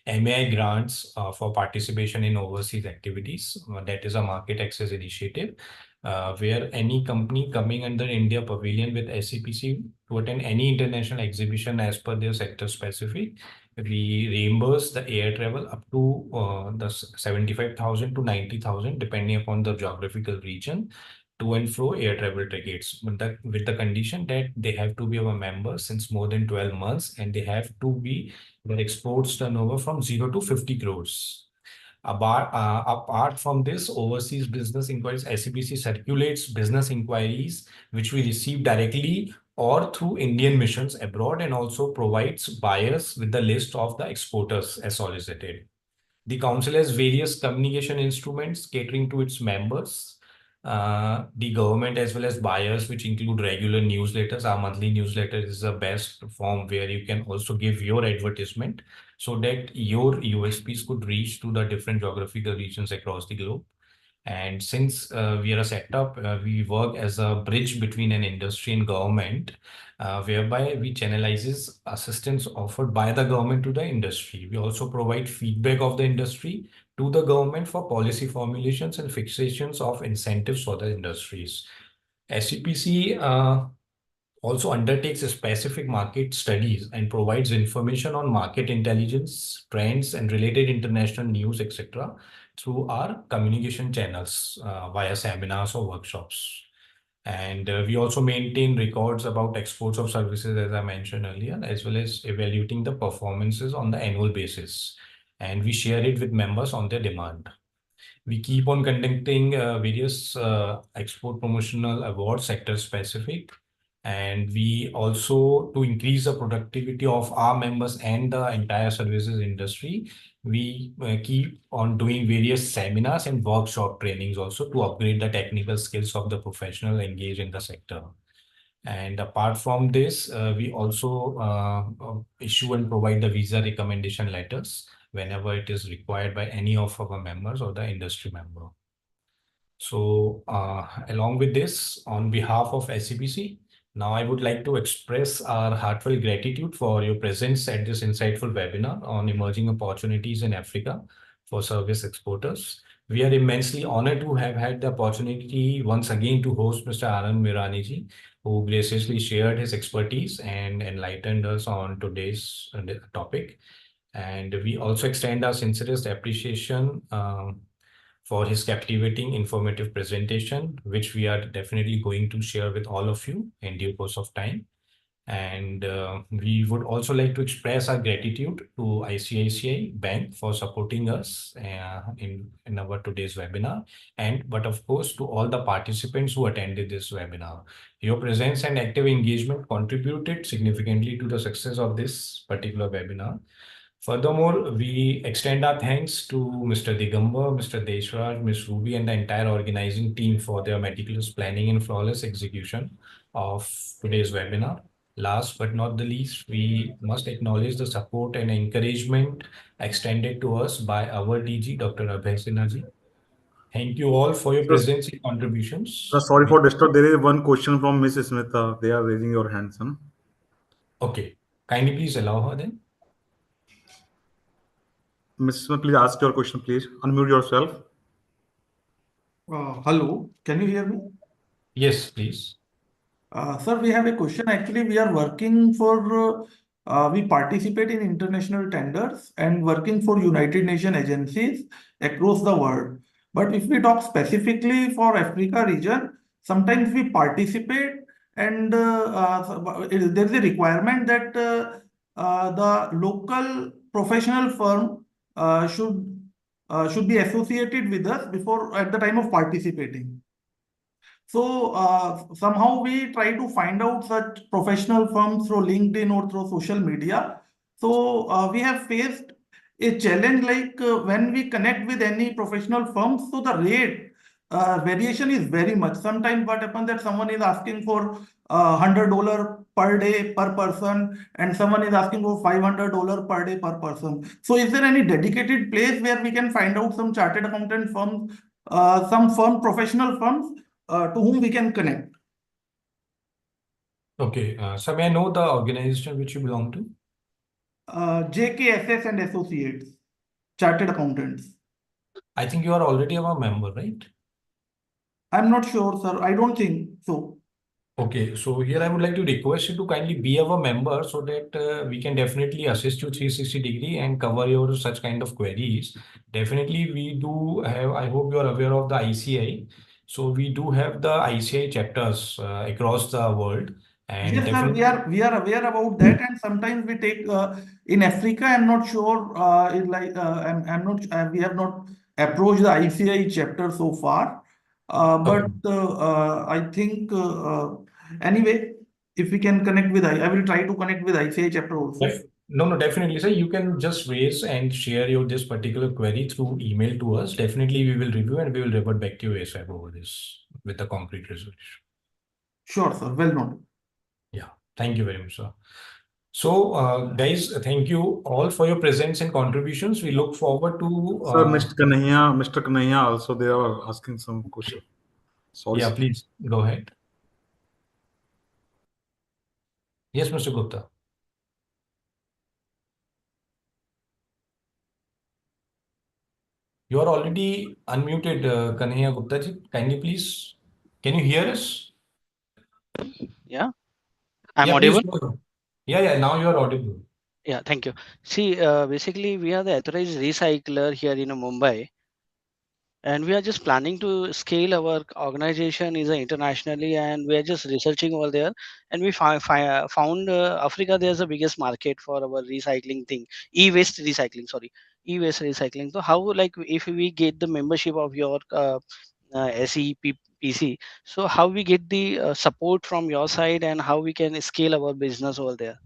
S2: MAI grants for participation in overseas activities. That is a market access initiative, where any company coming under India Pavilion with SCPC to attend any international exhibition as per their sector specific, we reimburse the air travel up to the 75,000 to 90,000, depending upon the geographical region, to and fro air travel tickets, but with the condition that they have to be our members since more than 12 months, and they have to be their exports turnover from 0 to 50 crores. Apart from this, overseas business inquiries, SCPC circulates business inquiries which we receive directly or through Indian missions abroad, and also provides buyers with the list of the exporters as solicited. The council has various communication instruments catering to its members, the government as well as buyers, which include regular newsletters. Our monthly newsletter is the best form where you can also give your advertisement so that your USPs could reach to the different geographical regions across the globe. And since we are a setup, we work as a bridge between an industry and government, whereby we channelizes assistance offered by the government to the industry. We also provide feedback of the industry to the government for policy formulations and fixations of incentives for the industries. SCPC also undertakes specific market studies and provides information on market intelligence, trends, and related international news, etc., through our communication channels via seminars or workshops. And we also maintain records about exports of services, as I mentioned earlier, as well as evaluating the performances on the annual basis. And we share it with members on their demand. We keep on conducting various export promotional awards, sector specific. And we also, to increase the productivity of our members and the entire services industry, we keep on doing various seminars and workshop trainings also to upgrade the technical skills of the professional engaged in the sector. And apart from this, we also issue and provide the visa recommendation letters whenever it is required by any of our members or the industry member. So along with this, on behalf of SCPC, now I would like to express our heartfelt gratitude for your presence at this insightful webinar on emerging opportunities in Africa for service exporters. We are immensely honored to have had the opportunity once again to host Mr. Anand Miraniji, who graciously shared his expertise and enlightened us on today's topic. And we also extend our sincerest appreciation for his captivating, informative presentation, which we are definitely going to share with all of you in due course of time. And we would also like to express our gratitude to ICICI Bank for supporting us in our today's webinar. But of course, to all the participants who attended this webinar. Your presence and active engagement contributed significantly to the success of this particular webinar. Furthermore, we extend our thanks to Mr. Digambar, Mr. Deshraj, Ms. Ruby, and the entire organizing team for their meticulous planning and flawless execution of today's webinar. Last but not the least, we must acknowledge the support and encouragement extended to us by our DG, Dr. Abhay Sinha ji. Thank you all for your presence and contributions.
S3: Sorry for disturb. There is one question from Ms. Smita. They are raising your hands. Huh?
S2: Okay. Kindly please allow her then.
S3: Ms. Smith, please ask your question, please. Unmute yourself.
S13: Hello, can you hear me?
S2: Yes, please.
S13: Sir, we have a question. Actually, we are working for, we participate in international tenders and working for United Nations agencies across the world. But if we talk specifically for Africa region, sometimes we participate and there is a requirement that the local professional firm should be associated with us before at the time of participating. So somehow we try to find out such professional firms through LinkedIn or through social media. So we have faced a challenge like when we connect with any professional firms, so the rate variation is very much. Sometimes what happens that someone is asking for $100 per day per person, and someone is asking for $500 per day per person. So is there any dedicated place where we can find out some chartered accountant firms, some professional firms to whom we can connect?
S2: Okay, so may I know the organization which you belong to?
S13: JKSS and Associates, Chartered Accountants.
S2: I think you are already our member, right?
S13: I'm not sure, sir. I don't think so.
S2: Okay, so here I would like to request you to kindly be our member so that we can definitely assist you 360-degree and cover your such kind of queries. Definitely, we do have, I hope you are aware of the ICI. So we do have the ICI chapters across the world. And
S13: Yes, sir,
S2: definitely,
S13: we are aware about that, and sometimes we take in Africa. I'm not sure. I'm not. We have not approached the ICI chapter so far, but I think anyway, if we can connect with I will try to connect with ICI chapter also.
S2: No, definitely, sir. You can just raise and share your this particular query through email to us. Definitely, we will review and we will revert back to you ASAP over this with the concrete resolution.
S13: Sure, sir. Well noted.
S2: Yeah, thank you very much, sir. So, guys, thank you all for your presence and contributions. We look forward to.
S3: Sir, Mr. Kanhaiya also they are asking some question. Sorry.
S2: Yeah,
S3: sir.
S2: please go ahead. Yes, Mr. Gupta. You are already unmuted, Kanhaiya Gupta ji. Kindly please, can you hear us?
S14: Yeah, I'm
S2: Yeah, please
S14: audible.
S2: go ahead. Yeah, now you are audible.
S14: Yeah, thank you. See, basically, we are the authorized recycler here in Mumbai, and we are just planning to scale our organization is internationally, and we are just researching over there, and we found Africa there's the biggest market for our recycling thing, e-waste recycling. Sorry, e-waste recycling. So how like if we get the membership of your SEPPC, so how we get the support from your side, and how we can scale our business over there?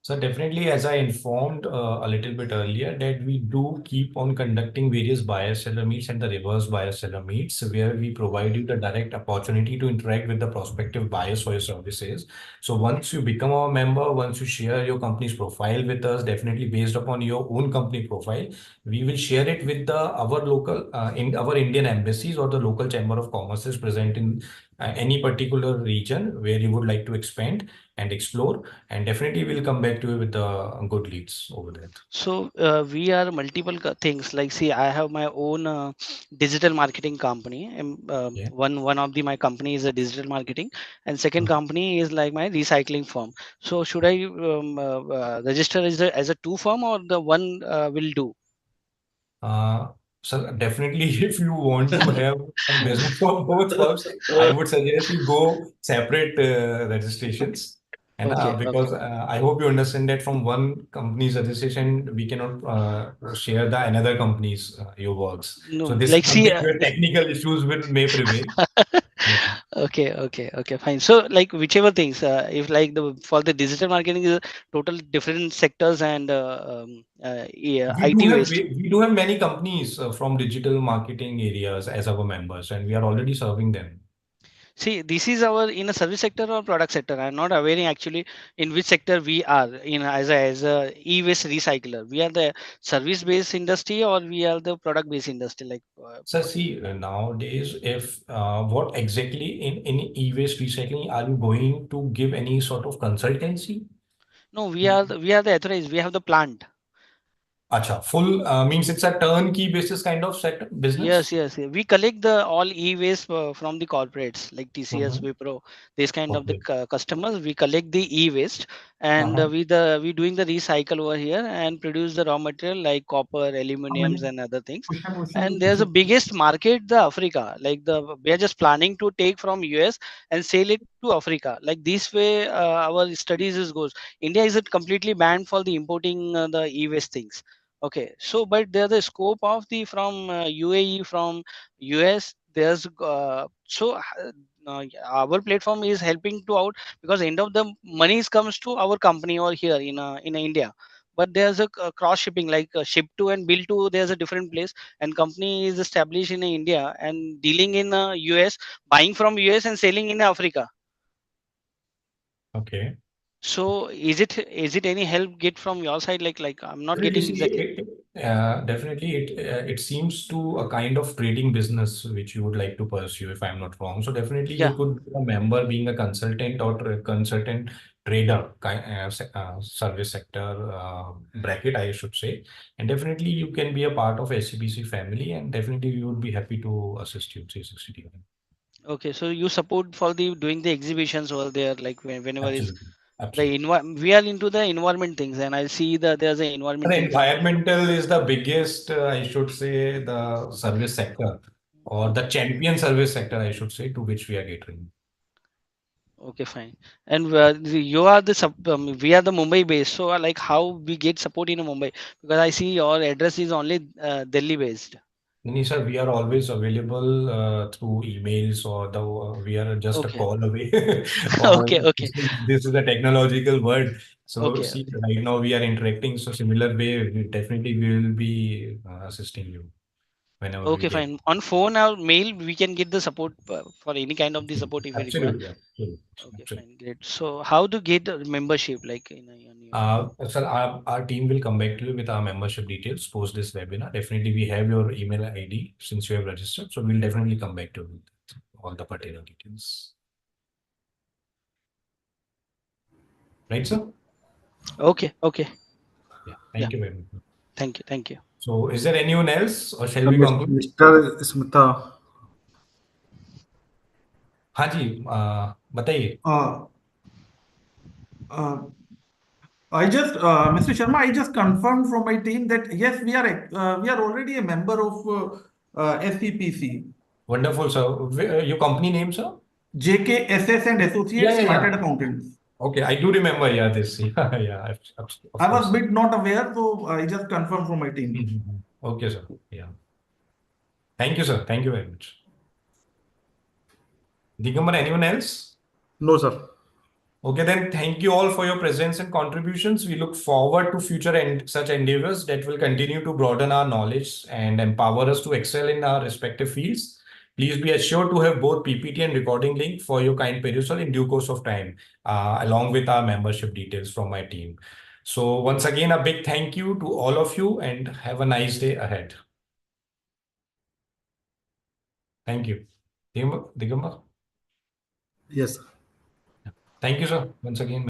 S2: So definitely, as I informed a little bit earlier, that we do keep on conducting various buyer-seller meets and the reverse buyer-seller meets, where we provide you the direct opportunity to interact with the prospective buyers for your services. So once you become our member, once you share your company's profile with us, definitely based upon your own company profile, we will share it with our local in our Indian embassies or the local chamber of commerce present in any particular region where you would like to expand and explore, and definitely we'll come back to you with the good leads over there.
S14: So we are multiple things like see I have my own digital marketing company, and one of my company is a digital marketing, and second company is like my recycling firm. So should I register as a two firm, or the one will do?
S2: So definitely, if you want to have a business for both firms, I would suggest you go separate registrations. And
S14: Okay,
S2: because I hope you understand that from one company's registration, we cannot share the another company's your works.
S14: No,
S2: So this
S14: like
S2: is
S14: see.
S2: something where technical issues may prevail.
S14: Okay, fine. So like whichever things, if like the for the digital marketing is total different sectors and IT waste.
S2: We do have many companies from digital marketing areas as our members, and we are already serving them.
S14: See, this is our in a service sector or product sector. I'm not aware actually in which sector we are in as a e-waste recycler. We are the service based industry, or we are the product based industry. Like
S2: So see, nowadays, if what exactly in e-waste recycling are you going to give any sort of consultancy?
S14: no, we are the authorized. We have the plant.
S2: Acha, full means it's a turnkey basis kind of sector business.
S14: Yes. We collect the all e-waste from the corporates like TCS, Wipro, this kind of the customers. We collect the e-waste, and we doing the recycle over here and produce the raw material like copper, aluminiums, and other things. And there's a biggest market, the Africa. Like we are just planning to take from US and sell it to Africa. Like this way, our studies is goes. India is completely banned for the importing the e-waste things. Okay, so but there's the scope of the from UAE, from US. There's our platform is helping to out, because end of the monies comes to our company or here in India. But there's a cross shipping like ship to and bill to. There's a different place, and company is established in India and dealing in US, buying from US and selling in Africa.
S2: Okay.
S14: So is it any help get from your side? Like I'm not getting exactly.
S2: Definitely, it seems to a kind of trading business which you would like to pursue, if I'm not wrong. So definitely,
S14: Yeah.
S2: you could be a member, being a consultant or consultant trader, service sector bracket, I should say, and definitely you can be a part of SCBC family, and definitely we would be happy to assist you 360.
S14: Okay, so you support for the doing the exhibitions over there, like whenever is
S2: Absolutely.
S14: the we are into the environment things, and I see that there's an environment
S2: The
S14: things.
S2: environmental is the biggest, I should say, the service sector or the champion service sector, I should say, to which we are catering.
S14: Okay, fine. And you are the we are the Mumbai based, so like how we get support in Mumbai, because I see your address is only Delhi based.
S2: Nisha, we are always available through emails or we are just a
S14: Okay.
S2: call away.
S14: Okay, okay.
S2: This is a technological word. So
S14: Okay,
S2: see, right now we are interacting. So similar way, we will be assisting you whenever we
S14: Okay,
S2: get.
S14: fine. On phone or mail, we can get the support for any kind of the support if we require.
S2: Absolutely.
S14: Okay, fine, great. So how to get a membership, like in
S2: So our team will come back to you with our membership details post this webinar. Definitely, we have your email ID since you have registered. So we'll definitely come back to you with all the pertinent details. Right, sir?
S14: Okay, okay.
S2: Yeah, thank you very much.
S14: Thank you, thank you.
S2: So is there anyone else or shall we conclude?
S3: Mr. Smitha.
S2: हाँ जी, बताइए.
S13: Mr. Sharma, I just confirmed from my team that yes, we are already a member of SCPC.
S2: Wonderful, sir. Your company name, sir?
S13: JKSS and Associates
S2: Yeah.
S13: Chartered Accountants.
S2: Okay, I do remember. Yeah, this. Yeah.
S13: I was a bit not aware, so I just confirmed from my team.
S2: Okay, sir. Yeah. Thank you, sir. Thank you very much. Digambar, anyone else?
S3: No, sir.
S2: Okay, then thank you all for your presence and contributions. We look forward to future and such endeavors that will continue to broaden our knowledge and empower us to excel in our respective fields. Please be assured to have both PPT and recording link for your kind perusal in due course of time, along with our membership details from my team. So once again, a big thank you to all of you and have a nice day ahead. Thank you. Digambar?
S3: Yes.
S2: Thank you, sir. Once again.